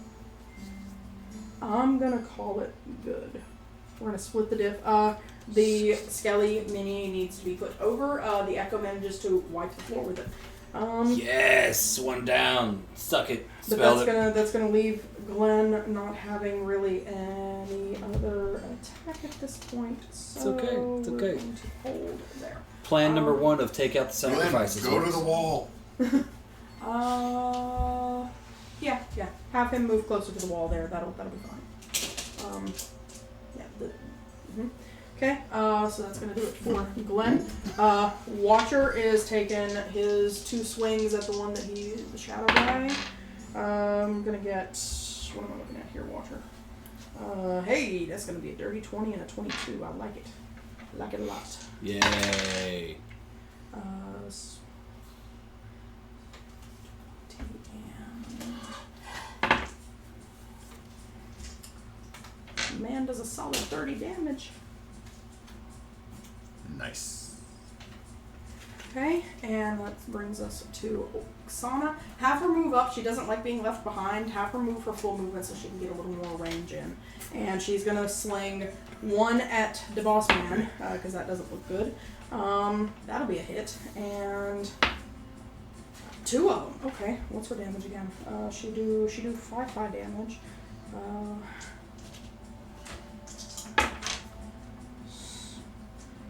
I'm gonna call it good. We're gonna split the diff. The Skelly mini needs to be put over. The Echo manages to wipe the floor with it. Yes, one down. Suck it. But Spell that's gonna leave Glenn not having really any other attack at this point. So It's okay. It's we're okay. going to hold there. Plan number 1 of take out the Glenn, sacrifices. go to the wall. Yeah. Have him move closer to the wall there. That'll be fine. Okay, so that's going to do it for Glenn. Watcher is taking his 2 swings at the one that the shadow guy. I'm going to get, what am I looking at here, Watcher? Hey, that's going to be a dirty 20 and a 22. I like it. I like it a lot. Yay. Man does a solid 30 damage. Nice. Okay, and that brings us to Oksana. Have her move up. She doesn't like being left behind. Have her move her full movement so she can get a little more range in. And she's going to sling 1 at the boss man, because that doesn't look good. That'll be a hit. And 2 of them. Okay, what's her damage again? She do 5 damage.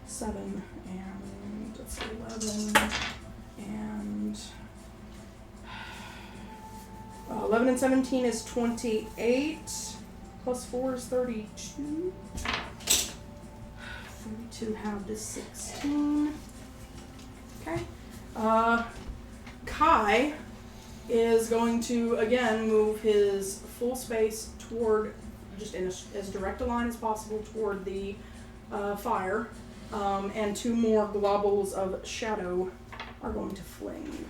7 and let's see, 11 and 11 and 17 is 28 plus 4 is 32. 32 halved is 16. Okay. Kai is going to again move his full space toward, just in as direct a line as possible toward the fire. And 2 more globbles of shadow are going to fling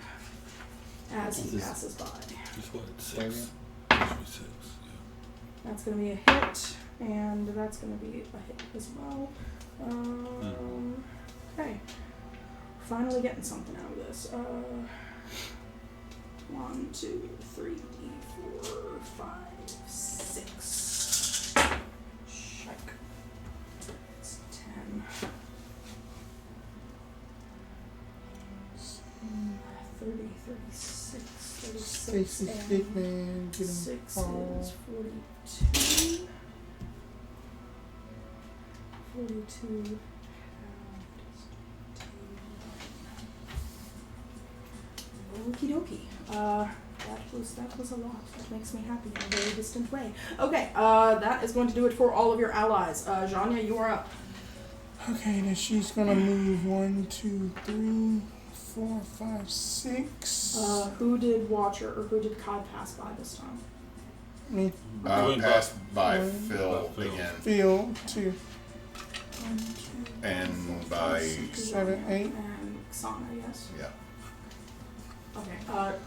as he passes by. Just what? 6? 6, That's going to be a hit, and that's going to be a hit as well. Okay. Finally getting something out of this. 1, 2, 3, 4, 5, 6. Shike. It's 10. 30, 36, 36, Stacy's and big man, get him 6 fall. is 42. 42. Okie dokie. That was a lot. That makes me happy in a very distant way. Okay, that is going to do it for all of your allies. Zhonya, you are up. Okay, then she's gonna move 1, 2, 3, 4, 5, 6. Who did Watcher or who did Kai pass by this time? Me, Passed by One. Phil Phil. again. Phil, 2, And by... 7, 8. And Xana, yes. Yeah. Okay.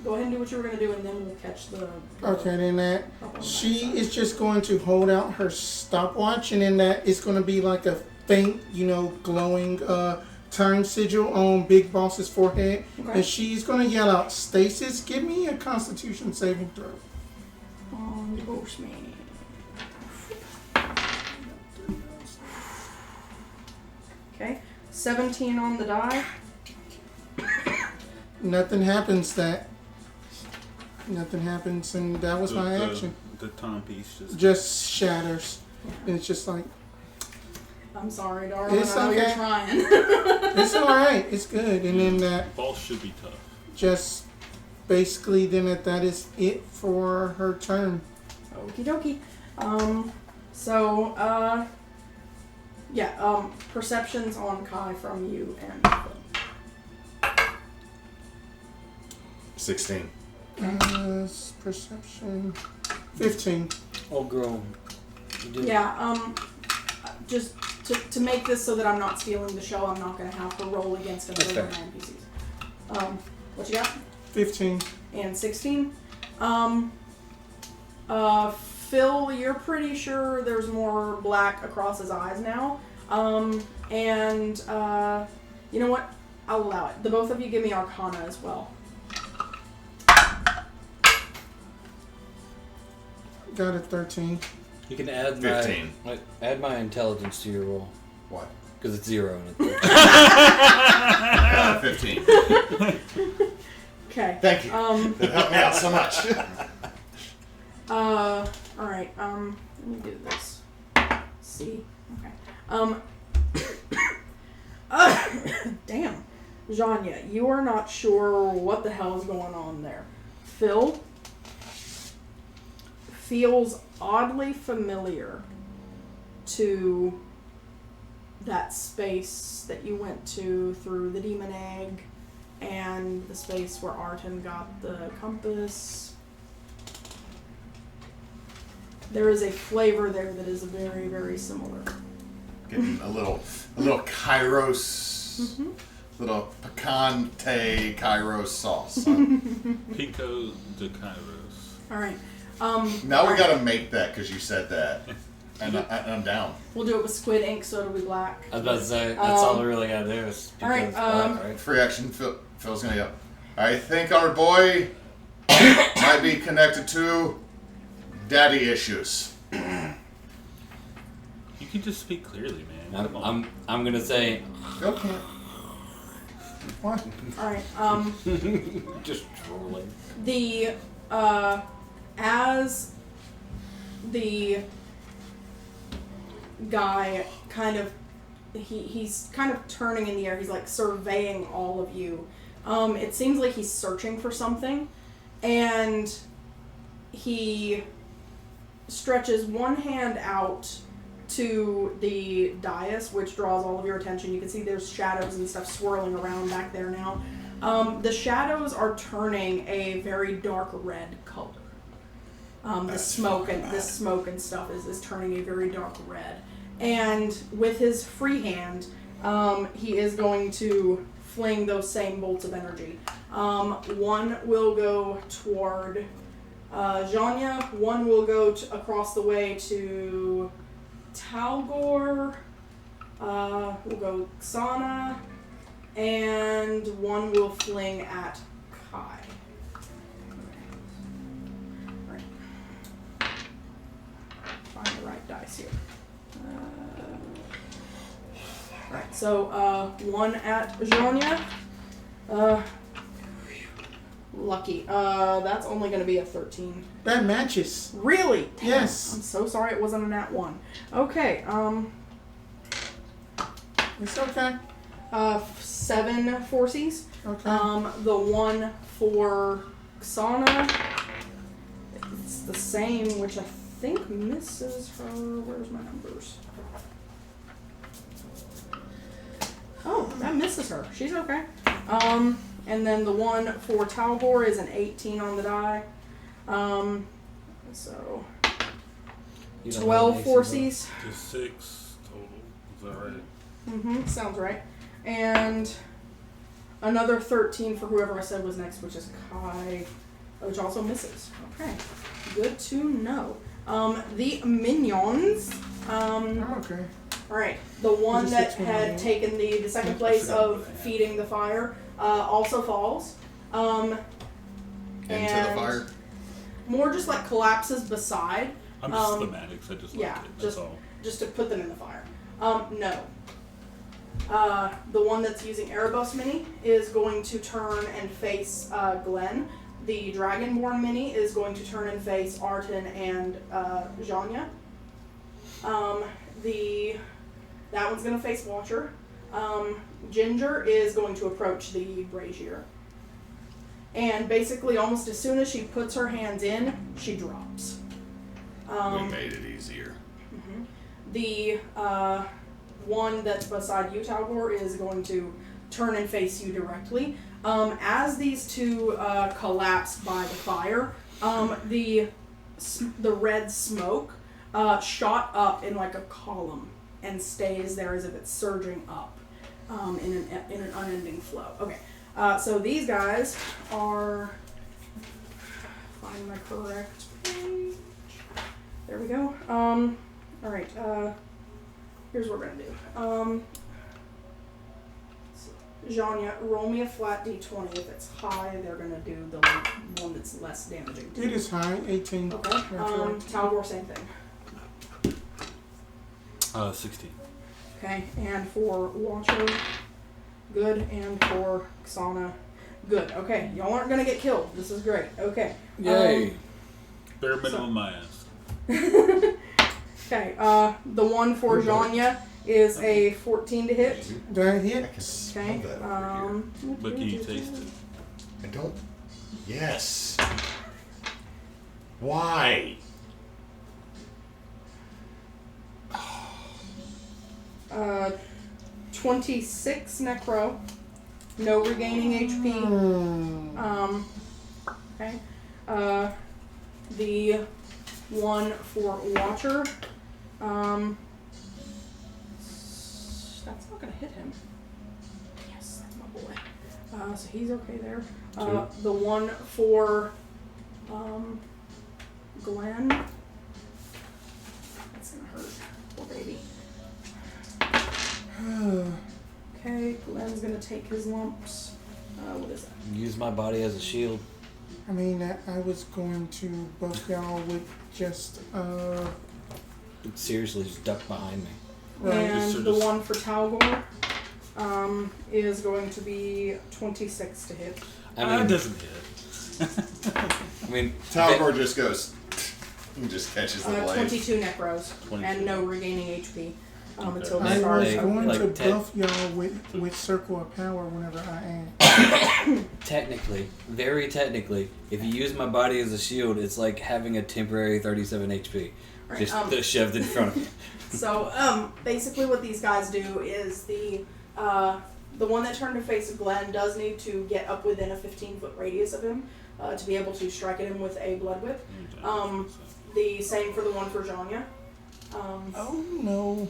Go ahead and do what you were going to do, and then we'll catch the. Okay, then that couple on she that is just going to hold out her stopwatch, and then that is going to be like a faint, glowing time sigil on Big Boss's forehead, Okay. and she's going to yell out, "Stasis, give me a Constitution saving throw." On the Ghostman. Okay. 17 on the die. Nothing happens. Nothing happens, and that was my action. The timepiece Just shatters, and it's just like, I'm sorry, darling. It's I know okay. you're trying. it's all right, it's good, and then that Boss should be tough. just basically then that is it for her turn. Okie dokie. Perceptions on Kai from you and Phil. 16. Perception. 15. Oh, girl. You do. Yeah, just to make this so that I'm not stealing the show, I'm not going to have to roll against That's another fair. NPCs. What you got? 15. And 16. Phil, you're pretty sure there's more black across his eyes now. You know what? I'll allow it. The both of you give me Arcana as well. Got a 13. You can add 15. add my intelligence to your roll. What? Because it's 0 in it. 15. Okay. Thank you. That helped me out so much. Alright, let me do this. See. Okay. Damn. Zhonya, you are not sure what the hell is going on there. Phil feels oddly familiar to that space that you went to through the demon egg and the space where Arten got the compass. There is a flavor there that is very, very similar. Getting a little Kairos, little picante Kairos sauce. Huh? Pico de Kairos. All right. Now we gotta make that because you said that, and I'm down. We'll do it with squid ink, so it'll be black. I was about to say, that's all we really gotta do is all right, because black, right? Free action. Phil's gonna go. I think our boy might be connected to daddy issues. You can just speak clearly, man. Come on. I'm gonna say Phil can't. What? All right. just trolling. The as the guy kind of he's kind of turning in the air. He's like surveying all of you. It seems like he's searching for something, and he stretches one hand out to the dais, which draws all of your attention. You can see there's shadows and stuff swirling around back there now. The shadows are turning a very dark red color. The smoke and stuff is turning a very dark red. And with his free hand, he is going to fling those same bolts of energy. One will go toward Zhonya, one will go across the way to Tal'gor, we'll go Xana, and one will fling at Kai. Right. Find the right dice here. Right, so one at Zhonya. Lucky. That's only going to be a 13. That matches. Really? Damn. Yes. I'm so sorry it wasn't a nat 1. Okay, It's okay. 7 forces. Okay. The one for Xana, it's the same, which I think misses her. Where's my numbers? Oh, that misses her. She's okay. And then the one for Tal'gor is an 18 on the die. So 12 forces. Just 6 total. Is that right? Mm-hmm, sounds right. And another 13 for whoever I said was next, which is Kai, which also misses. Okay, good to know. The minions. I'm okay. All right, the one Just that 6 had taken the second place of feeding the fire also falls. Into the fire. More just like collapses beside. I'm just schematics. I just yeah, like it. That's all. just to put them in the fire. No. The one that's using Erebos mini is going to turn and face Glenn. The Dragonborn mini is going to turn and face Arten and Zhonya. That one's going to face Watcher. Ginger is going to approach the brazier. And basically almost as soon as she puts her hands in, she drops. We made it easier. The one that's beside you, Tal'gor, is going to turn and face you directly. As these two collapse by the fire, the red smoke shot up in like a column and stays there as if it's surging up in an unending flow. Okay, so these guys are... Find my correct page. There we go. Alright, here's what we're gonna do. Zhonya, roll me a flat d20. If it's high, they're gonna do the one that's less damaging. It is high, 18. Okay. Tal'gor, same thing. 16. Okay, and for Watcher, good, and for Xana, good. Okay, y'all aren't gonna get killed. This is great. Okay. Yay! Bare minimum I ask. Okay, the one for Zhonya is a 14 to hit. That hit. I can smell Okay. that over here. But can you taste it? I don't. Yes. Why? 26 necro. No regaining HP. Okay. The one for Watcher. That's not gonna hit him. Yes, that's my boy. So he's okay there. The one for Glenn. That's gonna hurt. Poor baby. Okay, Glenn's gonna take his lumps. What is that? Use my body as a shield. I mean, I was going to buff y'all with just, Seriously, just duck behind me. right. And the one for Tal'gor is going to be 26 to hit. I mean, It doesn't hit. I mean, Tal'gor just goes and just catches the blade. 22 necros 22. and no regaining HP until the I start. was Like- going like to 10. buff y'all with Circle of Power whenever I am. technically, very technically, if you use my body as a shield, it's like having a temporary 37 HP. Right, Just shoved in front of you. So basically what these guys do is the one that turned to face Glenn does need to get up within a 15-foot radius of him to be able to strike at him with a blood whip. The same for the one for Zhonya. Oh no.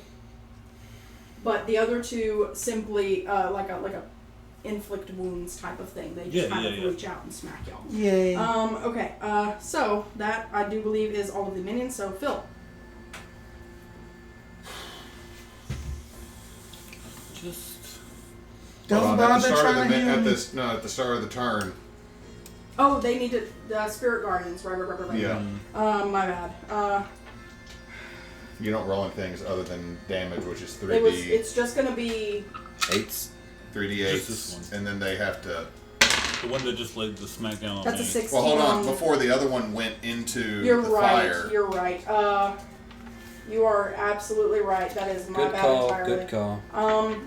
But the other two simply like a inflict wounds type of thing. They just kind of reach out and smack y'all. Yay. Okay. So that I do believe is all of the minions. So Phil. Just Don't bother trying to heal me. At the start of the turn. Oh, they needed the Spirit Guardians. Right. Yeah. My bad. You don't roll things other than damage, which is 3D. It's just gonna be 8s. 3d8s, Just this one. and then they have to. the one that just laid the smackdown on that's me. a 16. Well, hold on. Before the other one went into You're the right. fire. You're right. You are absolutely right. That is my Good bad call. entirely. Good call.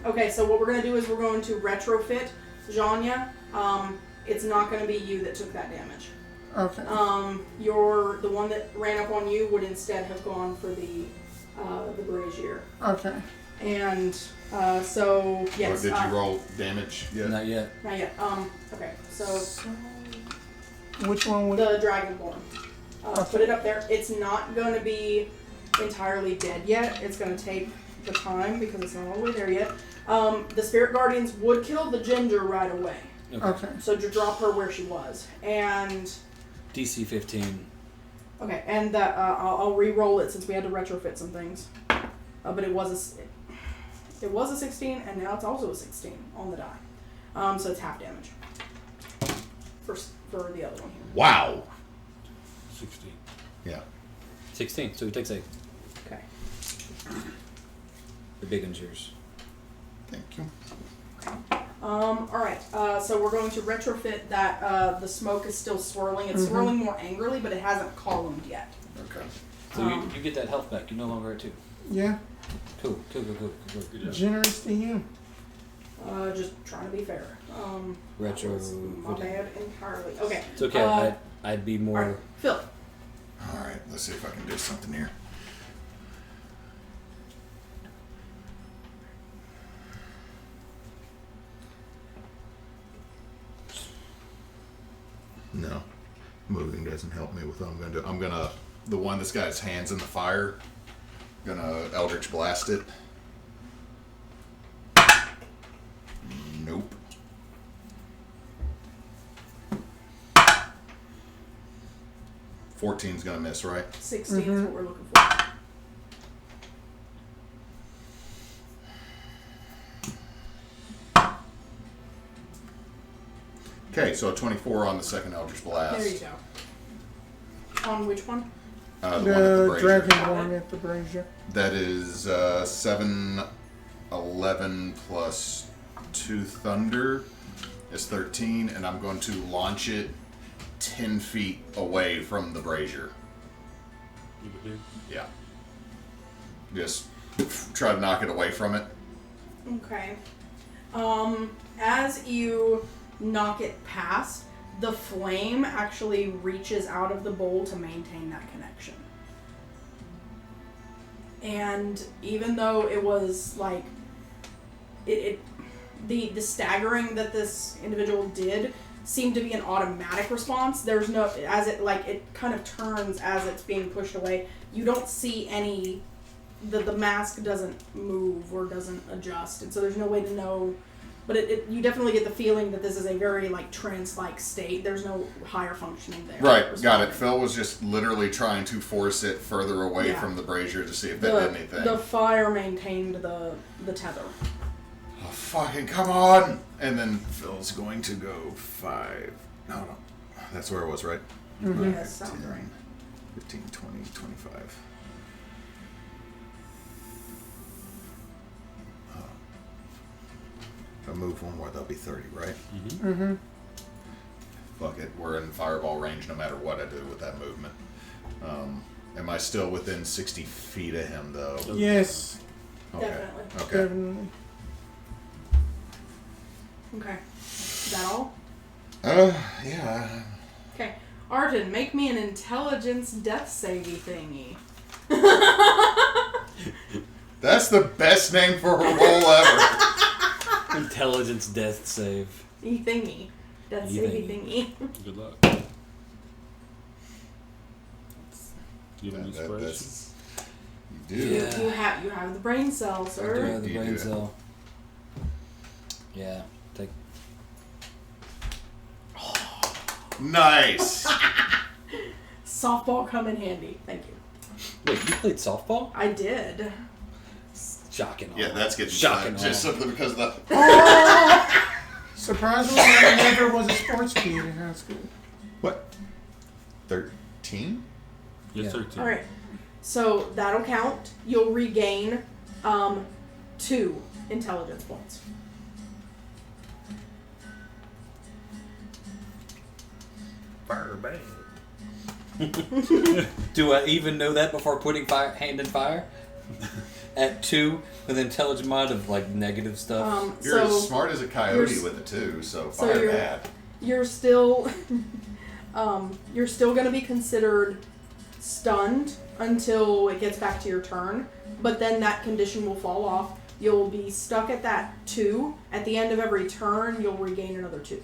Okay, so what we're gonna do is we're going to retrofit Zhonya. It's not gonna be you that took that damage. Okay. The one that ran up on you would instead have gone for the brazier. Okay. And so yes. Or did you roll damage yet? Not yet. Not yet. Okay. So Which one would? the Dragonborn. Put it up there. It's not going to be entirely dead yet. It's going to take the time because it's not all the way there yet. The Spirit Guardians would kill the Ginger right away. Okay. So to drop her where she was. And DC 15. okay, and that I'll re-roll it since we had to retrofit some things. But it was a 16, and now it's also a 16 on the die. So it's half damage for the other one here. Wow. 16. Yeah. 16. So he takes 8. Okay. The big one's yours. Thank you. Alright, so we're going to retrofit that the smoke is still swirling. It's swirling more angrily, but it hasn't columned yet. Okay. So you get that health back. You're no longer at 2. Yeah. Cool. Good job. Generous to you. Just trying to be fair. Retro. That was my bad entirely. Okay. It's okay. I'd be more. Alright, Phil. Alright, let's see if I can do something here. No. Moving doesn't help me with what I'm gonna do. I'm gonna, the one that's got his hands in the fire, gonna Eldritch Blast it. Nope. $14's gonna miss, right? 16 is what we're looking for. Okay, so a 24 on the second Eldritch Blast. There you go. On which one? The one at the brazier. Dragonborn at the brazier. That is 7, 11 plus 2 thunder is 13, and I'm going to launch it 10 feet away from the brazier. Over here. Yeah. Just try to knock it away from it. Okay. As you knock it past, the flame actually reaches out of the bowl to maintain that connection. And even though it was like the staggering that this individual did seemed to be an automatic response. There's no, as it kind of turns as it's being pushed away. You don't see any, the mask doesn't move or doesn't adjust, and so there's no way to know. But you definitely get the feeling that this is a very trance-like state. There's no higher functioning there. Right, got it. Phil was just literally trying to force it further away from the brazier to see if that did anything. The fire maintained the tether. Oh, fucking come on! And then Phil's going to go 5. No. That's where it was, right? Mm-hmm. Yes, sounds right. 15, 20, 25. If I move one more, that'll be 30, right? Mm-hmm. Mm-hmm. Fuck it. We're in fireball range no matter what I do with that movement. Am I still within 60 feet of him, though? Yes. Okay. Definitely. Okay. Definitely. Okay. Is that all? Yeah. Okay. Arten, make me an intelligence death savey thingy. That's the best name for a roll ever. Intelligence death save. Thingy. Death savey thingy. Good luck. You have an inspiration? You do. Yeah. You have the brain cell, I do sir. have the You brain do. cell. Yeah. Take. Nice. Softball come in handy. Thank you. Wait, you played softball? I did. Shocking. Yeah, that's getting Shocking. shot just simply because of that. Surprisingly, I never was a sports kid in high school. What? 13? Yes, Yeah. 13. Alright. So that'll count. You'll regain 2 intelligence points. Fire bang. Do I even know that before putting hand in fire? At 2 with intelligent mind of negative stuff. You're So as smart as a coyote with it too, so fire you're- bad. you're still going to be considered stunned until it gets back to your turn, but then that condition will fall off. You'll be stuck at that 2. At the end of every turn, you'll regain another 2.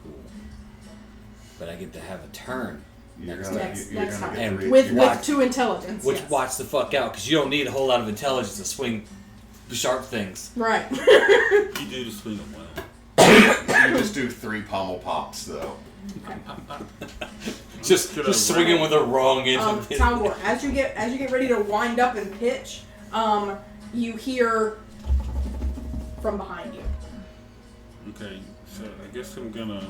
Cool. But I get to have a turn. You're Next gonna, time. Next you're gonna time. get And to With Watch. 2 intelligence. Which yes. watch the fuck out, because you don't need a whole lot of intelligence to swing sharp things. Right. You do just swing them well. You just do 3 pommel pops though. Just swinging with the wrong end. Tal'gor, as you get ready to wind up and pitch, you hear from behind you. Okay, so I guess I'm gonna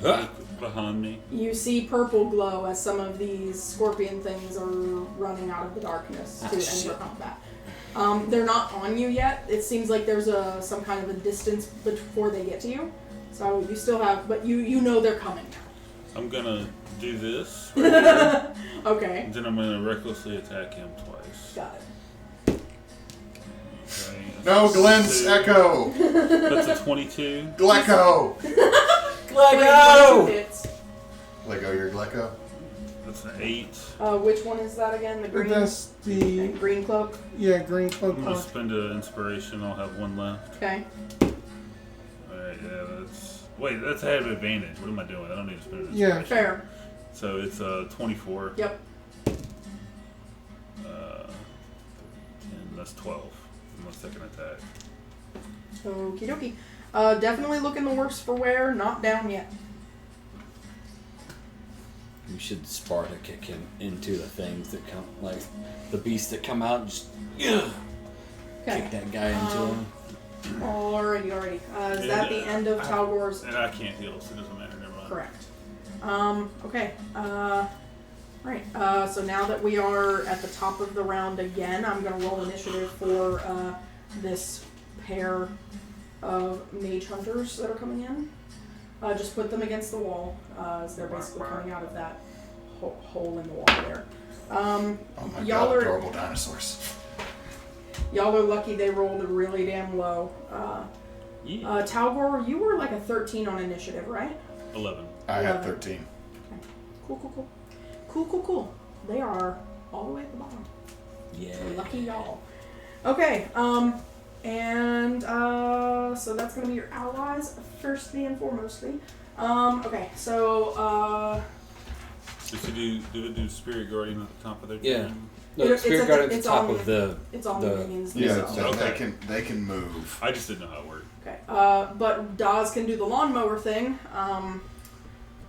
Ah. look behind me. You see purple glow as some of these scorpion things are running out of the darkness to end shit. their combat. They're not on you yet. It seems like there's some kind of a distance before they get to you. So you still have, but you know they're coming now. I'm gonna do this right here, Okay, and then I'm gonna recklessly attack him twice. got it. Okay, No, that's Glenn's 2. Echo! That's a 22. Glecko! Lego! Hits. Lego, your Glecko? That's an 8. Which one is that again? The green. That's the Green cloak. green cloak. I'm gonna spend an inspiration. I'll have 1 left. Okay. Alright, yeah, that's. Wait, that's I have advantage. What am I doing? I don't need to spend an Yeah. inspiration. Fair. So it's 24. Yep. 10, that's 12. My second attack. Okie dokie. Definitely looking the worse for wear. Not down yet. You should Sparta kick him into the things that come, like the beasts that come out and just Okay. kick that guy into him. Alrighty. Is that the end of Tal'gor's? And I can't heal, so it doesn't matter. Never mind. Correct. Okay. Right. So now that we are at the top of the round again, I'm going to roll initiative for this pair of mage hunters that are coming in. Just put them against the wall, as they're basically coming out of that hole in the wall there. Oh my y'all god, are adorable dinosaurs. y'all are lucky they rolled really damn low. Tal'gor, you were like a 13 on initiative, right? 11. I had 11. 13. Cool. They are all the way at the bottom. Yeah. Lucky y'all. Okay, so that's gonna be your allies, firstly and foremostly. Okay, so, Does it do Spirit Guardian at the top of their Yeah. team? No, It's Spirit at Guard at the- the it's top on of the. it's on the the minions Yeah, themselves. so Okay. they can move. I just didn't know how it worked. Okay, but Daz can do the lawnmower thing.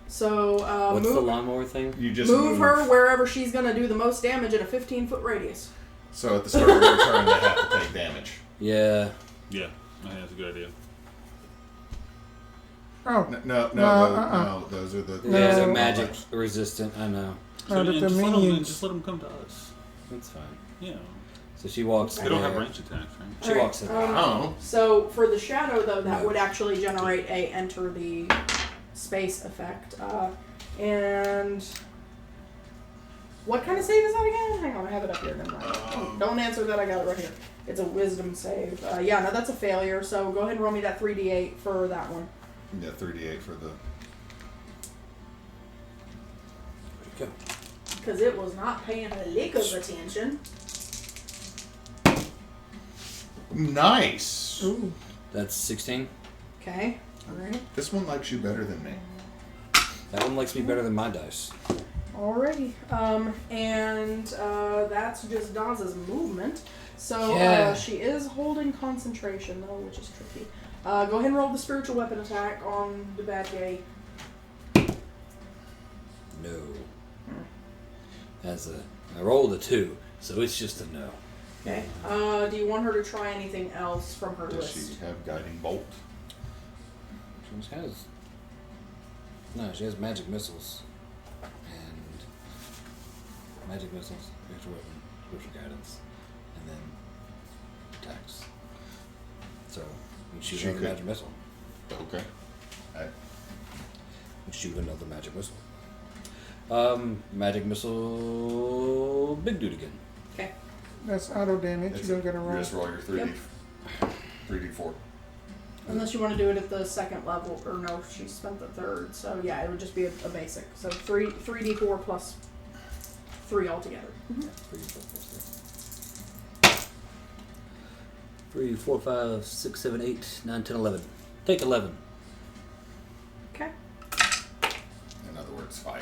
What's the move, lawnmower thing? You just move her wherever she's gonna do the most damage in a 15-foot radius. So at the start of their turn, they have to take damage. Yeah. Yeah, I think that's a good idea. Oh, No, those are the. No. Yeah, they're magic resistant. I know. Oh, the just let minions. them come to us. That's fine. Yeah. So she walks. They don't have there. range attacks, right? She Alright, walks in. Oh. So for the shadow, though, that No. would actually generate a enter the space effect. And what kind of save is that again? Hang on, I have it up here. Never mind. Don't answer that. I got it right here. It's a wisdom save. Yeah, no, that's a failure. So go ahead and roll me that 3d8 for that one. Yeah, 3d8 for the. Go. Because it was not paying a lick of attention. Nice. ooh. That's 16. Okay. Alright. This one likes you better than me. That one likes me better than my dice. Alrighty. And that's just Daz's movement. So Yeah. she is holding concentration though, which is tricky. Go ahead and roll the spiritual weapon attack on the bad guy. No. I rolled a 2, so it's just a no. Okay. Do you want her to try anything else from her Does list? she have guiding bolt? She just has. No, she has magic missiles. And. Magic missiles, spiritual weapon, spiritual guidance, and then attacks. So, you shoot She another could- magic missile. Okay. You shoot another magic missile. Magic missile. Big dude again. Okay. That's auto damage. You don't gotta You roll. just roll your 3d, Yep. 3d4. Unless you want to do it at the second level, or no, she spent the third. So yeah, it would just be a basic. So 3d4 plus 3 altogether. 3, 4, 5, 6, 7, 8, 9, 10, 11. Take 11. Okay. In other words, 5.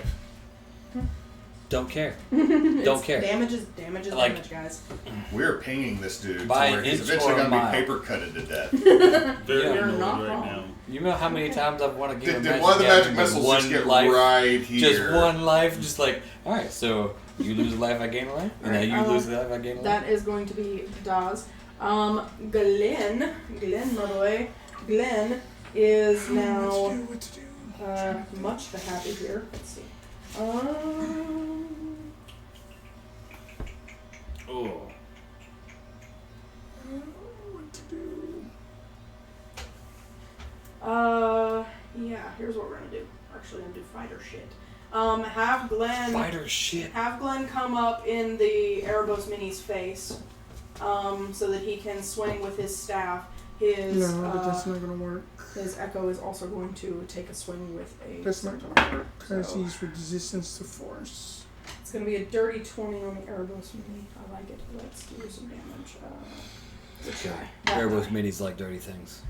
Don't care. Don't care. Damage is Like- damage, guys. We're pinging this dude By to where an he's inch eventually or a going to be mile. paper cutted to death. Very Yeah. You're annoyed not right wrong. now. You know how many times I've wanted to give Did a one of the magic damage with missiles just get life, right here? just one life, just like, alright, so you lose a life, I gain a life, and now you Alright, lose a life, I gain a life. That is going to be Daz. Glenn, my boy, Glenn is now What to do? much the happy here. Let's see. Oh. What to do? Yeah. Here's what we're gonna do. We're actually gonna do fighter shit. Have Glenn. Fighter shit. Have Glenn come up in the Erebos Mini's face, so that he can swing with his staff. His No, but that's not gonna work. his Echo is also going to take a swing with a. That's not gonna work because he's resistance to force. It's going to be a dirty 20 on the Erebos Mini. I like it. Let's do some damage. Which guy? Erebos Minis like dirty things.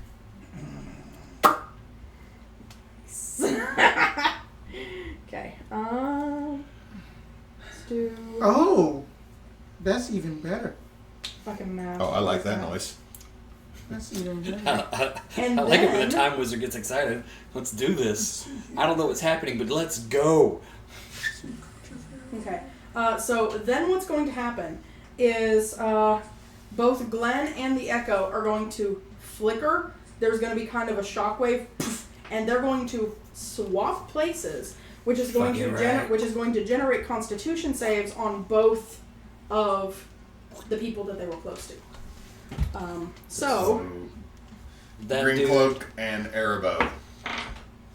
Okay. Let's do. Oh, that's even better. Fucking math. Oh, I like that noise. That's even better. And I like it when then- the Time Wizard gets excited. Let's do this. I don't know what's happening, but let's go. Okay. So then what's going to happen is both Glenn and the Echo are going to flicker. There's going to be kind of a shockwave, and they're going to swap places, which is going to generate Constitution saves on both of the people that they were close to. So That Green dude, Cloak and Erebo.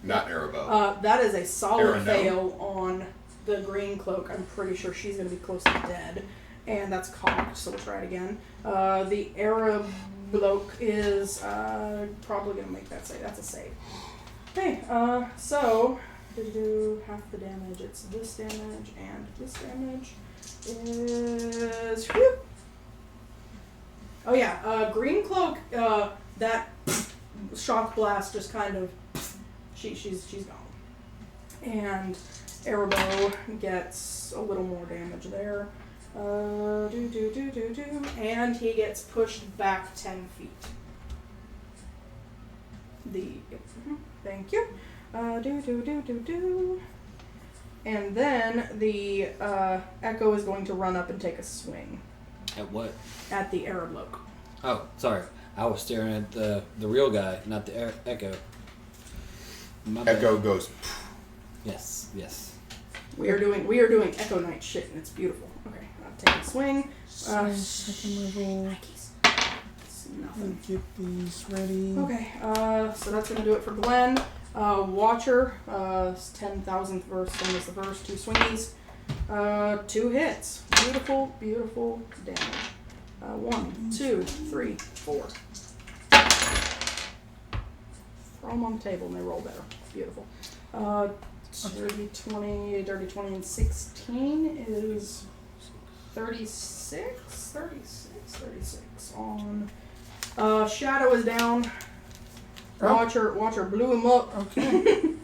Not Erebo. that is a solid Arano. fail on the Green Cloak. I'm pretty sure she's going to be close to dead. And that's cocked, so we'll try it again. The Arab bloke is probably going to make that save. That's a save. Okay, so to do half the damage, it's this damage, and this damage is... Whew. Oh yeah, Green Cloak, that shock blast just kind of... She's gone. And Erebo gets a little more damage there. And he gets pushed back 10 feet. Thank you. And then the Echo is going to run up and take a swing at what? at the Arab bloke. Oh, sorry. I was staring at the real guy, not the Echo. My bad. Echo goes. Yes, yes. We are doing Echo Knight shit, and it's beautiful. Okay, I'll take a swing. Second level. It's nothing. Get these ready. Okay, so that's gonna do it for Glenn. Watcher, 10,000th verse, same as the verse, 2 swingies, 2 hits. Beautiful, beautiful damage. 1, 2, 3, 4. Throw them on the table and they roll better. Beautiful. Dirty 20, and 16 is 36 on. Shadow is down. Watcher blew him up. Okay.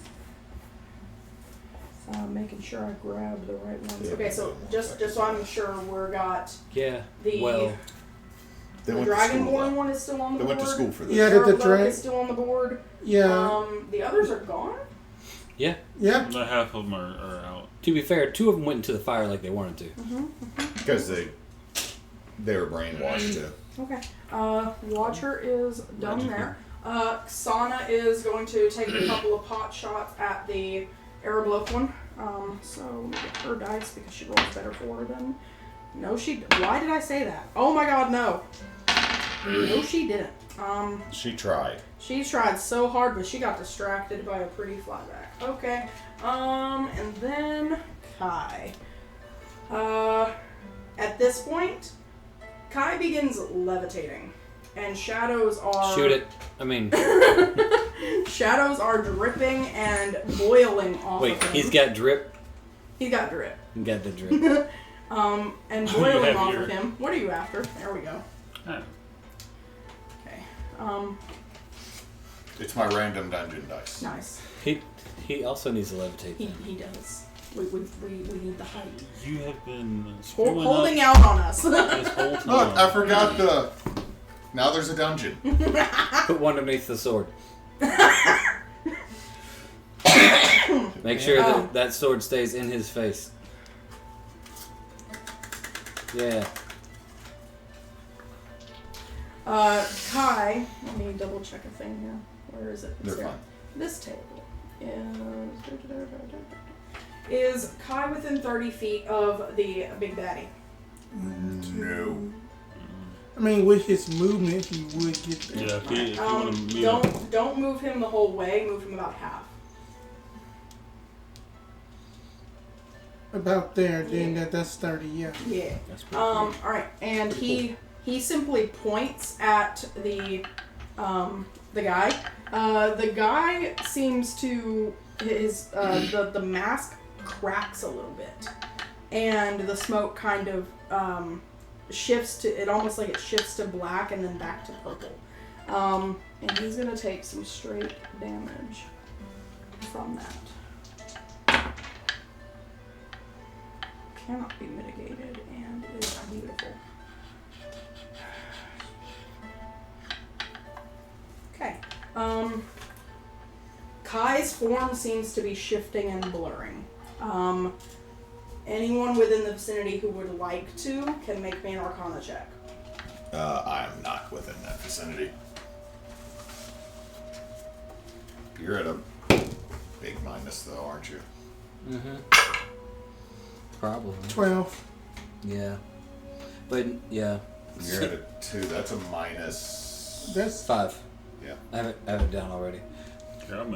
Making sure I grab the right ones. Yeah. Okay, so just so I'm sure we're got Yeah. the Well, They the went to school. Dragonborn one is still on the They board. went to school for this. Yeah, Arab the bloke is still on the board. Yeah. The others are gone. yeah. Yep. Not half of them are out. To be fair, 2 of them went into the fire like they wanted to. Because they were brainwashed too. Okay. Watcher is done there. Xana is going to take a couple of pot shots at the Arab bloke one. So let me get her dice because she rolls better for her than. No, why did I say that? Oh my god, no. No, she didn't. She tried. She tried so hard, but she got distracted by a pretty flyback. Okay. And then Kai. At this point, Kai begins levitating, and shadows are... Shoot it. I mean, Shadows are dripping and boiling off wait, of him. he's got drip. He's got drip. He got the drip. And You boiling have off your- of him. What are you after? There we go. Oh. Okay. It's my random dungeon dice. Nice. He also needs to levitate. He then. does. We need the height. You have been Holding out on us. this whole time. Look, I forgot the. Now there's a dungeon. Put one underneath the sword. Make sure that sword stays in his face. Yeah. Kai, let me double check a thing here. Where is it? It's They're there. fine. This table is Kai within 30 feet of the big baddie. No. I mean, with his movement, he would get there. Yeah, if you want to meet Don't move him the whole way. Move him about half. About there, then that's 30, yeah. Yeah. That's pretty All right, and he simply points at the guy. The guy seems to the mask cracks a little bit, and the smoke kind of shifts to, it almost like it shifts to black and then back to purple. And he's going to take some straight damage from that. Cannot be mitigated and is beautiful. Okay. Kai's form seems to be shifting and blurring. Anyone within the vicinity who would like to can make me an Arcana check. I am not within that vicinity. You're at a big minus, though, aren't you? Mm-hmm. Probably. 12. Yeah. But, yeah. You're at a 2. That's a minus. That's 5. Yeah. I have it down already. I don't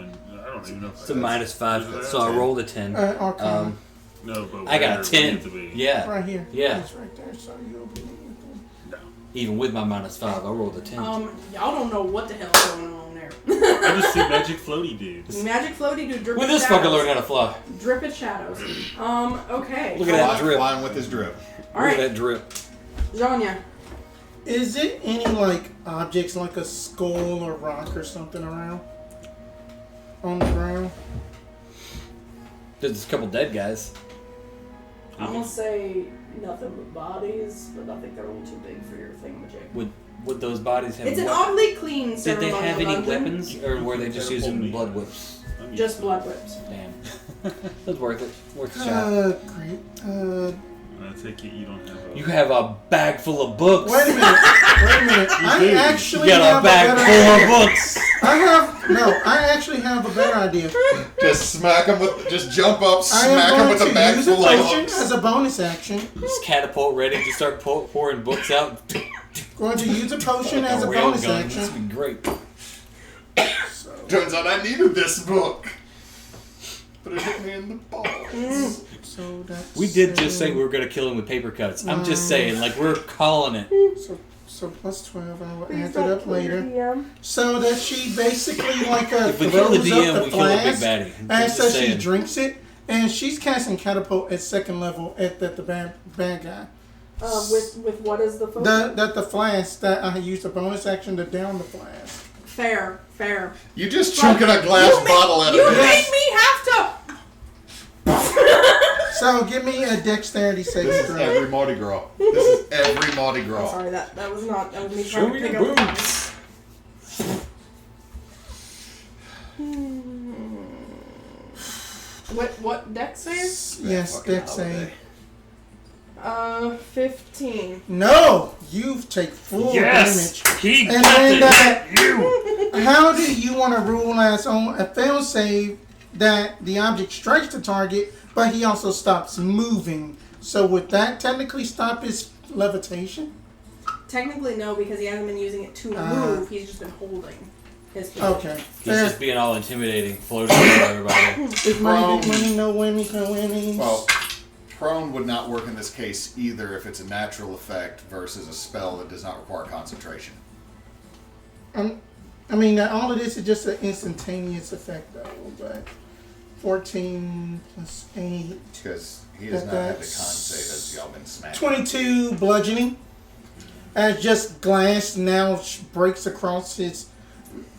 even know if It's a minus 5, that's so I 10. rolled a 10. Arcana. No, but I got where a we 10. need to be. Yeah. Right here. Yeah. It's right there, so you'll be within. No. Even with my minus 5, I rolled a 10. Y'all don't know what the hell's going on there. I just see magic floaty dudes. Magic floaty do drip When and this shadows. fucker learn how to fly? Drip and shadows. Okay. Look at that drip. Flying with his drip. All Look at right, that drip. Zhonya. Is it any, like, objects like a skull or rock or something around? On the ground? There's a couple dead guys. I'm gonna say nothing but bodies, but I think they're a little too big for your thingamajig. Would those bodies have It's an weapons? oddly clean Did they ceremonial have any dungeon. weapons, or were they just using blood whips? Just blood whips. Damn. That's worth it. Worth a shot. Great. I take it you don't have a... You have a bag full of books. Wait a minute. I You actually got have a bag better full idea. of books. I actually have a better idea. Just smack him with. Just jump up, I smack am him going with a to bag use a full of potion books. as a bonus action. Just catapult ready to start pouring books out. Going to use a potion Like as a rail bonus gun. action. This would be great. So, Turns out I needed this book, but it hit me in the balls. so that's We did just say we were going to kill him with paper cuts. I'm just saying, like, we're calling it. So plus 12. I will Please add don't that up kill your later. DM. So that she basically like If we kill the throws DM, up we the kill a big flask, baddie. and I'm so just she saying. drinks it, and she's casting catapult at second level at the bad guy. With what is the focus? The flask that I used a bonus action to down the flask. Fair. You just chunking a glass bottle out of You it. made me have to. So give me a dexterity saving This is throw. every Mardi Gras. This is every Mardi I'm Gras. sorry, that was not. That was me Show trying me to pick your up the boots. What dex save? Yes, Fucking dex holiday. save. 15. No, you take full Yes! damage. He And got then it! You! How do you want to rule as on a fail save that the object strikes the target, but he also stops moving? So would that technically stop his levitation? Technically, no, because he hasn't been using it to move. He's just been holding his position. Okay. He's Fair. just being all intimidating, floating over everybody. Big money, big money, no winnings, no winnings. Well, prone would not work in this case either if it's a natural effect versus a spell that does not require concentration. I mean, all of this is just an instantaneous effect, though. But 14 plus 8. Because he does not have the con That's save as y'all been smacking. 22 bludgeoning. As just glass now breaks across his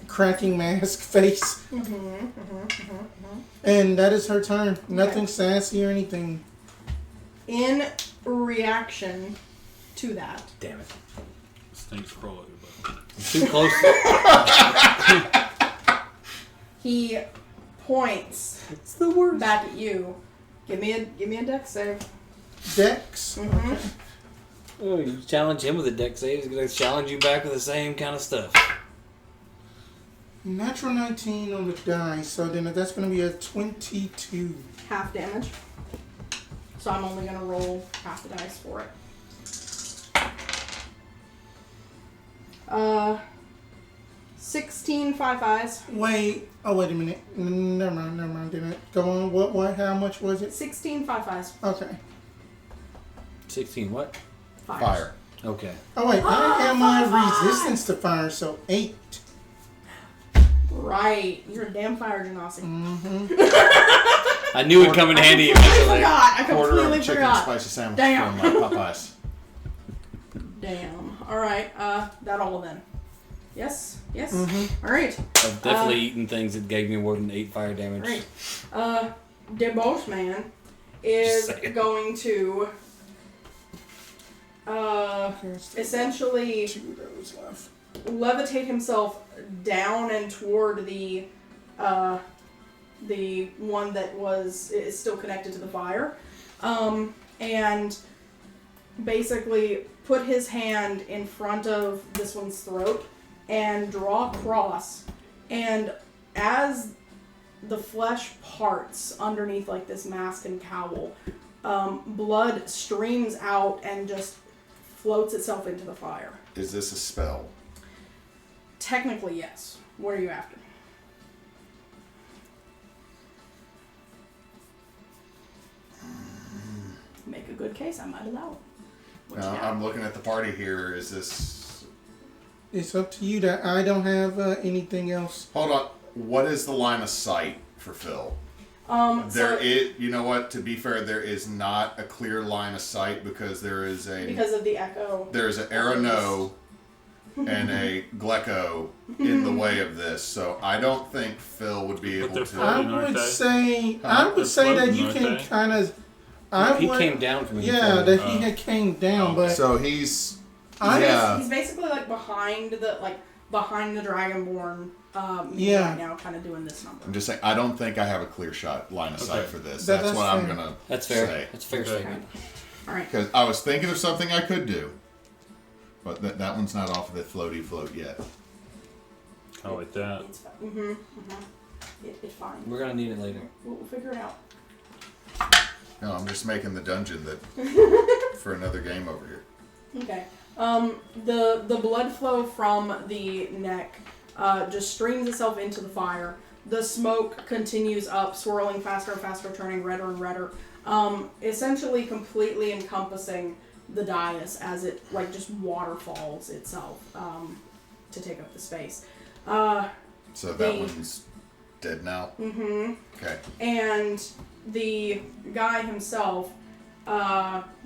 cracking mask face. And that is her turn. Nothing sassy or anything. In reaction to that, Damn it. Snakes crawl at your butt. Too close. he points It's the worst. back at you. Give me a dex save. Dex. Oh, you challenge him with a deck save, he's going to challenge you back with the same kind of stuff. Natural 19 on the die. So then that's going to be a 22. Half damage. So I'm only gonna roll half the dice for it. 16 5 eyes. Wait. Oh, wait a minute. Never mind. Didn't it? Go on. What? How much was it? 16 5 eyes. Okay. 16 what? Fire. Okay. Oh, wait. I am my resistance to fire, so 8. Right. You're a damn fire genasi. I knew it'd come in handy I eventually. forgot. I Quarter of a completely chicken forgot. spicy sandwich Damn. from Popeyes. Damn. All right. That all then. Yes. Yes. Mm-hmm. All right. I've definitely eaten things that gave me more than 8 fire damage. All right. The boss man is Just saying. going to essentially 2 of those left. levitate himself down and toward the one that is still connected to the fire, and basically put his hand in front of this one's throat and draw a cross, and as the flesh parts underneath like this mask and cowl, blood streams out and just floats itself into the fire. Is this a spell? Technically, yes. What are you after? Make a good case, I might allow it. What you Now, got? I'm looking at the party here. Is this... It's up to you. That I don't have anything else. Hold on. What is the line of sight for Phil? You know what? To be fair, there is not a clear line of sight because there is because of the echo. there's an Arano and a Glecko in the way of this, so I don't think Phil would be able they're to. floating. I Aren't would they? say They're that you floating, can aren't they? kind of. He came down from Yeah, inside. that he had came down, but So he's He's basically like behind the Dragonborn. Yeah. Right now, kind of doing this number. I'm just saying I don't think I have a clear shot line of sight Okay. for this. That's That's what I'm fair. gonna That's fair. say. That's a fair Okay. statement. All right. Because I was thinking of something I could do, but that one's not off of the floaty float yet. Kind of like that. It's fine. It's fine. We're gonna need it later. We'll figure it out. No, I'm just making the dungeon that for another game over here. Okay. The blood flow from the neck just streams itself into the fire. The smoke continues up, swirling faster and faster, turning redder and redder. Essentially completely encompassing the dais as it like just waterfalls itself to take up the space. So that one's dead now? Mm-hmm. Okay. And the guy himself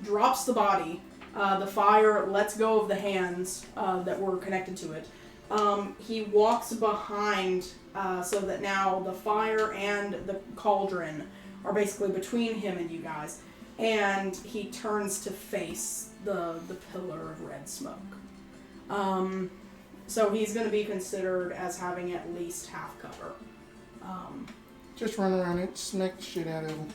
drops the body. The fire lets go of the hands that were connected to it. He walks behind so that now the fire and the cauldron are basically between him and you guys. And he turns to face the pillar of red smoke. So he's going to be considered as having at least half cover. just run around and smack the shit out of him.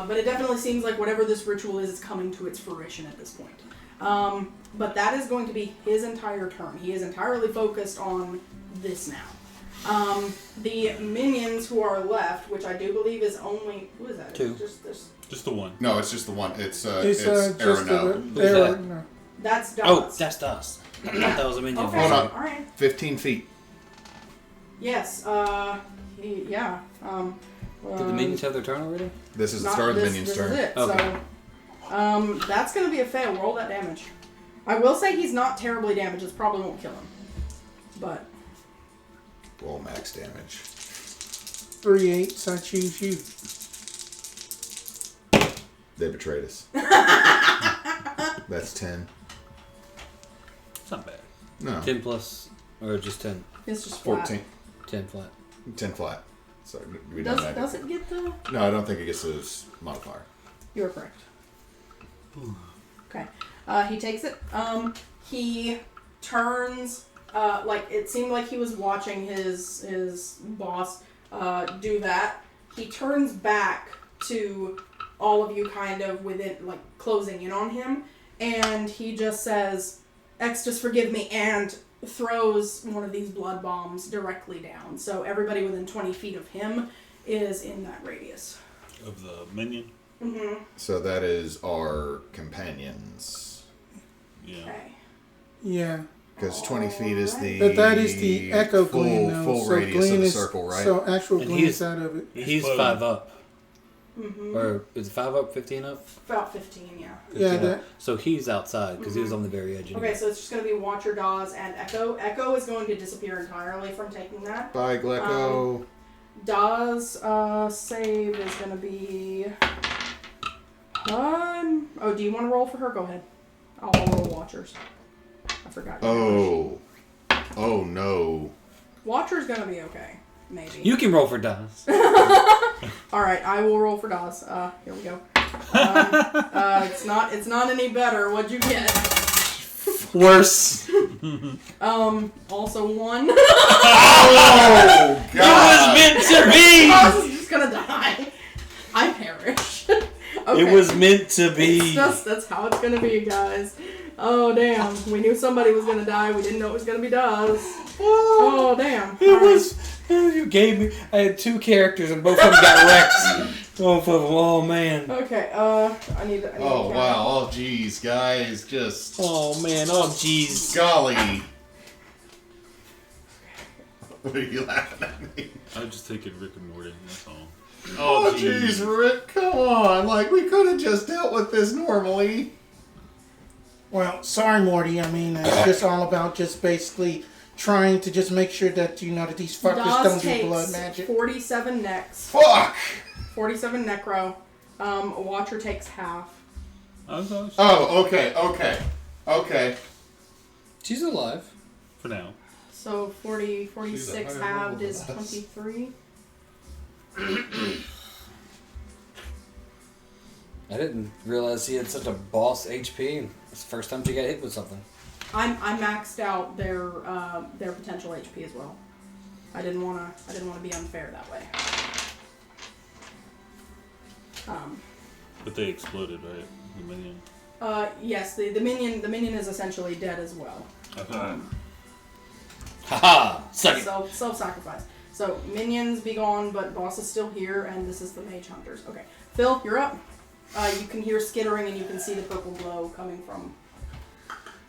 But it definitely seems like whatever this ritual is coming to its fruition at this point. But that is going to be his entire turn. He is entirely focused on this now. The minions who are left, which I do believe is only... Who is that? Two. Just the one. No, it's just the one. It's Just Arano. Who's that? no. That's Dots. Oh, that's us. I thought that was a minion. Okay, Hold on. alright. 15 feet. Yes, yeah. Did the minions have their turn already? This is the Not start of the this- minion's this turn. Is it. Okay. So, that's going to be a fail. Roll that damage. I will say he's not terribly damaged. This probably won't kill him. But, Roll max damage. 3 8s, I choose you. They betrayed us. That's 10. It's not bad. No. 10 plus, or just 10? it's just flat. 14. 10 flat. 10 flat. So we don't have Does it get the... No, I don't think it gets his modifier. You are correct. Okay. He takes it. He turns, like, it seemed like he was watching his boss do that. He turns back to all of you kind of within, like, closing in on him, and he just says, X, just forgive me, and throws one of these blood bombs directly down. So everybody within 20 feet of him is in that radius. Of the minion? Mm-hmm. So that is our companions. Yeah. Okay. Yeah. Because 20 feet is the But that is the echo full, gleam, though. full so radius gleam of the is, circle, right? So actual And gleam he's- is out of it. He's floating. 5 up. Mm-hmm. Or is it 5 up, 15 up? About 15, yeah. Yeah, 15 up. that. So he's outside because he was on the very edge. Okay, so it's just going to be Watcher, Dawes, and Echo. Echo is going to disappear entirely from taking that. Bye, Glecko. Daw's save is going to be... oh, do you want to roll for her? Go ahead. I'll roll Watchers. I forgot. Oh no. Watcher's going to be okay. Maybe. You can roll for Daz. Alright, I will roll for Daw's. Here we go. It's not any better. What'd you get? Worse. Also 1. Oh God! It was meant to be! Daw's is just gonna die. I perish. Okay. It was meant to be. That's how it's gonna be, guys. Oh damn. We knew somebody was gonna die. We didn't know it was gonna be Daw's. Oh damn. It was. You gave me. I had 2 characters and both of them got wrecked. Both of them. Oh man. Okay. I need. Oh wow! Oh geez, guys, just Oh man. Oh jeez. golly. What are you laughing at me? I'm just taking Rick and Morty. That's all. Oh jeez, Rick, come on! Like we could have just dealt with this normally. Well, sorry, Morty. I mean, it's just all about just basically trying to just make sure that you know that these fuckers Dawes don't do takes blood magic. 47 necks. Fuck! 47 necro. Watcher takes half. Oh, okay. She's alive. For now. So 46 halved is 23. I didn't realize he had such a boss HP. It's the first time she got hit with something. I maxed out their potential HP as well. I didn't wanna be unfair that way. But they exploded, right? The minion. Yes, the minion is essentially dead as well. Haha! Suck it! Self-sacrifice. So minions be gone, but boss is still here, and this is the mage hunters. Okay, Phil, you're up. You can hear skittering, and you can see the purple glow coming from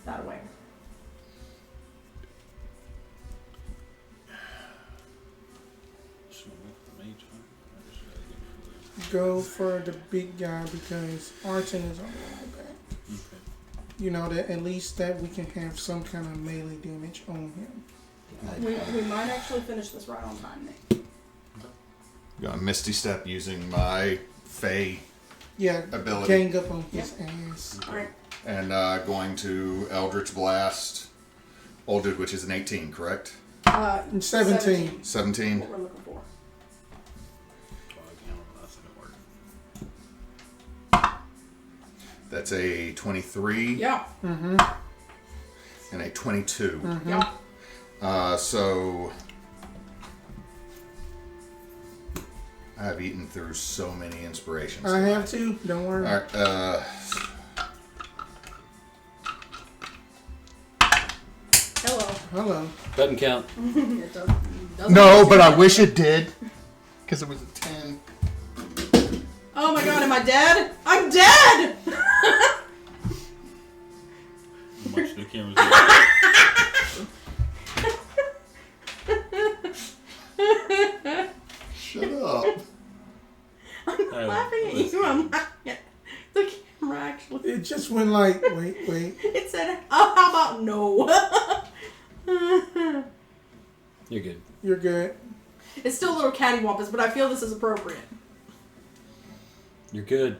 that way. Go for the big guy because Arten is on the way back. Okay. You know that at least that we can have some kind of melee damage on him. We might actually finish this right on time, Nick. Gonna Misty Step using my Fey ability. Gang up on his ass. Alright. And going to Eldritch Blast. Olded, which is an 18, correct? 17. 17. What we're looking for. That's a 23. Yeah. Mm-hmm. And a 22. Mm-hmm. Yeah. So I've eaten through so many inspirations. I have to. Don't worry. All right. Hello. Doesn't count. It doesn't No, but I wish it did. Because it was a 10. Oh my god, am I dead? I'm dead! How much the cameras Shut up. I'm not laughing at you, I'm laughing at the camera actually. It just went like, wait. It said, oh, how about no? You're good. You're good. It's still a little cattywampus, but I feel this is appropriate. You're good.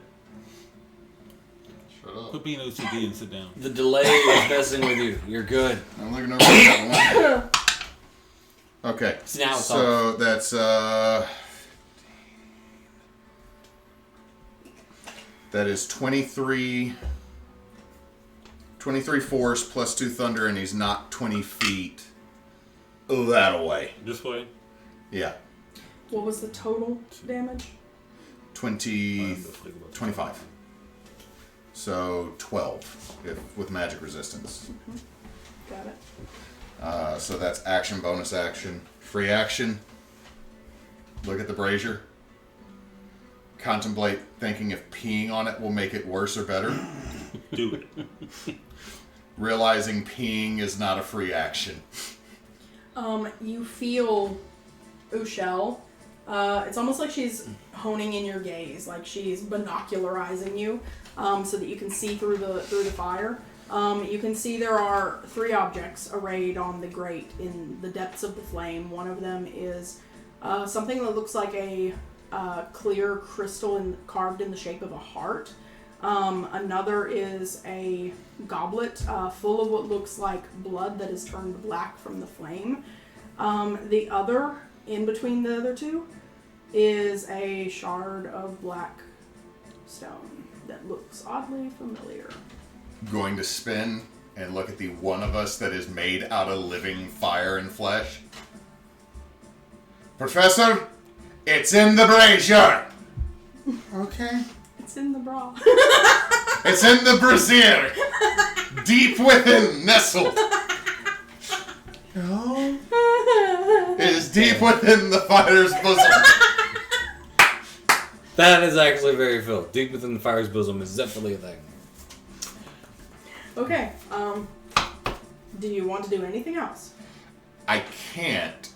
Shut up. Quit being OCD and sit down. The delay is messing with you. You're good. I'm looking over that one. Okay. Now it's so that's that is 23 force plus 2 thunder, and he's not 20 feet that away. This way? Yeah. What was the total damage? 25. So 12 with magic resistance. Got it. So that's action, bonus action, free action. Look at the brazier. Contemplate thinking if peeing on it will make it worse or better. Do it. Realizing peeing is not a free action. You feel Ushel. It's almost like she's honing in your gaze, like she's binocularizing you, so that you can see through the fire. You can see there are 3 objects arrayed on the grate in the depths of the flame. One of them is something that looks like a clear crystal carved in the shape of a heart. Another is a goblet full of what looks like blood that is turned black from the flame. The other, in between the other two, is a shard of black stone that looks oddly familiar. Going to spin and look at the one of us that is made out of living fire and flesh. Professor, it's in the brazier. Okay. It's in the bra. It's in the brazier. Deep within, nestled. No. It is deep within the fire's bosom. That is actually very Phil. Deep within the fire's bosom is definitely a thing. Okay. Do you want to do anything else? I can't,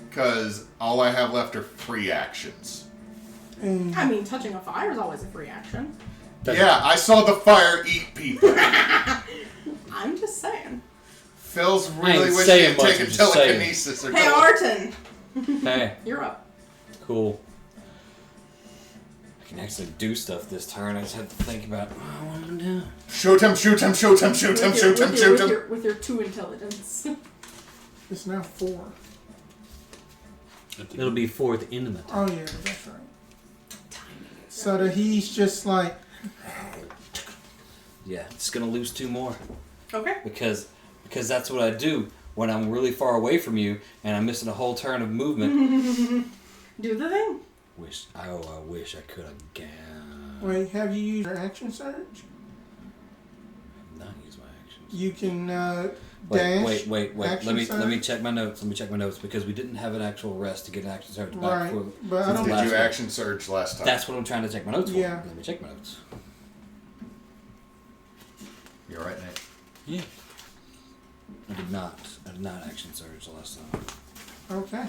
because all I have left are free actions. I mean, touching a fire is always a free action. Yeah, I saw the fire eat people. I'm just saying. Phil's I really ain't wishing saying he'd much, taken I'm just saying. telekinesis or Hey, Arten! Hey, You're up. cool. I can actually do stuff this turn. I just have to think about what I want to do. Shoot him, shoot him, shoot him, shoot him, shoot him, shoot him. With your 2 intelligence. It's now 4. It'll be 4 at the end of it. Oh yeah, that's right. So that he's just like, Yeah, it's gonna lose 2 more Okay. because that's what I do when I'm really far away from you and I'm missing a whole turn of movement. Do the thing. I wish I could again. wait, have you used your action surge? Not use my actions. You can dash. Wait. action Let me surge? check my notes. because we didn't have an actual rest to get an action surge back. Right, For, but I since don't. the Did last you one. action surge last time? That's what I'm trying to check my notes for. Yeah. Let me check my notes. You're right, Nate. Yeah. I did not action surge the last time. Okay.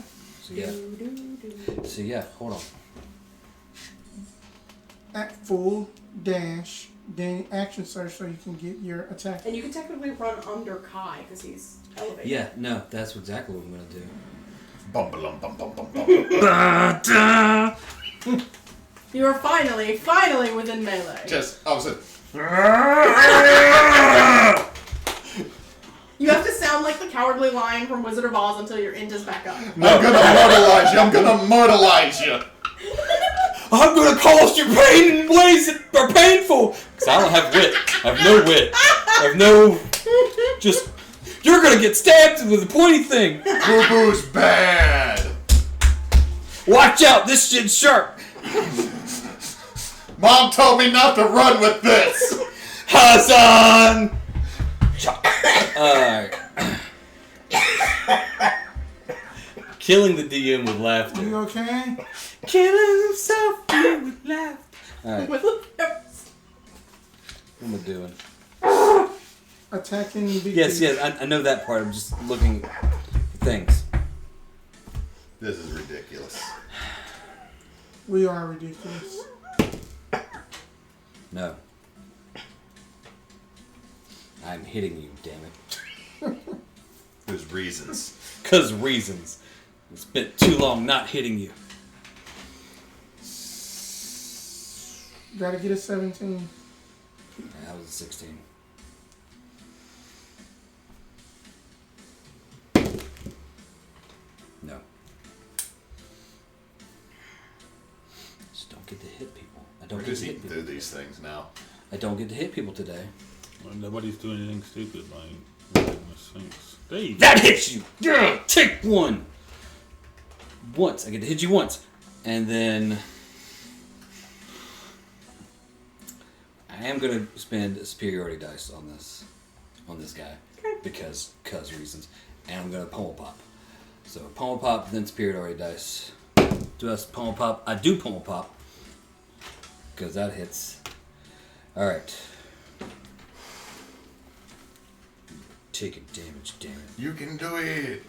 So yeah, hold on. At full dash, then action surge so you can get your attack. And you can technically run under Kai because he's elevated. Yeah, no, that's exactly what I'm gonna do. Bum bum bum bum bum bum. You are finally within melee. Just, I was a... You have to sound like the Cowardly Lion from Wizard of Oz until your int is back up. I'm gonna mortalize you. I'm gonna mortalize you. I'm gonna cause your pain in ways that are painful! Because I don't have wit. I have no wit. I have no... Just... You're gonna get stabbed with a pointy thing! Boo-boo's bad. Watch out! This shit's sharp! Mom told me not to run with this. Hassan! Alright. Killing the DM with laughter. You okay? Killing himself with laughter. Alright, With what am I doing? Attacking the Yes, I know that part. I'm just looking for things. This is ridiculous. We are ridiculous. No. I'm hitting you, damn it. There's reasons. 'Cause reasons. It's been too long not hitting you. Gotta get a 17. That was a 16. No. Just don't get to hit people. I don't We're get just to hit eating people. through these things now. I don't get to hit people today. Well, nobody's doing anything stupid like the Sphinx. There you go. That hits you! Yeah, take one! Once. I get to hit you once. And then... I am going to spend a superiority dice on this guy. Because reasons. And I'm going to pummel pop. So pummel pop, then superiority dice. Do us pummel pop. I do pummel pop. Because that hits. Alright. Taking damage, damn it. You can do it.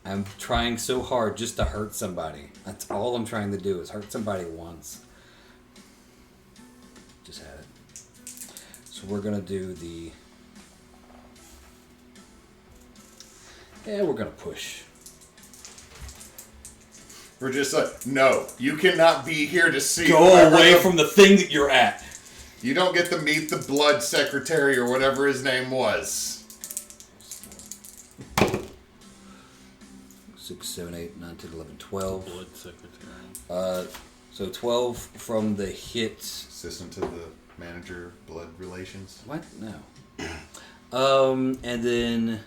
I'm trying so hard just to hurt somebody. That's all I'm trying to do is hurt somebody once. Just had it. So we're gonna do the... Yeah, we're gonna push. For just like, no, you cannot be here to see. Go away from the thing that you're at. You don't get to meet the blood secretary or whatever his name was. 6, 7, 8, 9, 10, 11, 12. Blood secretary. So 12 from the hit. Assistant to the manager, blood relations. What? No. And then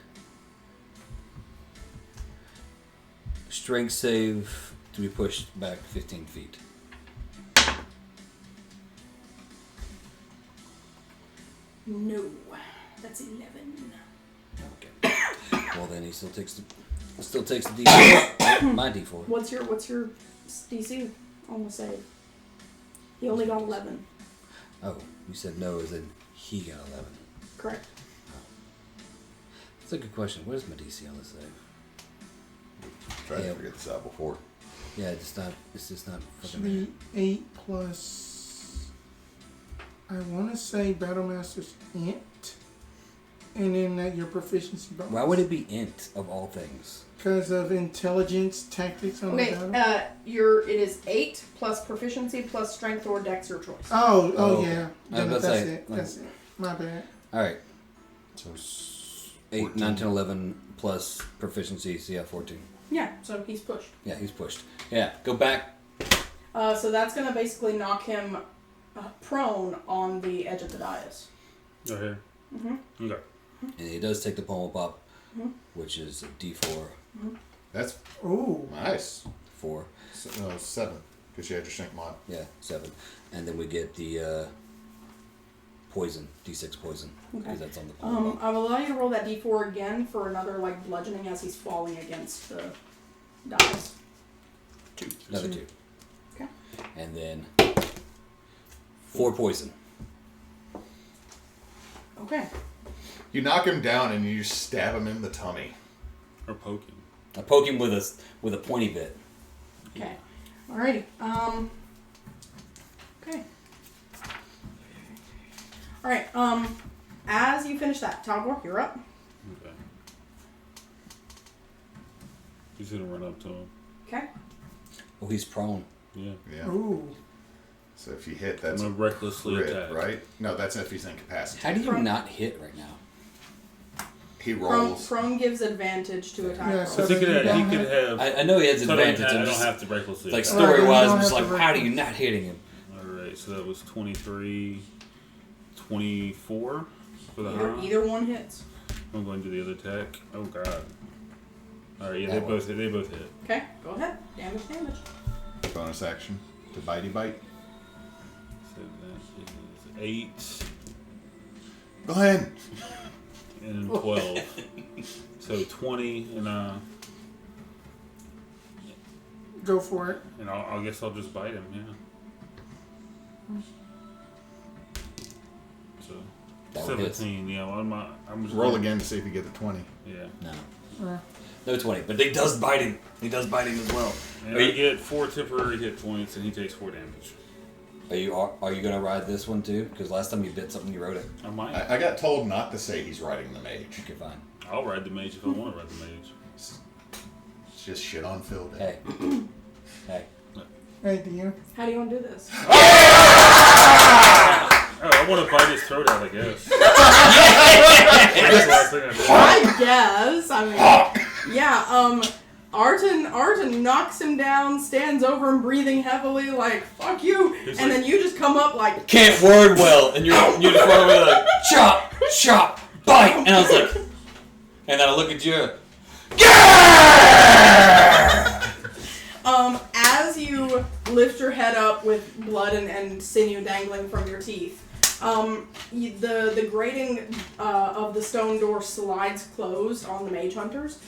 strength save to be pushed back 15 feet. No, that's 11. Okay. Well, then he still takes the D4. My D4. What's your DC on the save? He only got 11. Oh, you said no, as in he got 11. Correct. That's a good question. What is my DC on the save? Tried to figure this out before. Yeah, it's just not fucking. 8 plus. I want to say Battlemaster's int, and then your proficiency bonus. Why would it be int of all things? Because of intelligence tactics on the battle. It is 8 plus proficiency plus strength or dex your choice. Oh yeah. I was about to say, That's it. My bad. All right. So 8, 9, 10, 11 plus proficiency, so yeah, 14. Yeah, so he's pushed. Yeah, he's pushed. Yeah, go back. So that's going to basically knock him prone on the edge of the dais. Right here. Mm-hmm. Okay. And he does take the pommel pop, which is a D4. that's Ooh. nice. 4. 7, because you had your shrink mod. Yeah, 7. And then we get the poison, D6 poison, because that's on the pommel pop. I will allow you to roll that d4 again for another bludgeoning as he's falling against the dice. 2. Another 2. Okay. And then 4 poison. Okay. You knock him down and you just stab him in the tummy. Or poking. I poke him with a pointy bit. Okay. Alrighty. Okay. Alright, as you finish that, Tal'gor, you're up. Okay. He's gonna run up to him. Okay. Oh, he's prone. Yeah. Yeah. Ooh. So if you hit, that's I'm gonna recklessly crit, attack. right? No, that's if he's incapacitated. How do you Prone. not hit right now? He rolls. Prone gives advantage to attack Yeah, rolls. so He could then you have. I know he has so advantage. I I'm don't just, have to recklessly like attack. story wise, you I'm don't just have like, to how do you not hitting him? Alright, so that was 23, 24 for the high. Either one hits. I'm going to do the other attack. Oh god. Alright, yeah, That they both hit. Okay, go ahead. Damage. Bonus action to bitey bite. So that is 8 Go ahead. and 12. So 20 Go for it. and I guess I'll just bite him, yeah. So That one hits. 17, yeah. I'm just Roll gonna- again to see if you get the 20. Yeah. Uh, No 20, but he does bite him. He does bite him as well. And Are I you- get 4 temporary hit points, and he takes 4 damage. Are you gonna ride this one too? Because last time you bit something, you rode it. I might. I got told not to say he's riding the mage. Okay, fine. I'll ride the mage if I want to ride the mage. It's just shit on Phil Day. Hey, hey. hey, dear. How do you want to do this? Oh, I want to bite his throat out, I guess. That's the last thing I do. I guess. I mean, yeah. Arten knocks him down, stands over him, breathing heavily, like "fuck you," He's and like- then you just come up like, Can't word well, and you just run away like chop, chop, bite, and I was like, and then I look at you. As you lift your head up with blood and sinew dangling from your teeth, the grating of the stone door slides closed on the mage hunters.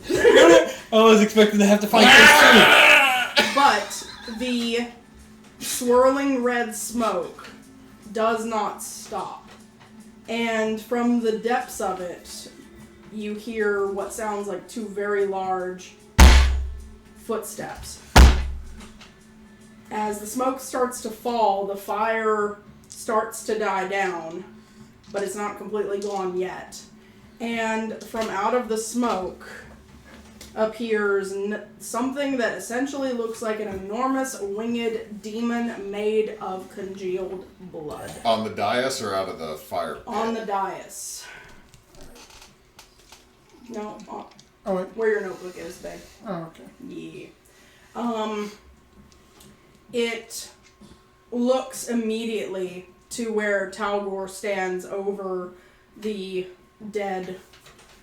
I was expecting to have to fight this But the swirling red smoke does not stop. And from the depths of it, you hear what sounds like 2 very large footsteps. As the smoke starts to fall, the fire starts to die down, but it's not completely gone yet. And from out of the smoke appears something that essentially looks like an enormous winged demon made of congealed blood. On the dais or out of the fire pit? On the dais. No, Oh, wait. where your notebook is, babe. Oh, okay. Yeah. It looks immediately to where Tal'gor stands over the dead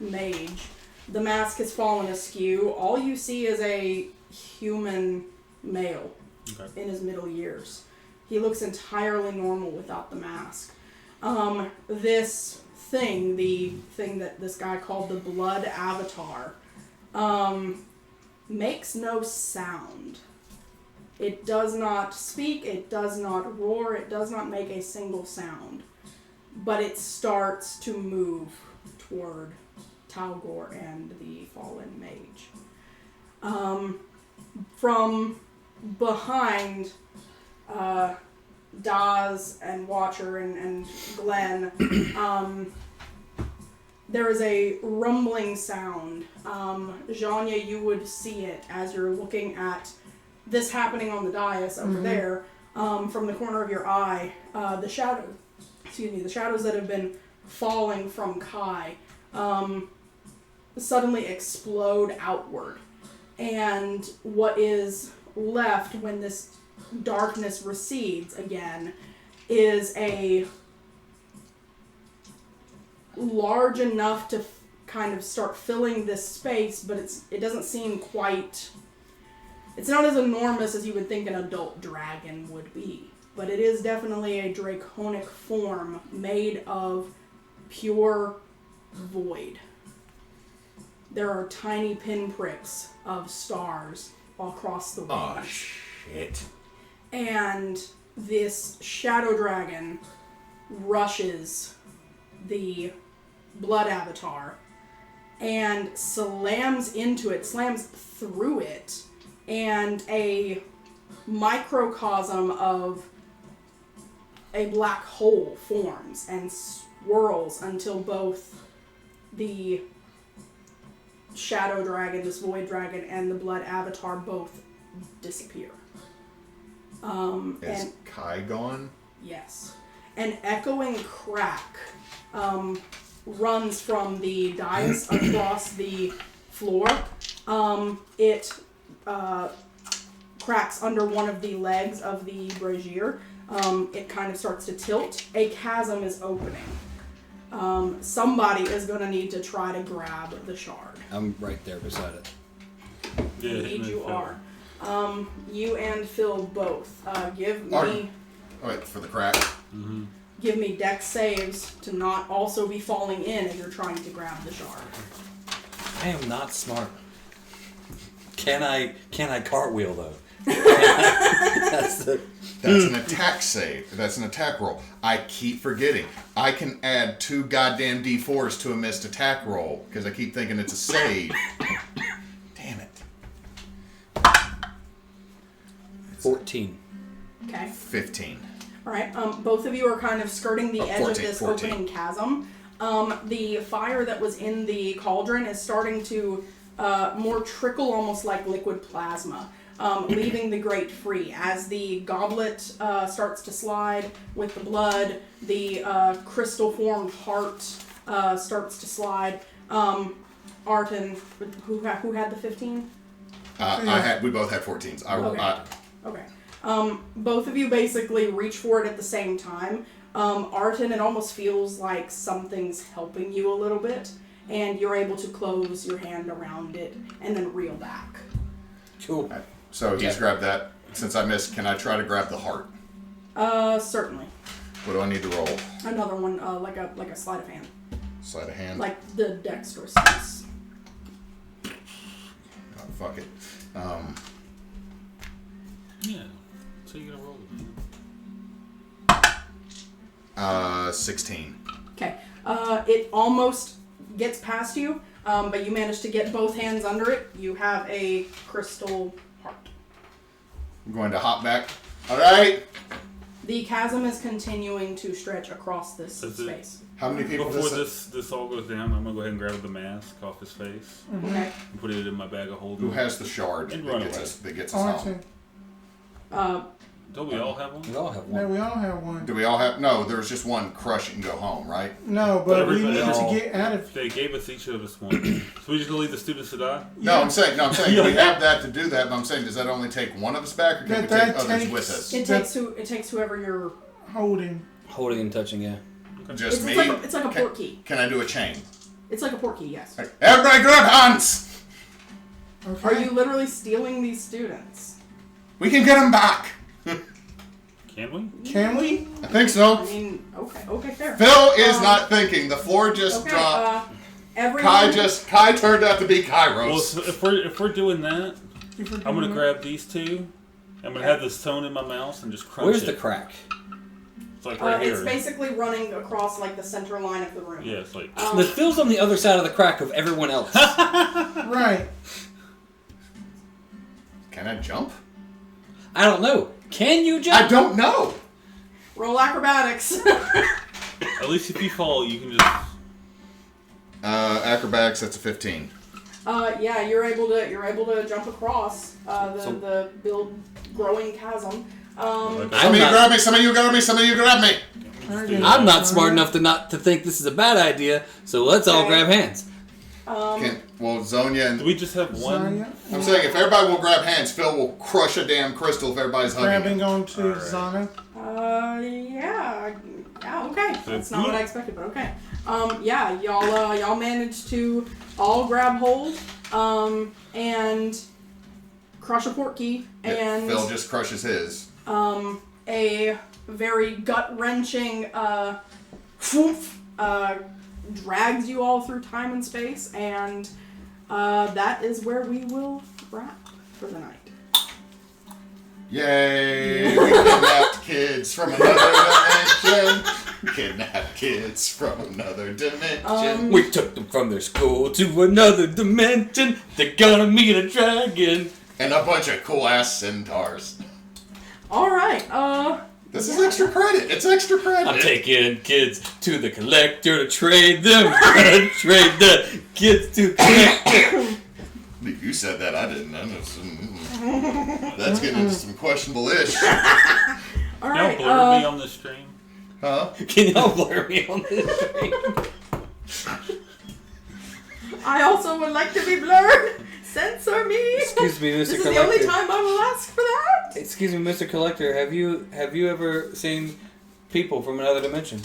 mage. The mask has fallen askew. All you see is a human male in his middle years. He looks entirely normal without the mask. This thing, the thing that this guy called the Blood Avatar, makes no sound. It does not speak, it does not roar, it does not make a single sound. But it starts to move toward Tal'gor and the fallen mage. From behind Daz and Watcher and Glenn, there is a rumbling sound. Zhonya, you would see it as you're looking at this happening on the dais over there. From the corner of your eye, the shadows that have been falling from Kai suddenly explode outward. And what is left when this darkness recedes again is a large enough to kind of start filling this space, but it doesn't seem quite... It's not as enormous as you would think an adult dragon would be, but it is definitely a draconic form made of pure void. There are tiny pinpricks of stars all across the wings. Oh, shit. And this shadow dragon rushes the Blood Avatar and slams through it, and a microcosm of a black hole forms and swirls until both the shadow dragon, this void dragon, and the Blood Avatar both disappear. Is Kai gone? Yes. An echoing crack runs from the dais across the floor. It cracks under one of the legs of the brazier. It kind of starts to tilt. A chasm is opening. Somebody is going to need to try to grab the shard. I'm right there beside it. Yeah, Indeed you are. You and Phil both. Give me... Arten. Oh, wait, for the crack. Mm-hmm. Give me dex saves to not also be falling in as you're trying to grab the shard. I am not smart. Can I cartwheel though? That's an attack save. That's an attack roll. I keep forgetting. I can add 2 goddamn D4s to a missed attack roll because I keep thinking it's a save. Damn it. 14. Okay. 15. Alright, both of you are kind of skirting the edge 14, of this 14. opening chasm. The fire that was in the cauldron is starting to more trickle, almost like liquid plasma, leaving the grate free. As the goblet starts to slide with the blood, the crystal-formed heart starts to slide. Arten, who had the 15? We both had 14s. Okay. Both of you basically reach for it at the same time. Arten, it almost feels like something's helping you a little bit, and you're able to close your hand around it and then reel back. Cool. So he's grabbed that. Since I missed, can I try to grab the heart? Certainly. What do I need to roll? Another one, like a sleight of hand. Sleight of hand? Like the dexterous piece. Oh, fuck it. Yeah. So you're gonna roll it. 16. Okay. It almost gets past you, but you manage to get both hands under it. You have a crystal heart. I'm going to hop back. All right. The chasm is continuing to stretch across this space. How many people? Before this all goes down, I'm gonna go ahead and grab the mask off his face Okay. and put it in my bag of holding. Who has the shard And that run gets away. us? That gets us home? Arten. Don't we all have one? We all have No, one. we all have one. Do we all have? No, there was just one. Crush and go home, right? No, but we everybody need to all- get out of. They gave us each of us one. So we just gonna leave the students to die? No, I'm saying we have that to do that. But I'm saying, does that only take one of us back, or can we That take others takes- with us? It takes whoever you're. Holding. Holding and touching, yeah. Just me. It's like a port key. Can I do a chain? It's like a port key. Yes. Everybody, grab hands. Okay. Are you literally stealing these students? We can get them back. Can we? Can we? I think so. I mean, okay, fair. Phil is not thinking. The floor just Okay, dropped. everyone. Kai turned out to be Well, Kairos. so if we're doing that, I'm gonna grab these two. I'm gonna have this stone in my mouth and just crunch Where's it. the crack? It's like right here. It's basically running across like the center line of the room. Yeah, it's like. The Phil's on the other side of the crack of everyone else. Right. Can I jump? I don't know. Can you jump? I don't know. Roll acrobatics. At least if you fall, you can just. Acrobatics. That's a 15. Yeah, you're able to jump across the growing chasm. Some of you grab me. Some of you grab me. Some of you grab me. I'm not smart enough to think this is a bad idea, so let's all grab hands. Zhonya and Do we just have one? Zhonya. I'm saying if everybody will grab hands, Phil will crush a damn crystal if everybody's hugging him. Grabbing onto Alright. Zana. Yeah, okay. That's not what I expected, but okay. Yeah, y'all managed to all grab hold, and crush a port key, and Phil just crushes his. a very gut-wrenching drags you all through time and space, and that is where we will wrap for the night. Yay! We kidnapped kids from another dimension. Kidnapped kids from another dimension. We took them from their school to another dimension. They're gonna meet a dragon. And a bunch of cool ass centaurs. Alright, This is extra credit. It's extra credit. I'm taking kids to the collector to trade them. Trade the kids to collector. You said that. I didn't. I know. That's getting into some questionable ish. Y'all alright, blur me on the stream. Huh? Can y'all blur me on this stream? I also would like to be blurred. Censor me. Excuse me, Mr. This is Collector. the only time I will ask for that. Excuse me, Mr. Collector. Have you ever seen people from another dimension?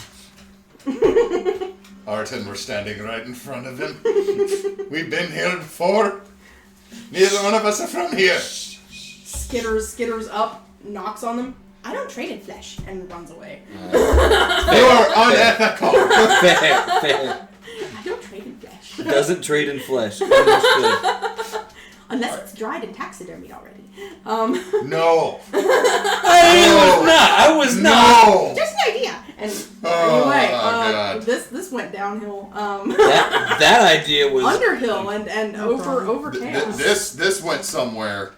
Arten, we're standing right in front of him. We've been here before. Neither one of us are from here. Skitters up, knocks on them. I don't trade in flesh, and runs away. You are unethical. Fair. I don't trade in flesh. Doesn't trade in flesh. Understood. Unless it's dried and taxidermied already. No. I was not. No. Just an idea. And Oh, anyway, God. this went downhill. That idea was Underhill and over chaos. This went somewhere.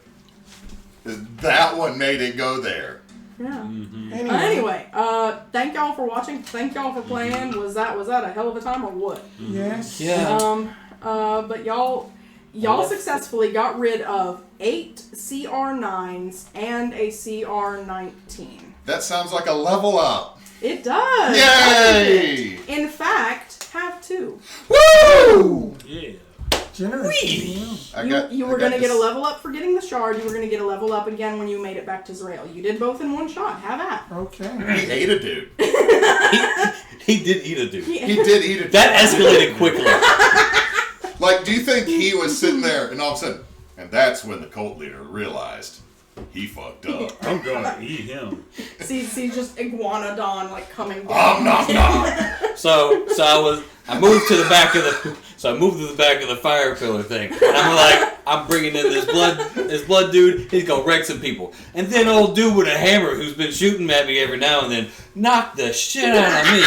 That one made it go there. Yeah. Anyway. Anyway, thank y'all for watching. Thank y'all for playing. Was that a hell of a time or what? Yes. Yeah. But y'all successfully got rid of 8 CR9s and a CR19. That sounds like a level up. It does. Yay! In fact, have 2. Woo! Yeah. Generous. You were going to get a level up for getting the shard. You were going to get a level up again when you made it back to Zrael. You did both in one shot. Have at. Okay. He ate a dude. He did eat a dude. He did eat a dude. That escalated quickly. Like, do you think he was sitting there and all of a sudden, and that's when the cult leader realized he fucked up. I'm gonna eat him. See, just Iguanodon like coming down. Nom nom nom. So I moved to the back of the fire pillar thing, and I'm bringing in this blood dude. He's gonna wreck some people, and then old dude with a hammer who's been shooting at me every now and then knocked the shit out of me.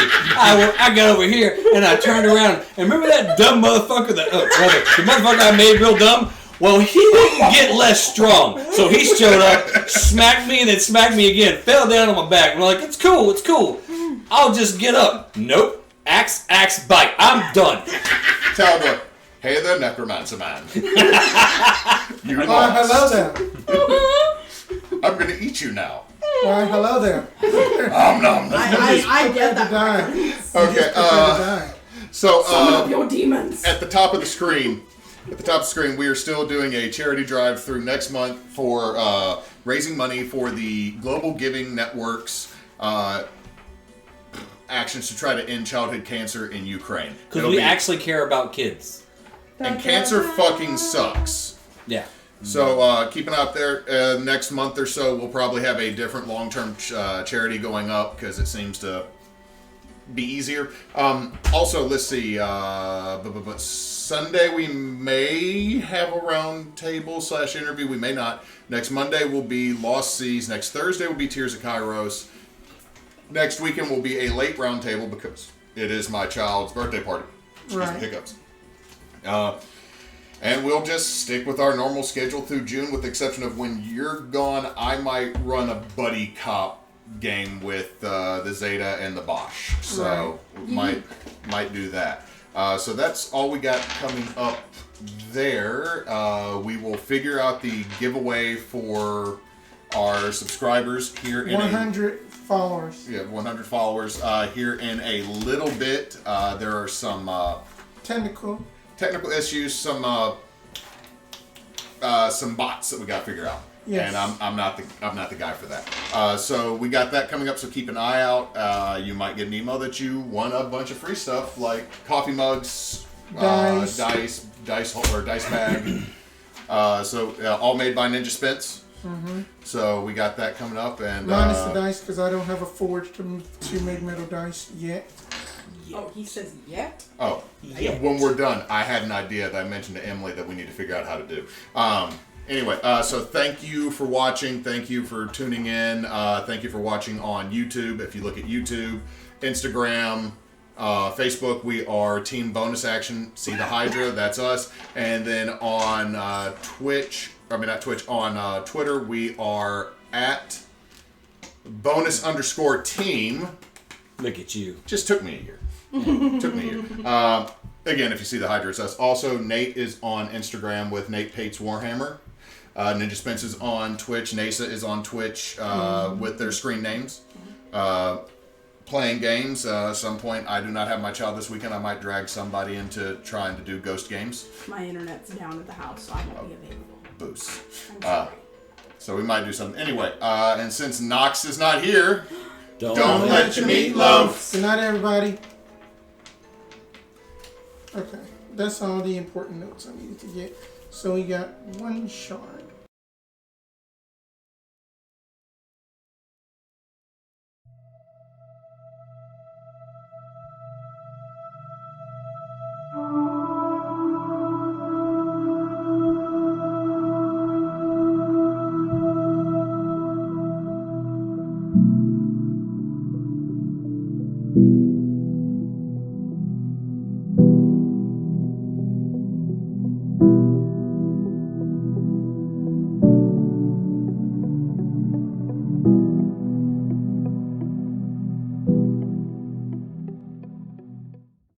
I got over here and I turned around and remember that dumb motherfucker the motherfucker I made real dumb. Well, he didn't get less strong. So he showed up, smacked me, and then smacked me again. Fell down on my back. I'm like, it's cool. I'll just get up. Nope. Axe, bite. I'm done. Tal'gor, hey there, necromancer man. You Why, hello lost. there. I'm gonna eat you now. Why, hello there. I get that. Die. Okay. So Summon up your demons. at the top of the screen, we are still doing a charity drive through next month for raising money for the Global Giving Network's actions to try to end childhood cancer in Ukraine. Because we actually care about kids. And cancer fucking sucks. Yeah. So keep an eye out there. Next month or so, we'll probably have a different long-term charity going up because it seems to be easier. Also, let's see. Sunday we may have a round table / interview. We may not. Next Monday will be Lost Seas. Next Thursday will be Tears of Kairos. Next weekend will be a late round table because it is my child's birthday party. Excuse me, hiccups. And we'll just stick with our normal schedule through June, with the exception of when you're gone, I might run a buddy cop game with the Zeta and the Bosch. So might do that. So that's all we got coming up there. We will figure out the giveaway for our subscribers here in 100 followers. 100 followers here in a little bit. There are some technical issues, some bots that we got to figure out. Yes. And I'm not the guy for that. So we got that coming up. So keep an eye out. You might get an email that you won a bunch of free stuff like coffee mugs, dice bag. So all made by Ninja Spence. Mm-hmm. So we got that coming up, and minus the dice because I don't have a forge to make metal dice yet. Oh, he says yet? Oh, yeah. When we're done, I had an idea that I mentioned to Emily that we need to figure out how to do. Anyway, so thank you for watching. Thank you for tuning in. Thank you for watching on YouTube. If you look at YouTube, Instagram, Facebook, we are Team Bonus Action. See the Hydra, that's us. And then on on Twitter, we are at bonus_team. Look at you. Just took me a year. Again, if you see the Hydra, it's us. Also, Nate is on Instagram with Nate Pates Warhammer. Ninja Spence is on Twitch. Neysa is on Twitch with their screen names. Playing games. At some point, I do not have my child this weekend. I might drag somebody into trying to do ghost games. My internet's down at the house, so I won't be available. Boost. I'm sorry. So we might do something. Anyway, and since Nox is not here, Don't let your meat loaf. Good night, everybody. Okay, that's all the important notes I needed to get. So we got one shard.